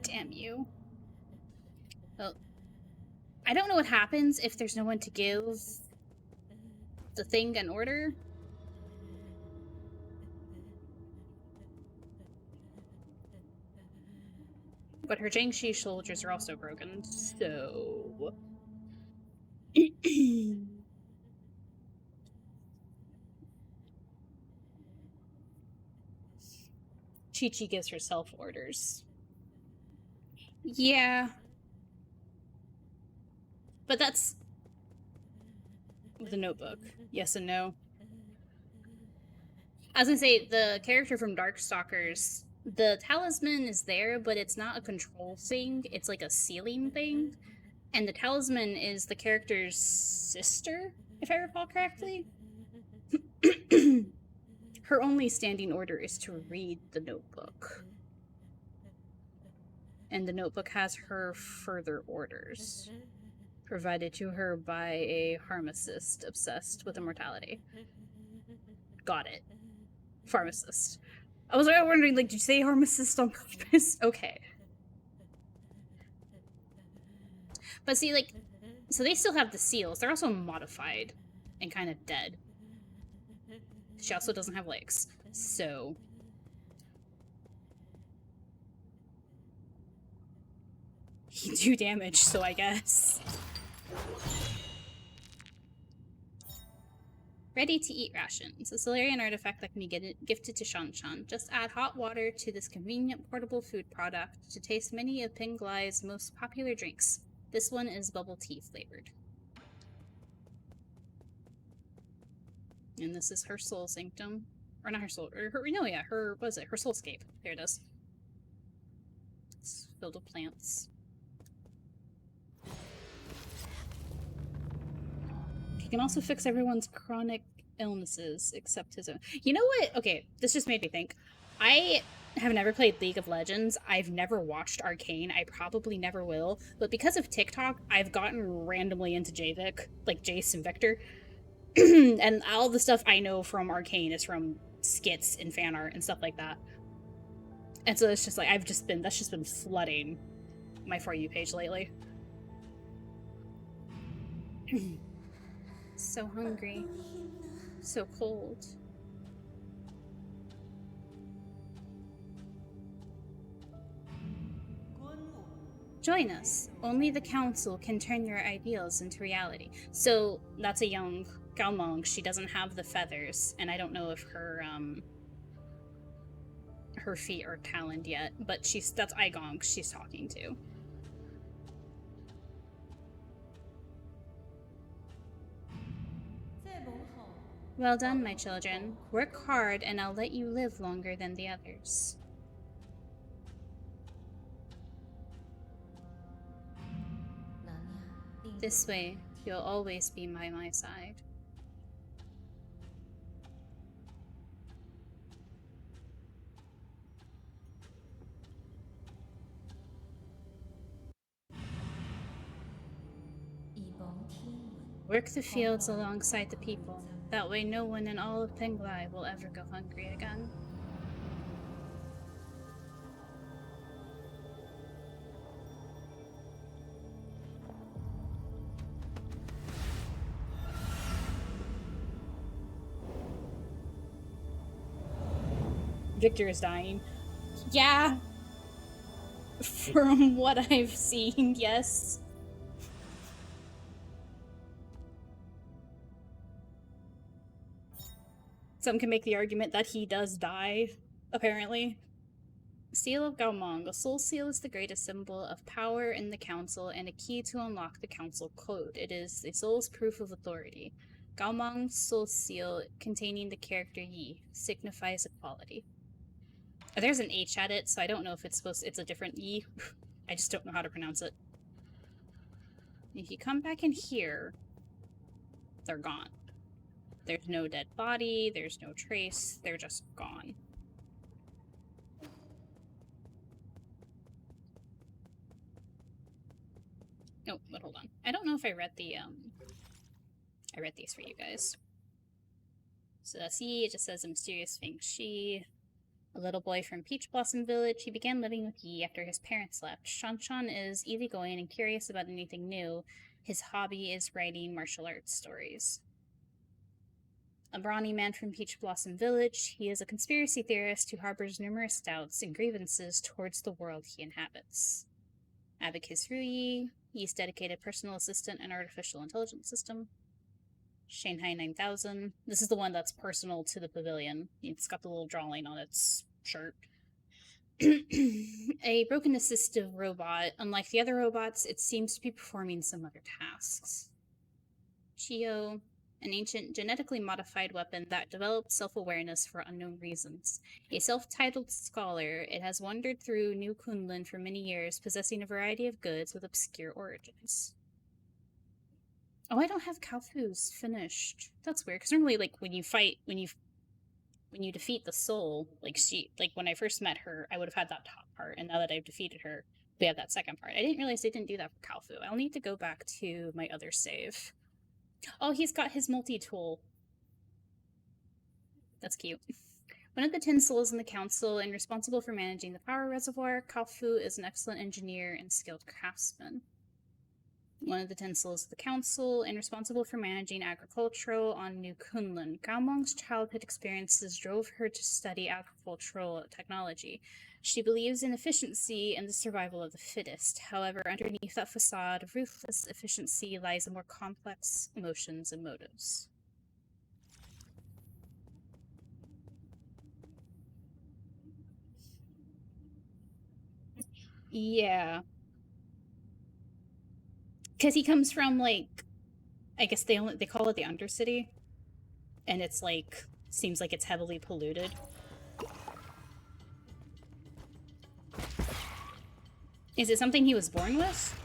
Damn you. Well, I don't know what happens if there's no one to give the thing an order. But her Jiangxi soldiers are also broken, so... Chi-Chi gives herself orders. Yeah. But that's... with a notebook. Yes and no. I was gonna say, the character from Darkstalkers the talisman is there, but it's not a control thing. It's like a sealing thing. And the talisman is the character's sister, if I recall correctly. Her only standing order is to read the notebook. And the notebook has her further orders, provided to her by a pharmacist obsessed with immortality. Got it. Pharmacist. I was wondering, like, did you say pharmacist on purpose? Okay. But see, like, so they still have the seals. They're also modified and kind of dead. She also doesn't have legs. So... he do damage, so I guess. Ready to eat rations. A Solarian artifact that can be gifted to Shanshan. Just add hot water to this convenient portable food product to taste many of Penglai's most popular drinks. This one is bubble tea flavored. And this is her soul sanctum. Or not her soul, or her, no, yeah, her, what is it? Her soulscape. There it is. It's filled with plants. He can also fix everyone's chronic illnesses except his own. You know what? Okay, this just made me think. I have never played League of Legends. I've never watched Arcane. I probably never will. But because of TikTok, I've gotten randomly into JVic, like Jace and Victor. And all the stuff I know from Arcane is from skits and fan art and stuff like that. And so it's just like, that's just been flooding my For You page lately. So hungry. So cold. Join us. Only the council can turn your ideals into reality. So that's a young Gaomong. She doesn't have the feathers, and I don't know if her her feet are taloned yet, but that's Aigong she's talking to. Well done, my children. Work hard and I'll let you live longer than the others. This way, you'll always be by my side. Work the fields alongside the people. That way no one in all of Penglai will ever go hungry again. Victor is dying. Yeah. From what I've seen, yes. Some can make the argument that he does die, apparently. Seal of Gaomong. A soul seal is the greatest symbol of power in the council and a key to unlock the council code. It is the soul's proof of authority. Gaomong's soul seal, containing the character Yi, signifies equality. There's an H at it, so I don't know if it's a different Yi. I just don't know how to pronounce it. If you come back in here, they're gone. There's no dead body, there's no trace, they're just gone. Oh, but hold on. I don't know if I read I read these for you guys. So that's Yi, it just says a mysterious Feng Shi. A little boy from Peach Blossom Village, he began living with Yi after his parents left. Shanshan is easygoing and curious about anything new. His hobby is writing martial arts stories. A brawny man from Peach Blossom Village, he is a conspiracy theorist who harbors numerous doubts and grievances towards the world he inhabits. Abacus Ruyi, Yi's dedicated personal assistant and artificial intelligence system. Shanghai 9000, this is the one that's personal to the pavilion. It's got the little drawing on its shirt. A broken assistive robot. Unlike the other robots, it seems to be performing some other tasks. Chio, an ancient genetically modified weapon that developed self-awareness for unknown reasons. A self-titled scholar, it has wandered through New Kunlun for many years, possessing a variety of goods with obscure origins. Oh, I don't have Kalfu's finished. That's weird, because normally, like, when you defeat the soul, like when I first met her, I would have had that top part, and now that I've defeated her, we have that second part. I didn't realize they didn't do that for Kalfu. I'll need to go back to my other save. Oh, he's got his multi-tool. That's cute. One of the 10 souls in the council and responsible for managing the power reservoir, Kalfu is an excellent engineer and skilled craftsman. One of the 10 souls of the council and responsible for managing agricultural on New Kunlun. Gaomong's childhood experiences drove her to study agricultural technology. She believes in efficiency and the survival of the fittest. However, underneath that facade of ruthless efficiency lies a more complex emotions and motives. Yeah. Because he comes from, like, I guess they call it the Undercity, and it's like, seems like it's heavily polluted. Is it something he was born with?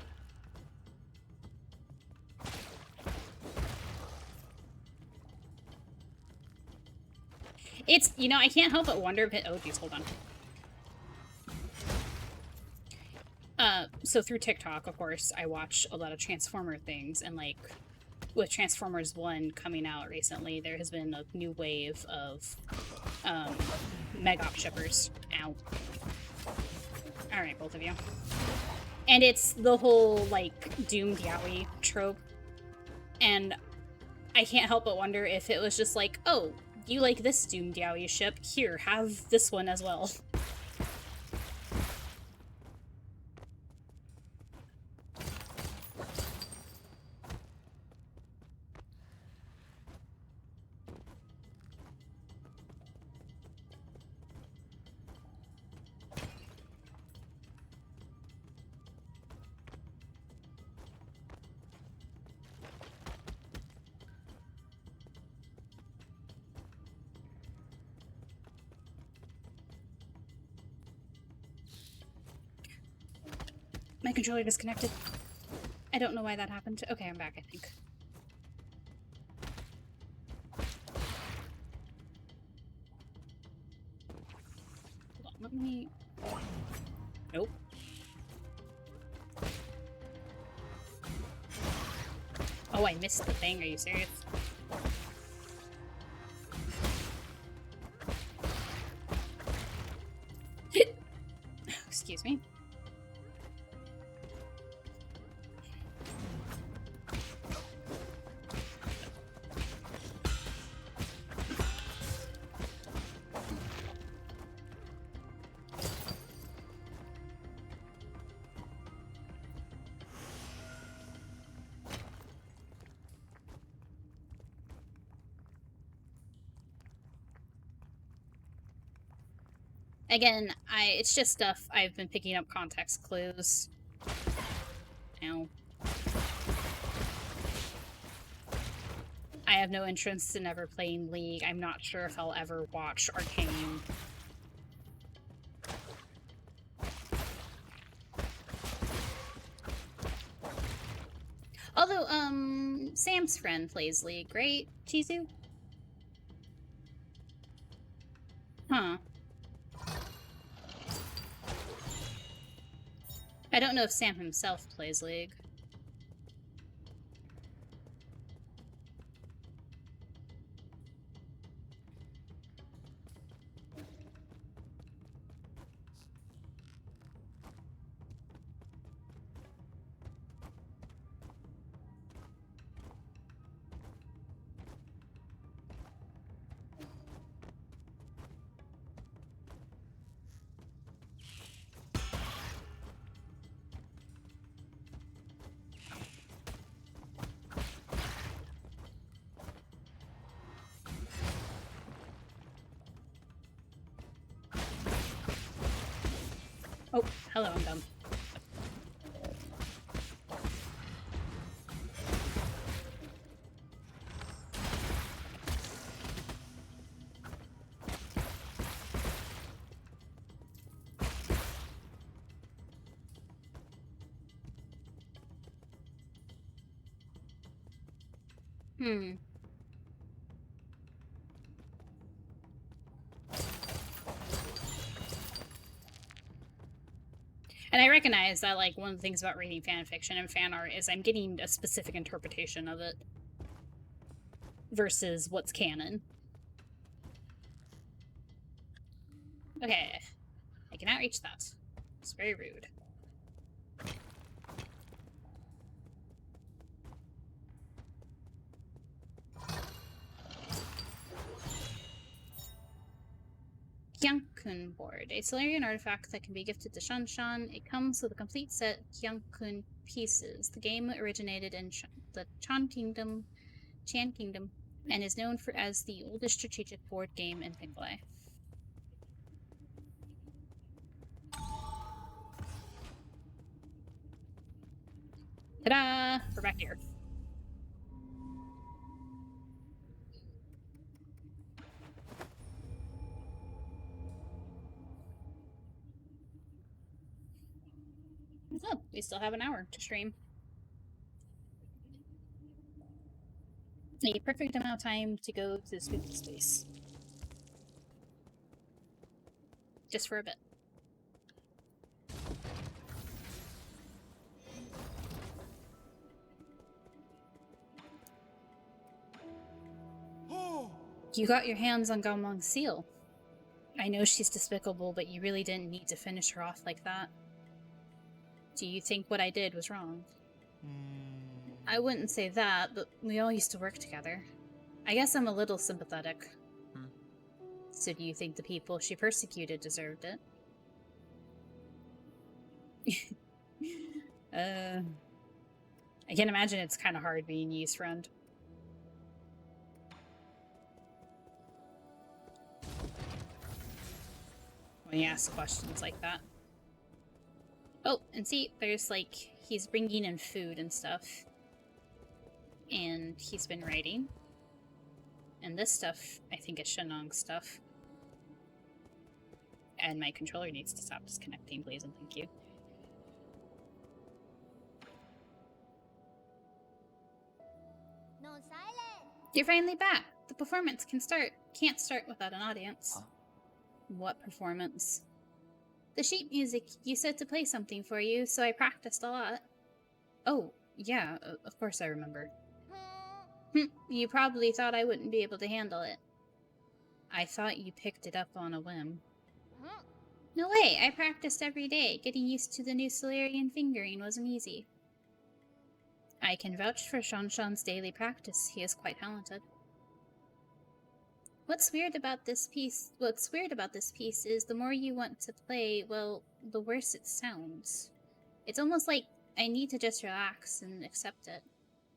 It's, you know, I can't help but wonder if it, oh geez, hold on. So through TikTok, of course, I watch a lot of Transformer things, and like, with Transformers 1 coming out recently, there has been a new wave of, Megop shippers. Ow. Alright, both of you. And it's the whole, like, doomed yaoi trope. And I can't help but wonder if it was just like, oh, you like this doomed yaoi ship? Here, have this one as well. My controller disconnected. I don't know why that happened. Okay, I'm back, I think. Hold on, let me... Nope. Oh, I missed the thing. Are you serious? Excuse me. Again, it's just stuff I've been picking up context clues. Ow. I have no interest in ever playing League. I'm not sure if I'll ever watch Arcane. Although, Sam's friend plays League, right, Chizu? Huh. I don't know if Sam himself plays League. Oh, hello, I'm dumb. Hmm. And I recognize that, like, one of the things about reading fan fiction and fan art is I'm getting a specific interpretation of it versus what's canon. Okay. I cannot reach that. It's very rude. Kyankun board. A Solarian artifact that can be gifted to Shanshan. It comes with a complete set of Kyankun pieces. The game originated in the Chan Kingdom, and is known as the oldest strategic board game in Penglai. Ta-da! We're back here. Oh, we still have an hour to stream. A perfect amount of time to go to the spooky space. Just for a bit. You got your hands on Galmong's seal. I know she's despicable, but you really didn't need to finish her off like that. Do you think what I did was wrong? I wouldn't say that, but we all used to work together. I guess I'm a little sympathetic. So do you think the people she persecuted deserved it? I can imagine it's kind of hard being Yi's friend. When you ask questions like that. Oh, and see, there's like, he's bringing in food and stuff. And he's been writing. And this stuff, I think, is Shenong's stuff. And my controller needs to stop disconnecting, please, and thank you. No silence. You're finally back! The performance can't start without an audience. Huh? What performance? The sheet music. You said to play something for you, so I practiced a lot. Oh, yeah, of course I remember. You probably thought I wouldn't be able to handle it. I thought you picked it up on a whim. No way, I practiced every day. Getting used to the new Solarian fingering wasn't easy. I can vouch for Shanshan's daily practice. He is quite talented. What's weird about this piece is the more you want to play, well, the worse it sounds. It's almost like I need to just relax and accept it.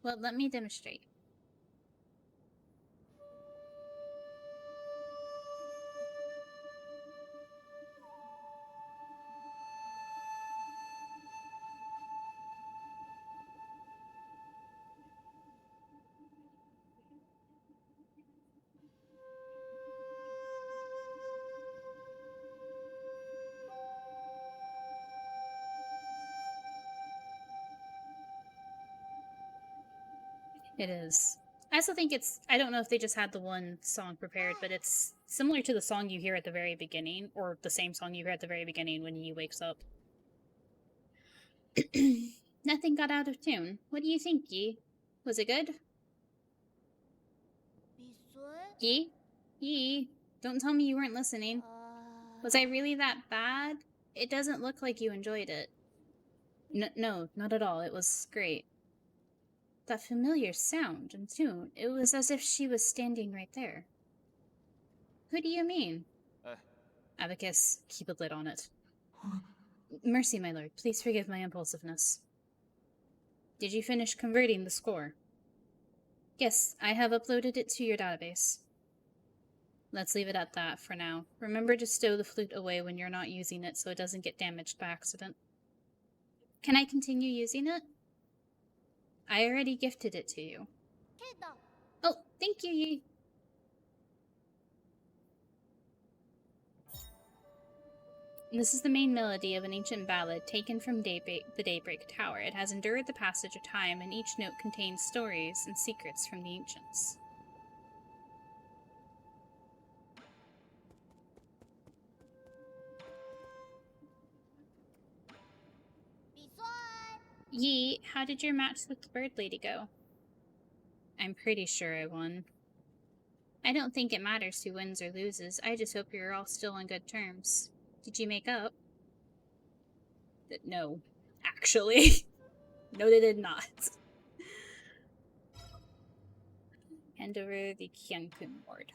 Well, let me demonstrate. It is. I also think I don't know if they just had the one song prepared, but it's similar to the song you hear at the very beginning, or the same song you hear at the very beginning when Yi wakes up. Nothing got out of tune. What do you think, Yi? Was it good? Yi? Yi? Don't tell me you weren't listening. Was I really that bad? It doesn't look like you enjoyed it. No, not at all. It was great. That familiar sound and tune, it was as if she was standing right there. Who do you mean? Abacus, keep a lid on it. Mercy, my lord. Please forgive my impulsiveness. Did you finish converting the score? Yes, I have uploaded it to your database. Let's leave it at that for now. Remember to stow the flute away when you're not using it so it doesn't get damaged by accident. Can I continue using it? I already gifted it to you. Oh, thank you, Yi. This is the main melody of an ancient ballad taken from the Daybreak Tower. It has endured the passage of time, and each note contains stories and secrets from the ancients. Yi, how did your match with the Bird Lady go? I'm pretty sure I won. I don't think it matters who wins or loses. I just hope you're all still on good terms. Did you make up? No, actually. No, they did not. Hand over the Kyankun board.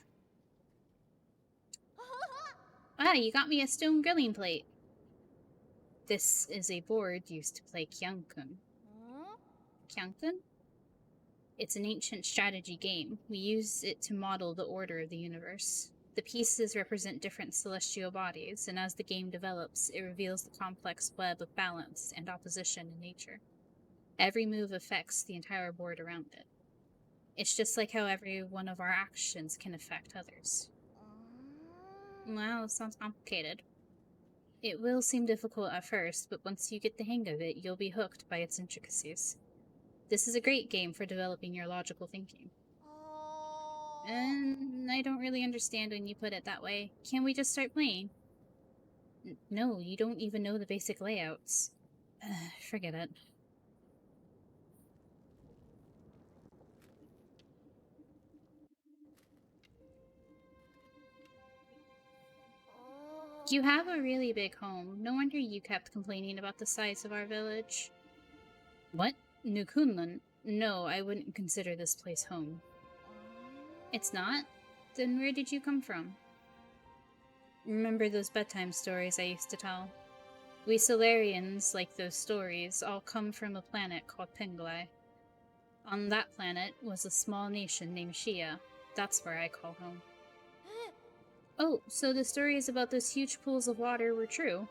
Ah, you got me a stone grilling plate. This is a board used to play Kyankun. Kyankun? It's an ancient strategy game. We use it to model the order of the universe. The pieces represent different celestial bodies, and as the game develops, it reveals the complex web of balance and opposition in nature. Every move affects the entire board around it. It's just like how every one of our actions can affect others. Wow, it sounds complicated. It will seem difficult at first, but once you get the hang of it, you'll be hooked by its intricacies. This is a great game for developing your logical thinking. And I don't really understand when you put it that way. Can't we just start playing? No, you don't even know the basic layouts. Forget it. You have a really big home. No wonder you kept complaining about the size of our village. What? New Kunlun? No, I wouldn't consider this place home. It's not? Then where did you come from? Remember those bedtime stories I used to tell? We Solarians, like those stories, all come from a planet called Penglai. On that planet was a small nation named Shia. That's where I call home. Oh, so the stories about those huge pools of water were true?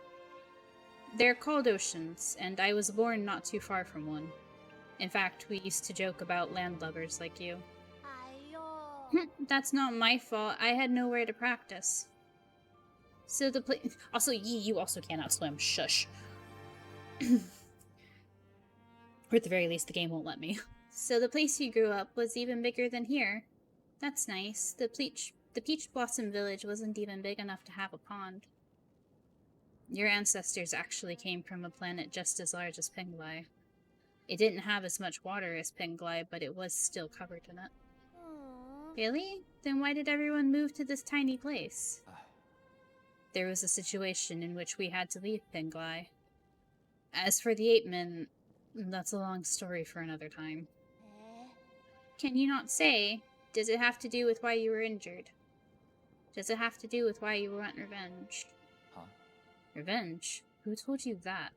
They're called oceans, and I was born not too far from one. In fact, we used to joke about landlubbers like you. That's not my fault. I had nowhere to practice. So the place... Also, you also cannot swim. Shush. Or at the very least, the game won't let me. So the place you grew up was even bigger than here. That's nice. The Peach Blossom Village wasn't even big enough to have a pond. Your ancestors actually came from a planet just as large as Penglai. It didn't have as much water as Penglai, but it was still covered in it. Really? Then why did everyone move to this tiny place? There was a situation in which we had to leave Penglai. As for the 8 men, that's a long story for another time. Can you not say? Does it have to do with why you were injured? Does it have to do with why you want revenge? Huh? Revenge? Who told you that?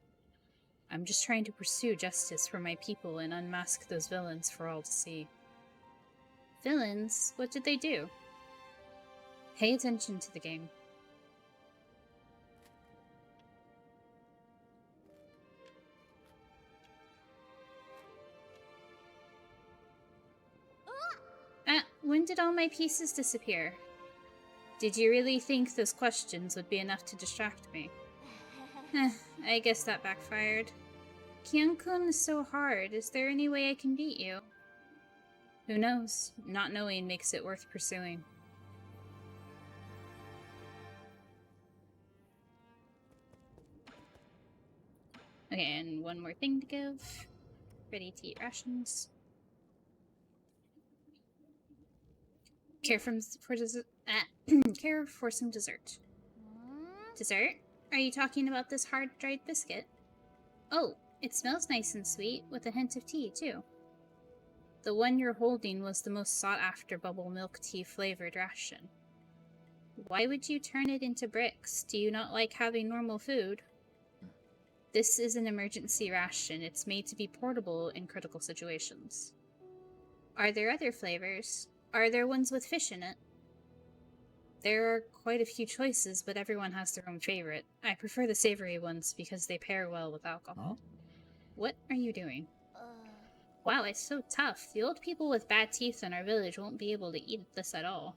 I'm just trying to pursue justice for my people and unmask those villains for all to see. Villains? What did they do? Pay attention to the game. When did all my pieces disappear? Did you really think those questions would be enough to distract me? I guess that backfired. Kyankun is so hard. Is there any way I can beat you? Who knows? Not knowing makes it worth pursuing. Okay, and one more thing to give. Ready to eat rations. Care for some dessert. Dessert? Are you talking about this hard-dried biscuit? Oh, it smells nice and sweet, with a hint of tea, too. The one you're holding was the most sought-after bubble milk tea flavored ration. Why would you turn it into bricks? Do you not like having normal food? This is an emergency ration. It's made to be portable in critical situations. Are there other flavors? Are there ones with fish in it? There are quite a few choices, but everyone has their own favorite. I prefer the savory ones because they pair well with alcohol. What are you doing? Wow, it's so tough. The old people with bad teeth in our village won't be able to eat this at all.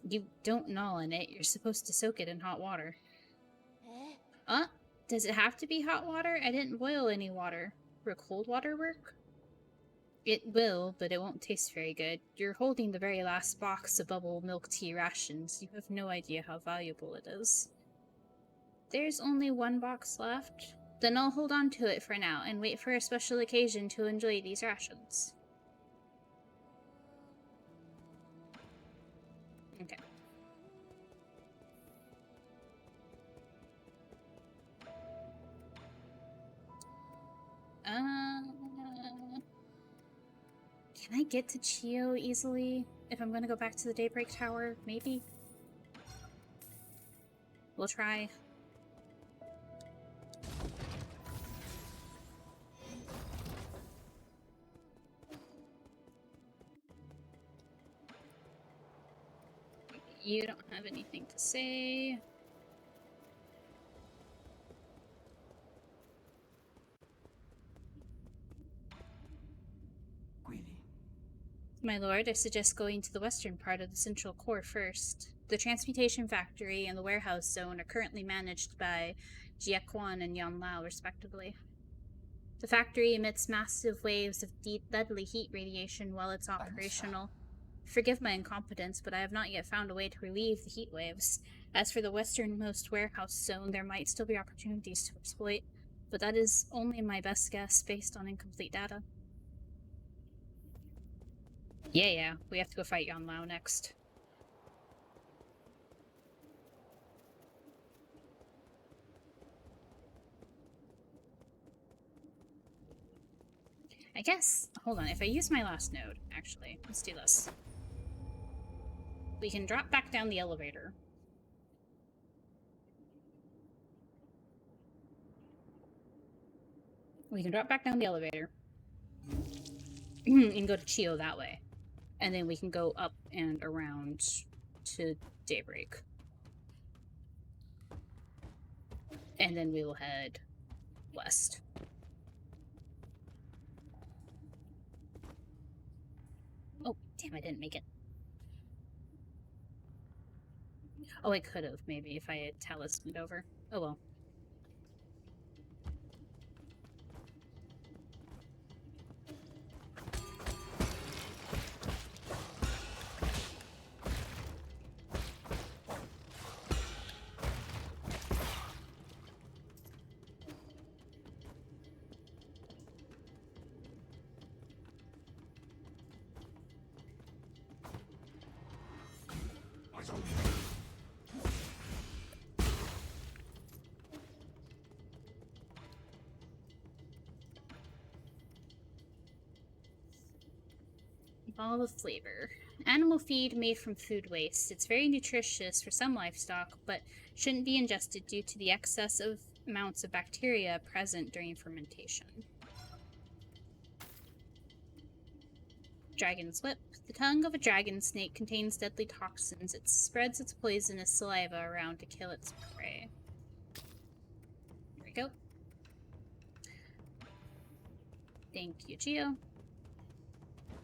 You don't gnaw on it. You're supposed to soak it in hot water. Does it have to be hot water? I didn't boil any water. Will cold water work? It will, but it won't taste very good. You're holding the very last box of bubble milk tea rations. You have no idea how valuable it is. There's only one box left. Then I'll hold on to it for now and wait for a special occasion to enjoy these rations. Okay. Can I get to Chio easily if I'm gonna go back to the Daybreak Tower? Maybe? We'll try. You don't have anything to say. My lord, I suggest going to the western part of the central core first. The transmutation factory and the warehouse zone are currently managed by Jie Quan and Yan Lao, respectively. The factory emits massive waves of deadly heat radiation while it's operational. Forgive my incompetence, but I have not yet found a way to relieve the heat waves. As for the westernmost warehouse zone, there might still be opportunities to exploit, but that is only my best guess based on incomplete data. Yeah, we have to go fight Yan Lao next. I guess, hold on, if I use my last node, actually, let's do this. We can drop back down the elevator. We can drop back down the elevator. And go to Chio that way. And then we can go up and around to Daybreak. And then we will head west. Oh, damn, I didn't make it. Oh, I could have, maybe, if I had talismaned over. Oh well. Ball of flavor. Animal feed made from food waste. It's very nutritious for some livestock, but shouldn't be ingested due to the excessive amounts of bacteria present during fermentation. Dragon's whip. The tongue of a dragon snake contains deadly toxins. It spreads its poisonous saliva around to kill its prey. Here we go. Thank you, Geo.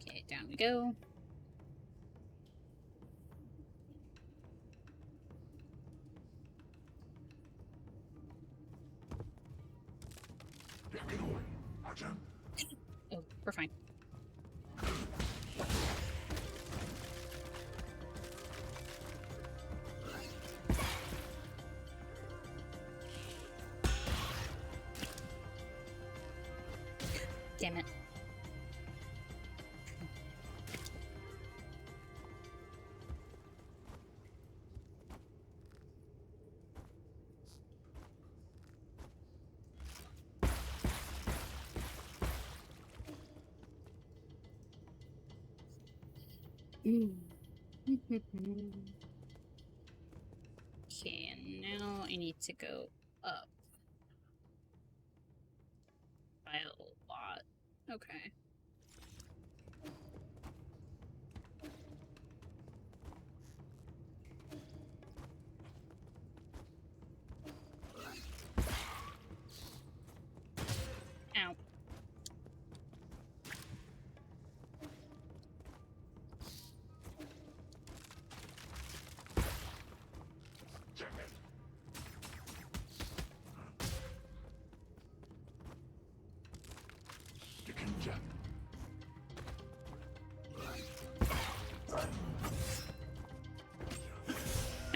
Okay, down we go. Oh, we're fine. Damn it. Okay, and now I need to go up by a lot. Okay. Ow.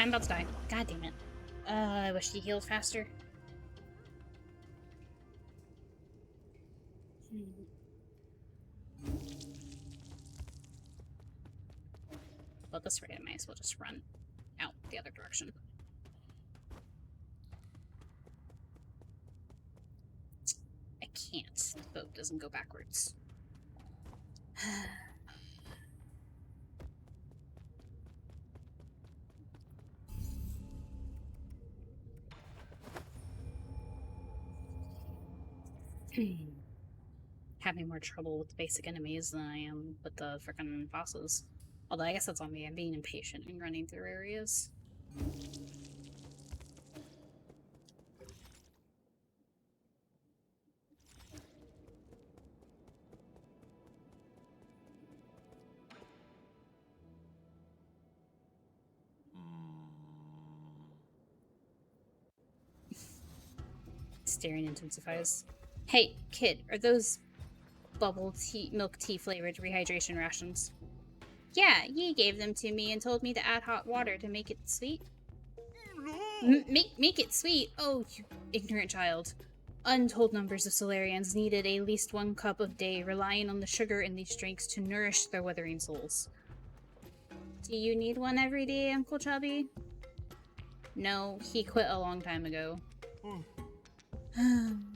I'm about to die. God damn it. I wish he healed faster. Well, this way I might as well just run out the other direction. I can't. The boat doesn't go backwards. Having more trouble with the basic enemies than I am with the frickin' bosses. Although I guess that's on me. I'm being impatient and running through areas. Staring intensifies. Hey, kid, are those bubble tea, milk tea flavored rehydration rations? Yeah, Yi gave them to me and told me to add hot water to make it sweet. Make it sweet? Oh, you ignorant child. Untold numbers of Solarians needed at least 1 cup a day, relying on the sugar in these drinks to nourish their withering souls. Do you need one every day, Uncle Chubby? No, he quit a long time ago.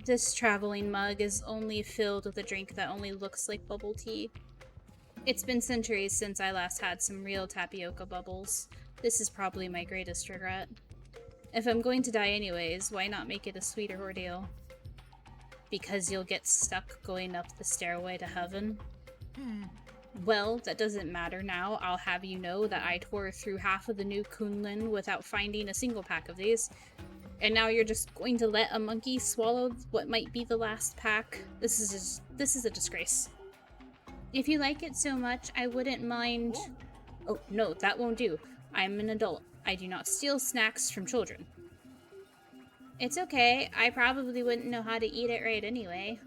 This traveling mug is only filled with a drink that only looks like bubble tea. It's been centuries since I last had some real tapioca bubbles. This is probably my greatest regret. If I'm going to die anyways, why not make it a sweeter ordeal? Because you'll get stuck going up the stairway to heaven? Well, that doesn't matter now. I'll have you know that I tore through half of the new Kunlun without finding a single pack of these. And now you're just going to let a monkey swallow what might be the last pack? This is a disgrace. If you like it so much, I wouldn't mind... Oh, no, that won't do. I'm an adult. I do not steal snacks from children. It's okay. I probably wouldn't know how to eat it right anyway.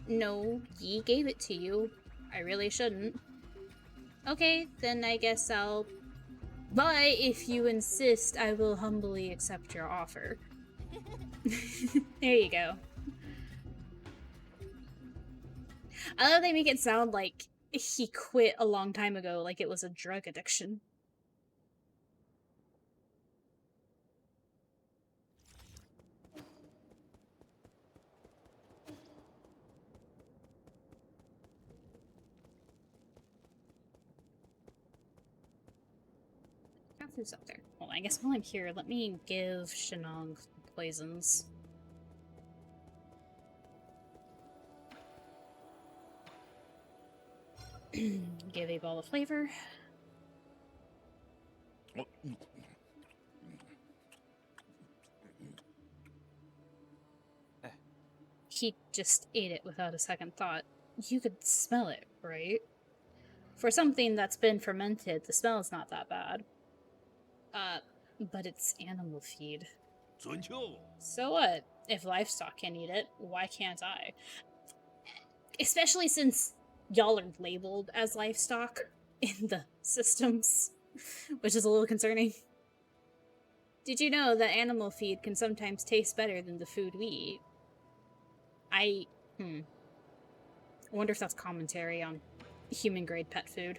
No, Yi gave it to you. I really shouldn't. Okay, then I guess I'll... But if you insist, I will humbly accept your offer. There you go. I love they make it sound like he quit a long time ago, like it was a drug addiction. Who's up there? Well, I guess while I'm here, let me give Shenong poisons. Give a ball of flavor. He just ate it without a second thought. You could smell it, right? For something that's been fermented, the smell is not that bad. But it's animal feed. So what? If livestock can eat it, why can't I? Especially since y'all are labeled as livestock in the systems, which is a little concerning. Did you know that animal feed can sometimes taste better than the food we eat? I wonder if that's commentary on human-grade pet food.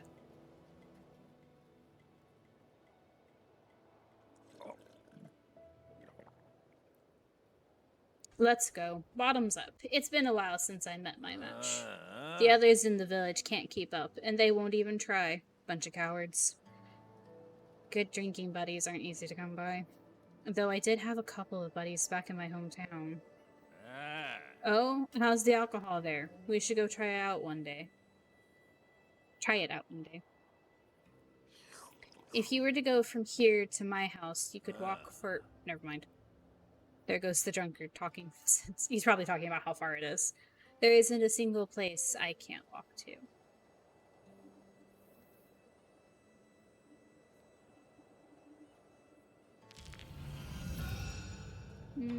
Let's go. Bottoms up. It's been a while since I met my match. The others in the village can't keep up, and they won't even try. Bunch of cowards. Good drinking buddies aren't easy to come by. Though I did have a couple of buddies back in my hometown. Oh, how's the alcohol there? We should go try it out one day. If you were to go from here to my house, you could walk for... Never mind. There goes the drunkard talking. He's probably talking about how far it is. There isn't a single place I can't walk to.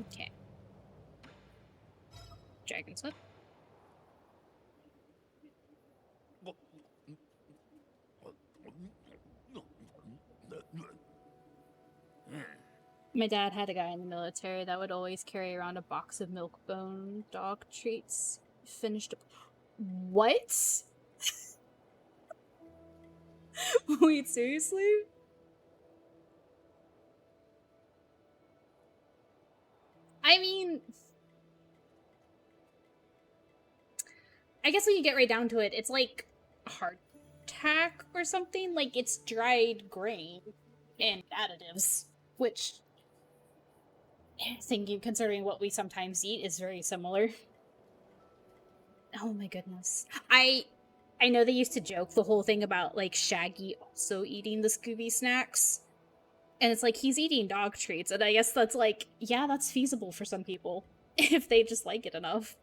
Okay. Dragon's Whip. My dad had a guy in the military that would always carry around a box of Milk-Bone dog treats. Finished. What? Wait, seriously? I mean, I guess when you get right down to it, it's like hardtack or something. Like, it's dried grain and additives, which, thinking, considering what we sometimes eat, is very similar. Oh my goodness. I know they used to joke the whole thing about, like, Shaggy also eating the Scooby snacks. And it's like, he's eating dog treats, and I guess that's like, yeah, that's feasible for some people, if they just like it enough.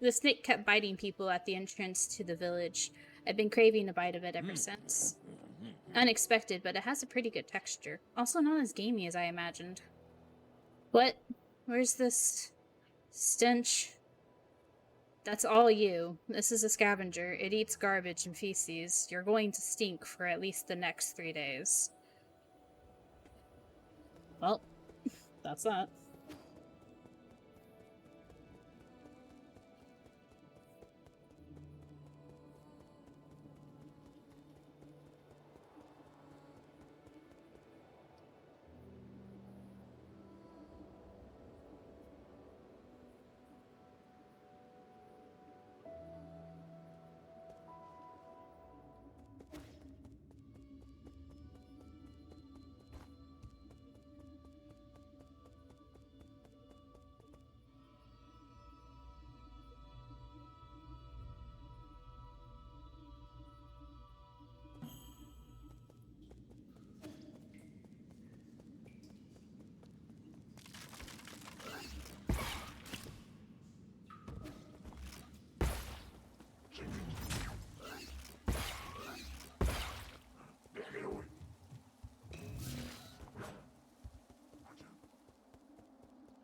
The snake kept biting people at the entrance to the village. I've been craving a bite of it ever since. Unexpected, but it has a pretty good texture. Also not as gamey as I imagined. What? Where's this stench? That's all you. This is a scavenger. It eats garbage and feces. You're going to stink for at least the next 3 days. Well, that's that.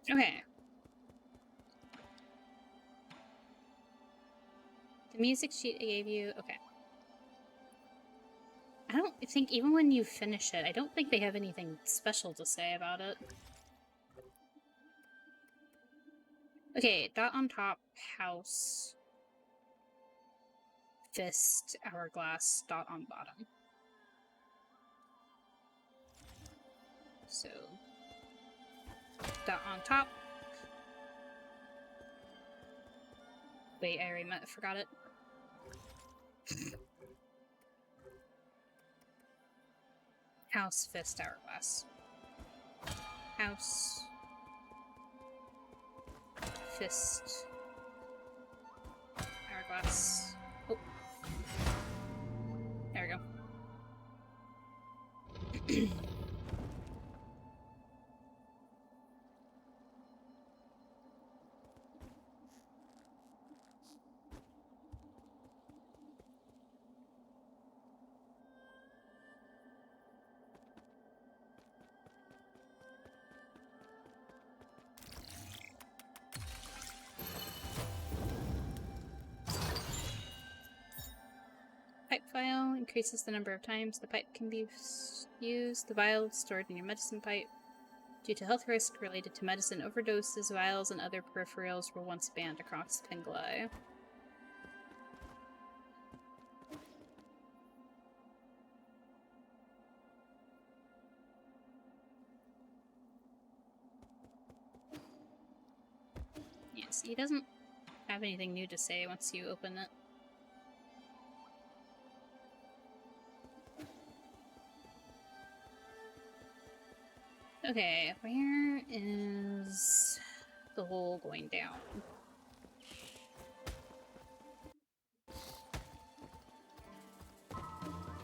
Okay. The music sheet I gave you, okay. I don't think, even when you finish it, I don't think they have anything special to say about it. Okay, dot on top, house, fist, hourglass, dot on bottom. So, dot on top. Wait, I already forgot it. House, fist, hourglass. House, fist, hourglass. Oh. There we go. Pipe vial increases the number of times the pipe can be used. The vial stored in your medicine pipe. Due to health risk related to medicine overdoses, vials and other peripherals were once banned across Penglai. Yes, he doesn't have anything new to say once you open it. Okay, where is the hole going down?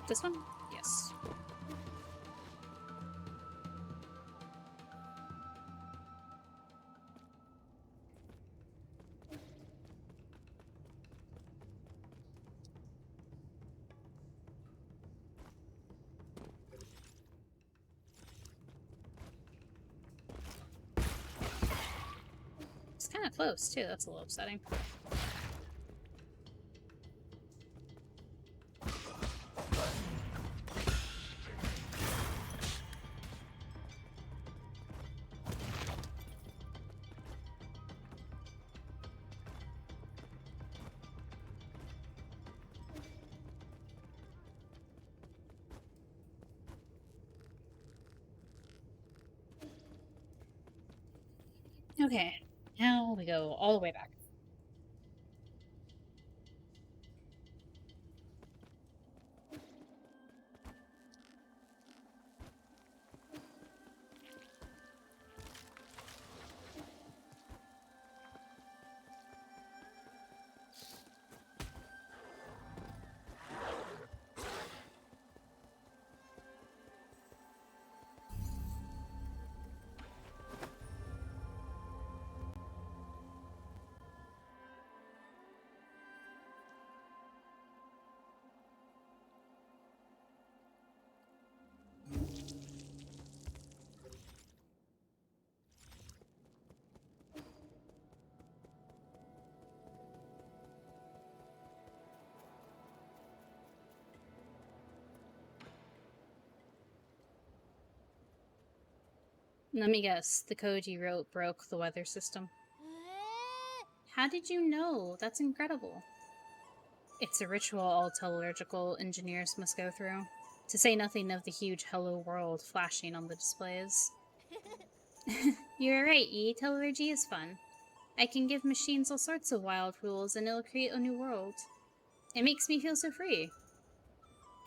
This one? Yes. Kind of close too, that's a little upsetting. Okay, now we go all the way back. Let me guess, the code you wrote broke the weather system. How did you know? That's incredible. It's a ritual all tellurgical engineers must go through, to say nothing of the huge hello world flashing on the displays. You're right, Yi. Tellurgy is fun. I can give machines all sorts of wild rules and it'll create a new world. It makes me feel so free.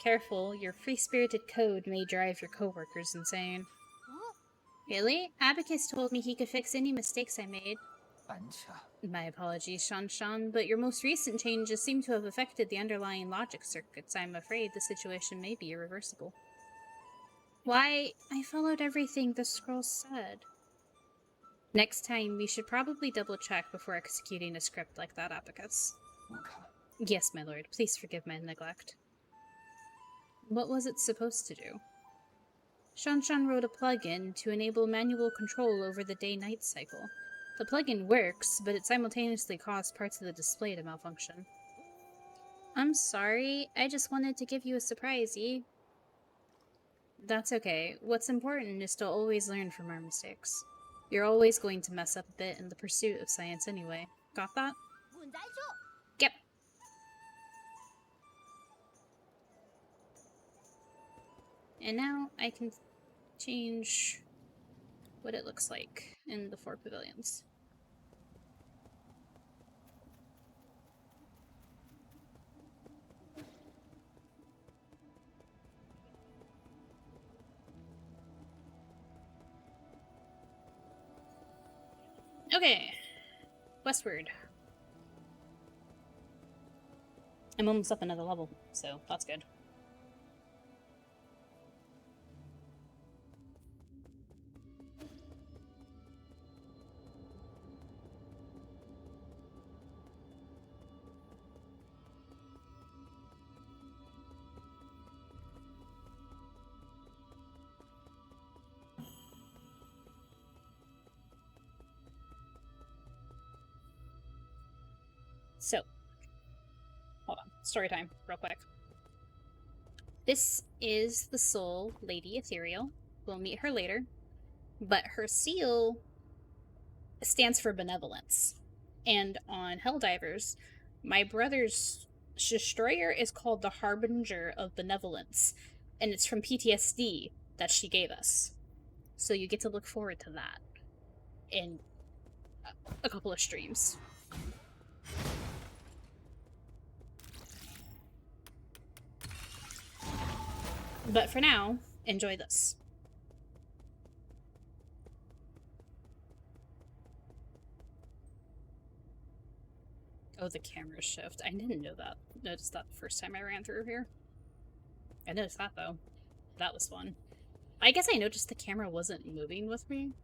Careful, your free-spirited code may drive your coworkers insane. Really? Abacus told me he could fix any mistakes I made. My apologies, Shan, but your most recent changes seem to have affected the underlying logic circuits. I'm afraid the situation may be irreversible. Why, I followed everything the scroll said. Next time, we should probably double-check before executing a script like that, Abacus. Yes, my lord. Please forgive my neglect. What was it supposed to do? Shan wrote a plugin to enable manual control over the day-night cycle. The plugin works, but it simultaneously caused parts of the display to malfunction. I'm sorry, I just wanted to give you a surprise, Yi. That's okay. What's important is to always learn from our mistakes. You're always going to mess up a bit in the pursuit of science anyway. Got that? Yep. And now I can change what it looks like in the 4 pavilions. Okay, westward. I'm almost up another level, so that's good. So, hold on. Story time, real quick. This is the soul, Lady Ethereal. We'll meet her later. But her seal stands for benevolence. And on Helldivers, my brother's destroyer is called the Harbinger of Benevolence. And it's from PTSD that she gave us. So you get to look forward to that in a couple of streams. But for now, enjoy this. Oh, the camera shift. I didn't know that. Noticed that the first time I ran through here. I noticed that, though. That was fun. I guess I noticed the camera wasn't moving with me.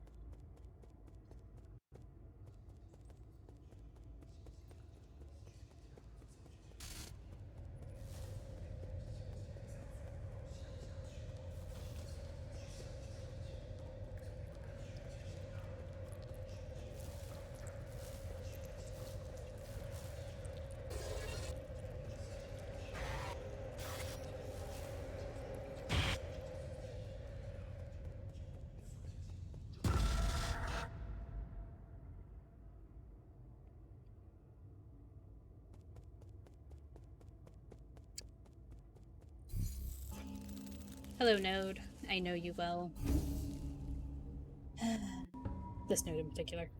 Hello, Node. I know you well. This node in particular.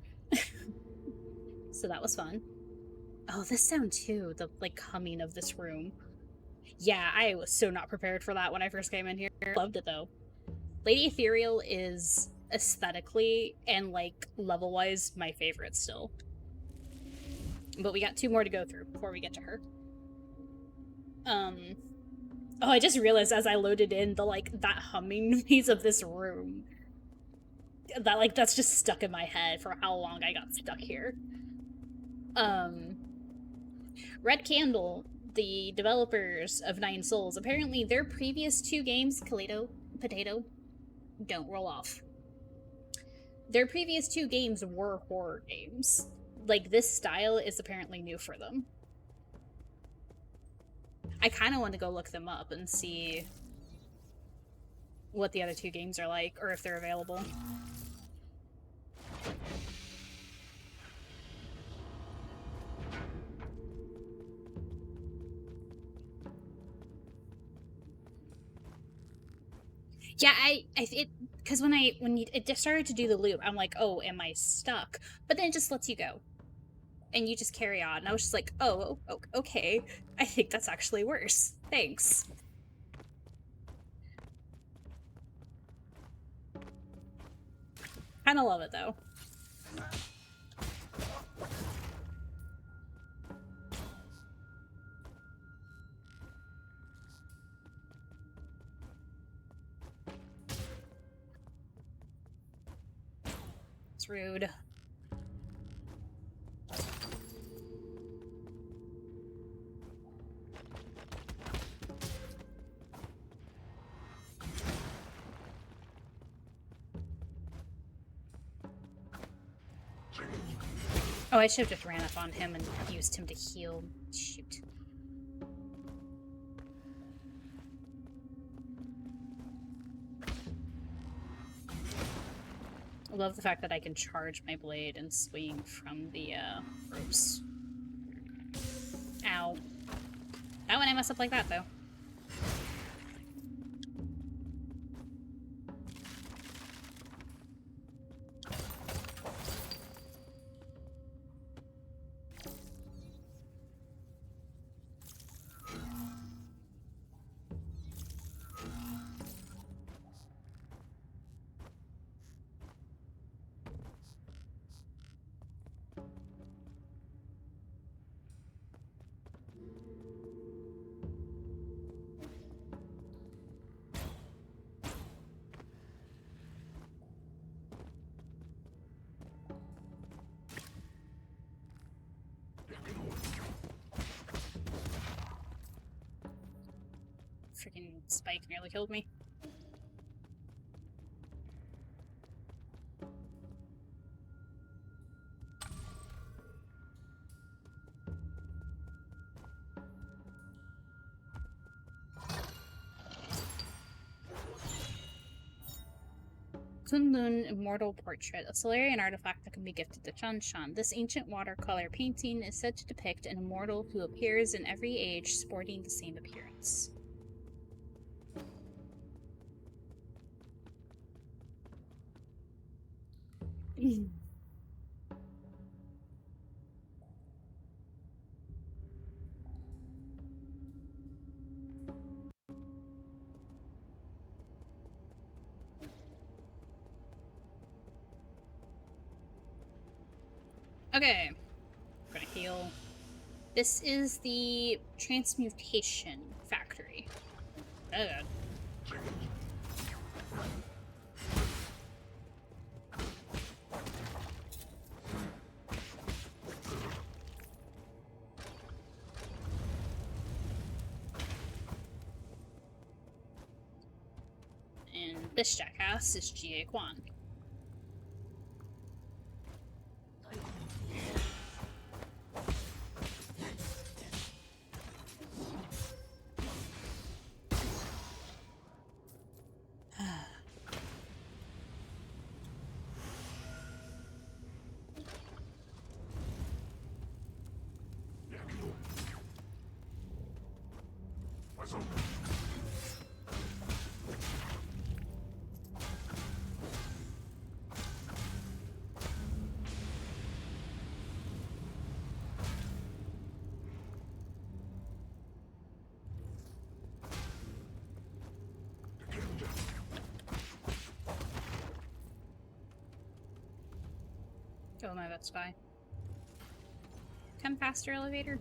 So that was fun. Oh, this sound too, the like humming of this room. Yeah, I was so not prepared for that when I first came in here. Loved it though. Lady Ethereal is aesthetically and like level-wise my favorite still. But we got 2 more to go through before we get to her. Oh, I just realized as I loaded in the like that humming noise of this room. That like that's just stuck in my head for how long I got stuck here. Red Candle, the developers of Nine Souls, apparently their previous 2 games, Kaleido, Potato, don't roll off. Their previous 2 games were horror games. Like, this style is apparently new for them. I kind of want to go look them up and see what the other 2 games are like, or if they're available. Yeah, because when it just started to do the loop, I'm like, oh, am I stuck? But then it just lets you go, and you just carry on. And I was just like, oh, okay. I think that's actually worse. Thanks. Kind of love it though. It's rude. Oh, I should have just ran up on him and used him to heal. Shoot. I love the fact that I can charge my blade and swing from the ropes. Ow. Not when I mess up like that, though. Freaking spike nearly killed me. Kunlun Immortal Portrait, a Solarian artifact that can be gifted to Shanshan. This ancient watercolor painting is said to depict an immortal who appears in every age, sporting the same appearance. Okay, I'm gonna heal. This is the transmutation factory. Oh god. And this jackass is Jie Quan. Oh, my Best Buy. Come faster, elevator.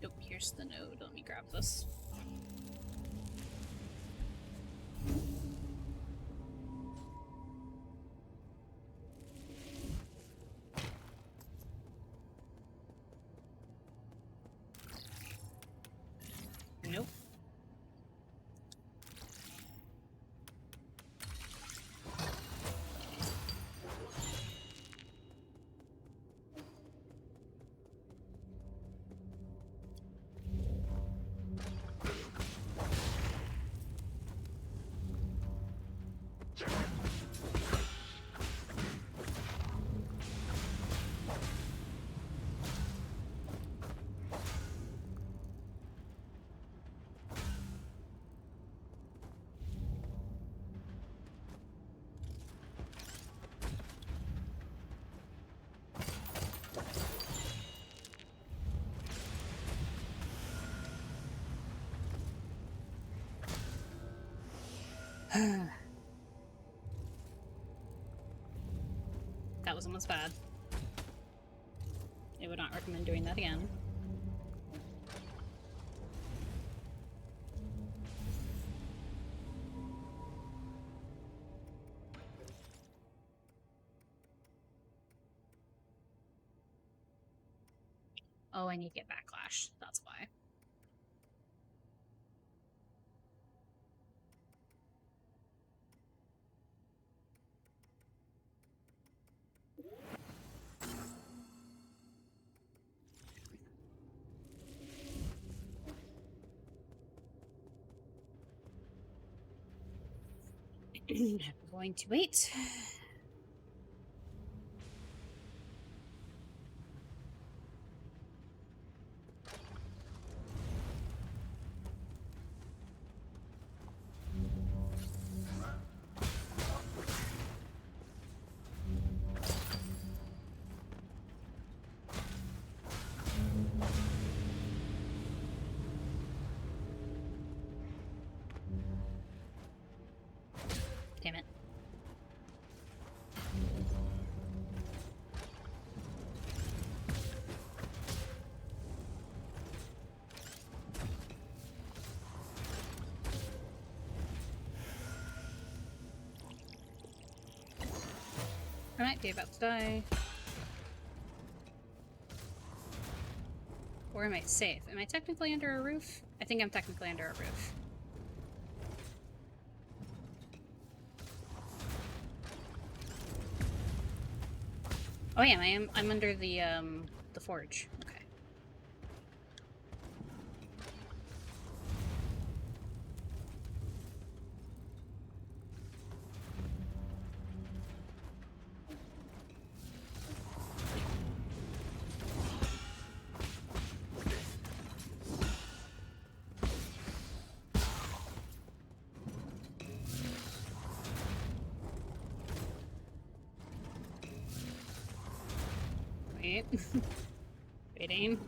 Nope, here's the node. Let me grab this. Nope. That was almost bad. I would not recommend doing that again. Oh, I need to get backlash. That's why. I'm going to wait. Damn it. I might be about to die. Or am I safe? Am I technically under a roof? I think I'm technically under a roof. Oh yeah, I'm under the forge. Okay. Wait. Waiting.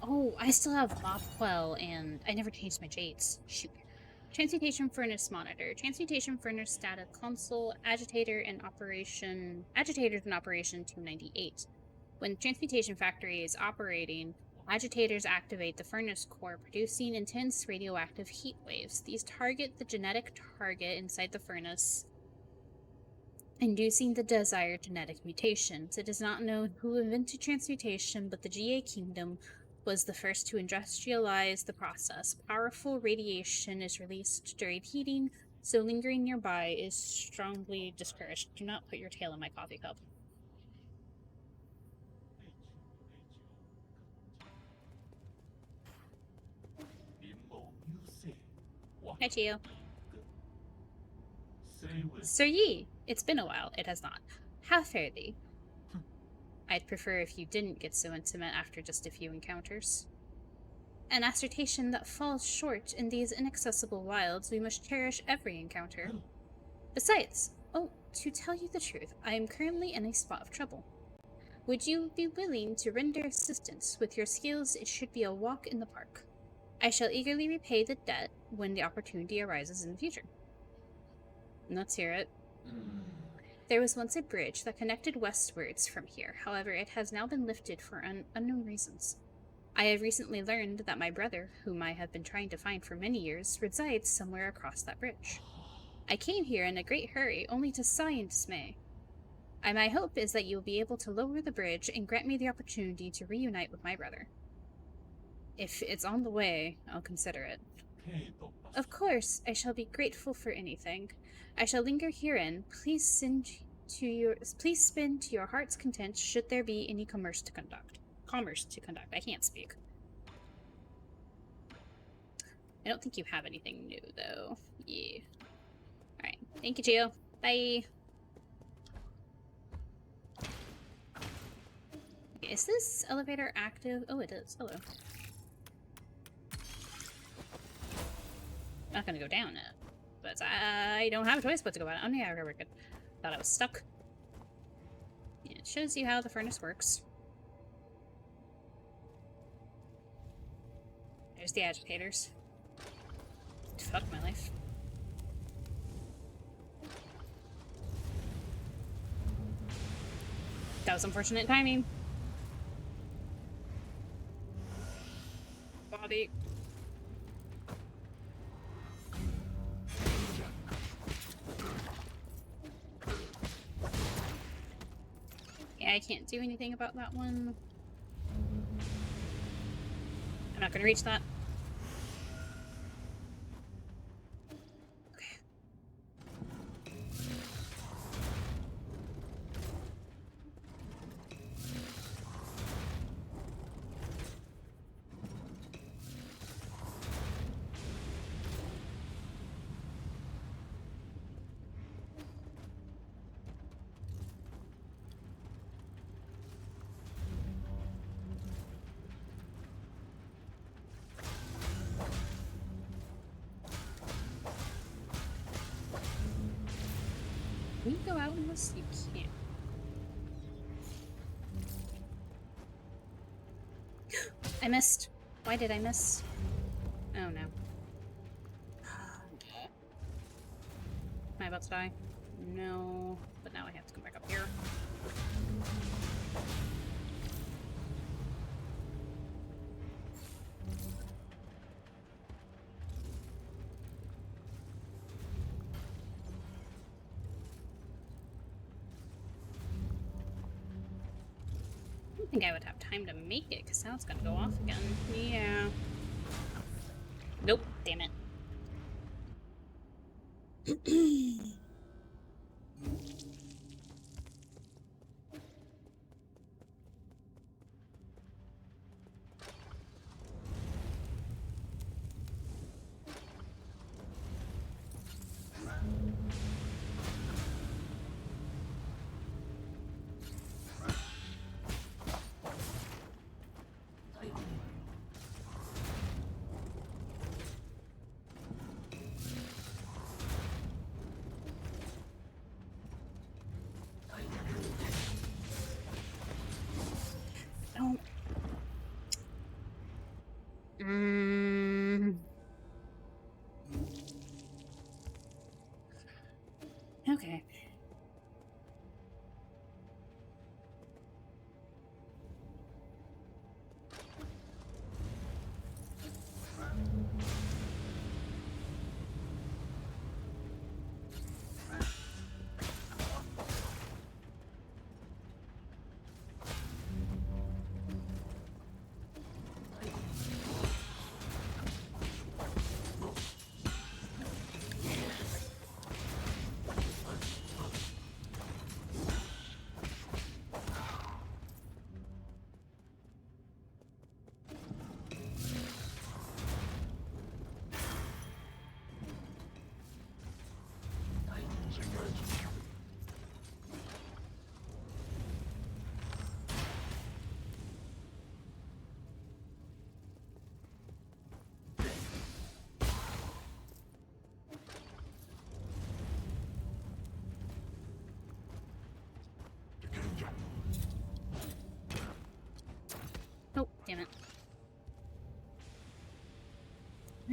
Oh, I still have Mothquell and I never changed my Jates. Shoot. Transmutation Furnace Monitor. Transmutation Furnace Data Console. Agitator in operation. Agitators in operation 298. When Transmutation Factory is operating, agitators activate the furnace core, producing intense radioactive heat waves. These target the genetic target inside the furnace, inducing the desired genetic mutations. It is not known who invented transmutation, but the GA Kingdom was the first to industrialize the process. Powerful radiation is released during heating, so lingering nearby is strongly discouraged. Do not put your tail in my coffee cup. Hi, Chio. Sir Yi, it's been a while. It has not. How fare thee? I'd prefer if you didn't get so intimate after just a few encounters. An assertion that falls short in these inaccessible wilds. We must cherish every encounter. Besides, to tell you the truth, I am currently in a spot of trouble. Would you be willing to render assistance? With your skills, it should be a walk in the park. I shall eagerly repay the debt when the opportunity arises in the future. Let's hear it. There was once a bridge that connected westwards from here. However, it has now been lifted for unknown reasons. I have recently learned that my brother, whom I have been trying to find for many years, resides somewhere across that bridge. I came here in a great hurry, only to sigh in dismay. My hope is that you will be able to lower the bridge and grant me the opportunity to reunite with my brother. If it's on the way, I'll consider it. Of course, I shall be grateful for anything. I shall linger herein. Please spin to your heart's content should there be any commerce to conduct. I can't speak. I don't think you have anything new, though. Yeah. Alright. Thank you, Gio. Bye. Okay, is this elevator active? Oh, it is. Hello. I'm not gonna go down it. But I don't have a choice but to go down. Oh, yeah, we're good. Thought I was stuck. Yeah, it shows you how the furnace works. There's the agitators. Fuck my life. That was unfortunate timing. Body. Yeah, I can't do anything about that one. I'm not gonna reach that. Okay. Can you go out unless you can't? I missed. Why did I miss? Oh no. Am I about to die? No. But now I have to come back up here. I don't think I would have time to make it, because now it's gonna go off again. Yeah. Nope. Damn it.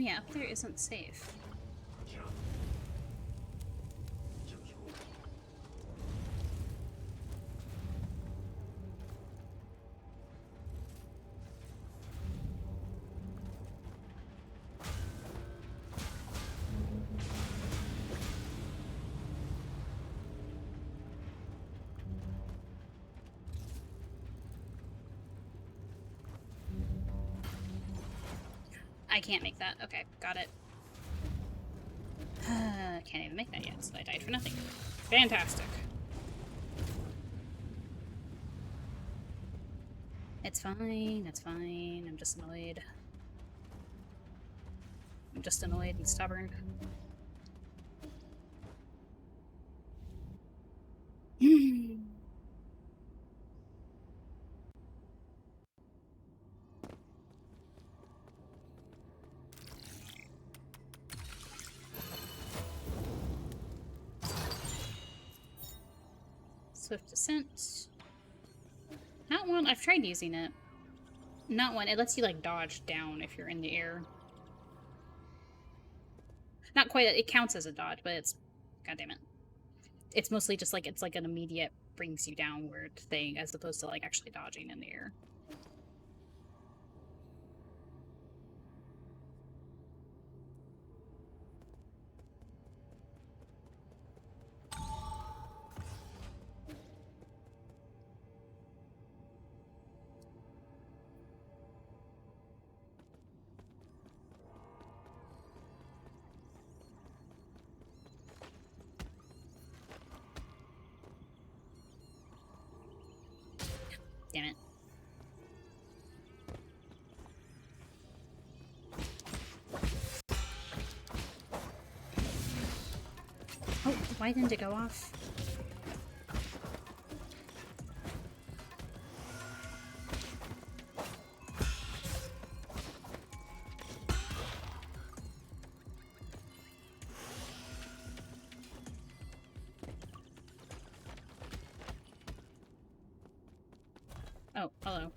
yeah, up there isn't safe. I can't make that. Okay, got it. Can't even make that yet, so I died for nothing. Fantastic. It's fine, it's fine. I'm just annoyed. I'm just annoyed and stubborn. Swift Descent. Not one. I've tried using it. Not one. It lets you like dodge down if you're in the air. Not quite. It counts as a dodge, but it's. God damn it. It's mostly just like it's like an immediate brings you downward thing as opposed to like actually dodging in the air. Damn it. Oh, why didn't it go off? Oh, hello.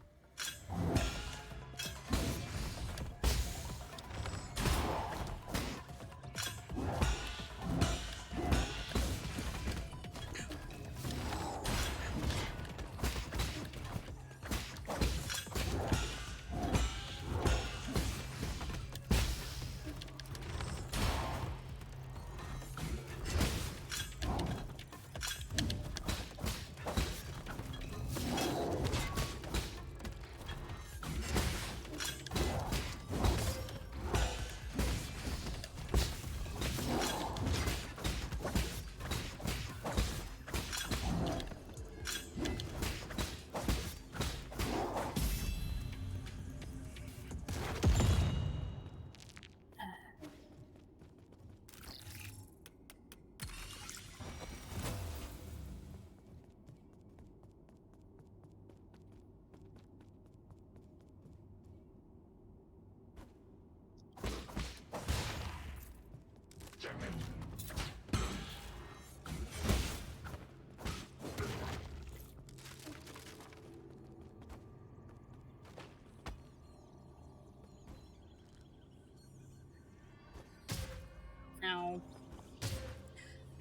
Ow.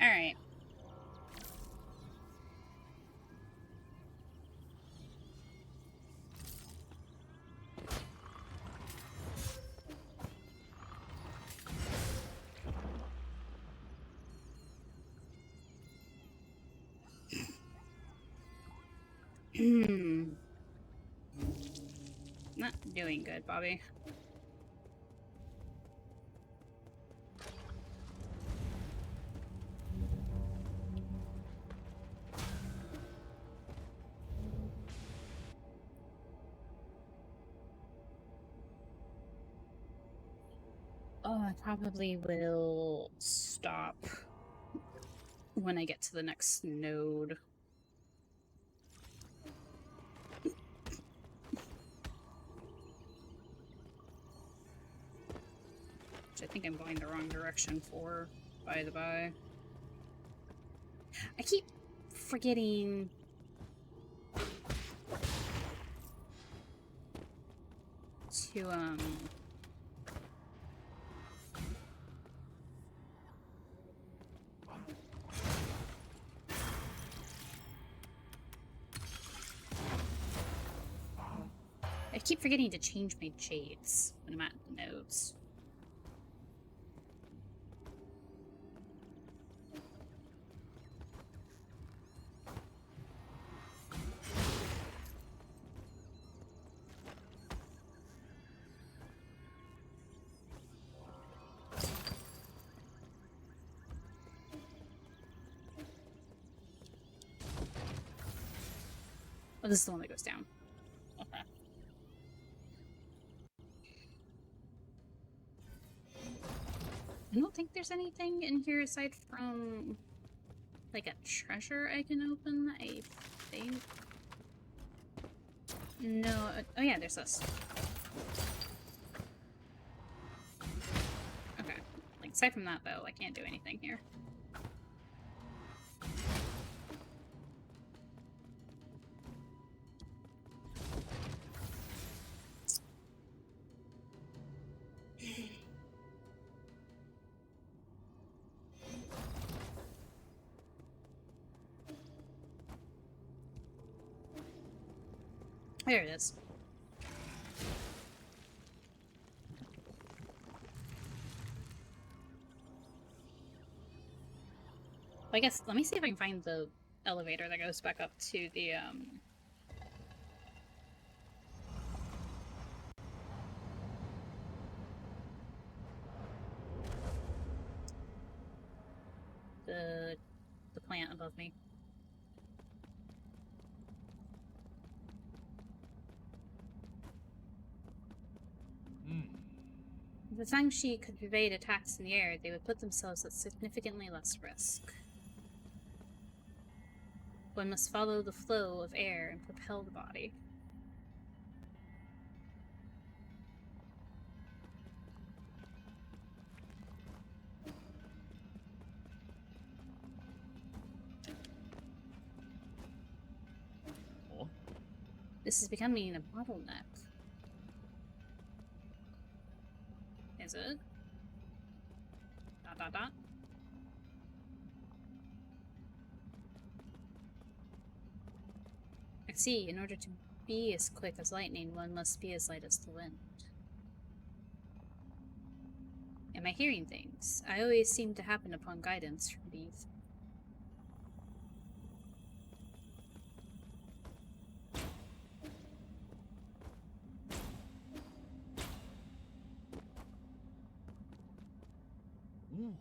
Alright. Not doing good, Bobby. Oh, I probably will stop when I get to the next node. Which I think I'm going the wrong direction for, by the by. I keep forgetting to, keep forgetting to change my jades when I'm at the nodes. Oh, this is the one that goes down. Okay. I don't think there's anything in here aside from like a treasure I can open, I think. No. Oh yeah, there's this. Okay. Like aside from that though, I can't do anything here. There it is. I guess, let me see if I can find the elevator that goes back up to the plant above me. If the Fangshi could evade attacks in the air, they would put themselves at significantly less risk. One must follow the flow of air and propel the body. Oh? This is becoming a bottleneck. Is it? Dot dot dot. I see. In order to be as quick as lightning, one must be as light as the wind. Am I hearing things? I always seem to happen upon guidance from these. Ooh.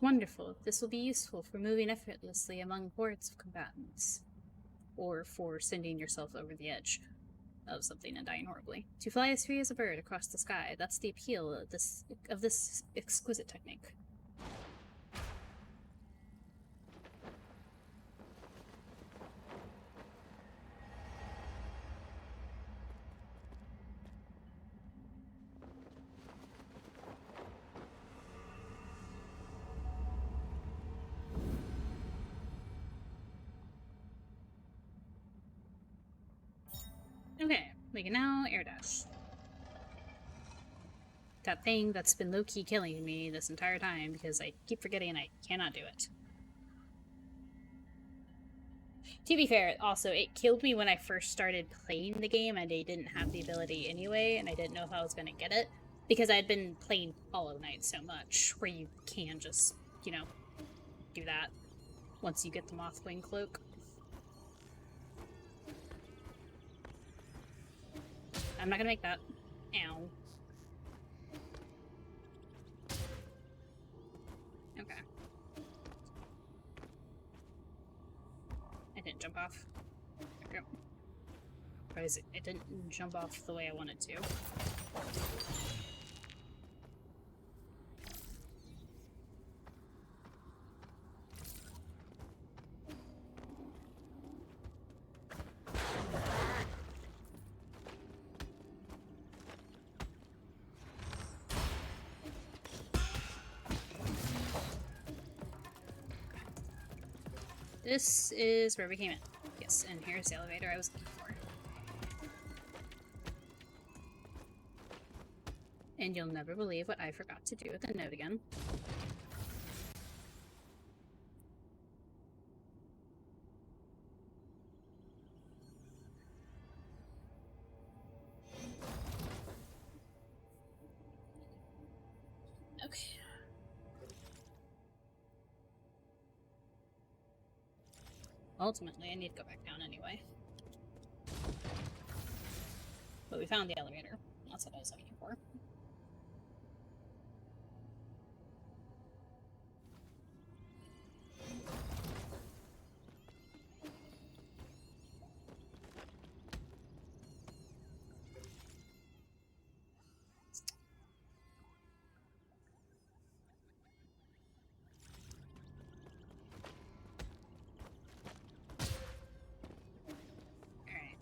Wonderful. This will be useful for moving effortlessly among hordes of combatants. Or for sending yourself over the edge of something and dying horribly. To fly as free as a bird across the sky, that's the appeal of this exquisite technique. Okay, we can now air dash. That thing that's been low-key killing me this entire time because I keep forgetting I cannot do it. To be fair, also, it killed me when I first started playing the game and I didn't have the ability anyway, and I didn't know if I was going to get it, because I'd been playing Hollow Knight so much, where you can just, you know, do that once you get the Mothwing Cloak. I'm not gonna make that. Ow. Okay. I didn't jump off. There we go. Or is it? It didn't jump off the way I wanted to. This is where we came in. Yes, and here's the elevator I was looking for. And you'll never believe what I forgot to do with the note again. Okay. Ultimately, I need to go back down anyway. But we found the elevator. That's what I was looking for. Alright.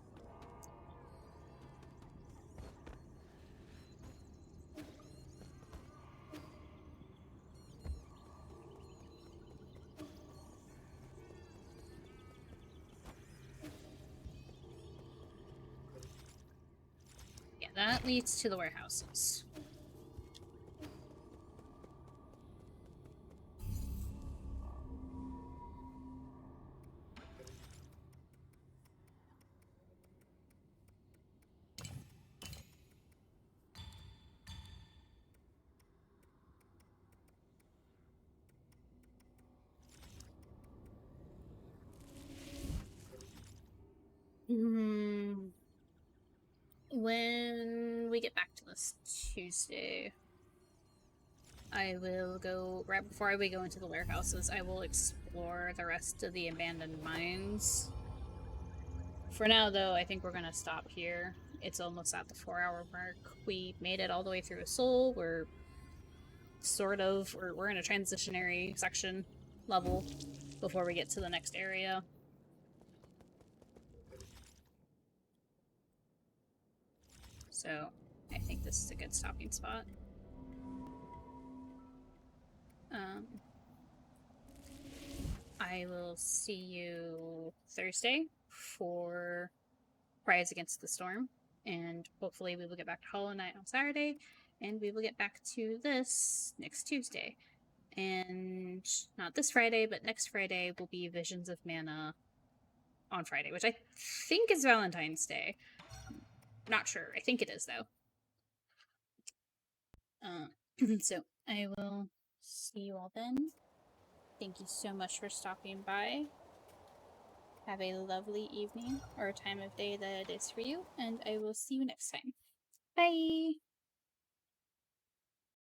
Yeah, that leads to the warehouses. When we get back to this Tuesday, I will go, right before we go into the warehouses, I will explore the rest of the abandoned mines. For now, though, I think we're going to stop here. It's almost at the 4-hour mark. We made it all the way through Seoul. We're we're in a transitionary section level before we get to the next area. So, I think this is a good stopping spot. I will see you Thursday for Rise Against the Storm, and hopefully we will get back to Hollow Knight on Saturday, and we will get back to this next Tuesday. And not this Friday, but next Friday will be Visions of Mana on Friday, which I think is Valentine's Day. Not sure. I think it is, though. So I will see you all then. Thank you so much for stopping by. Have a lovely evening or time of day that it is for you, and I will see you next time. Bye!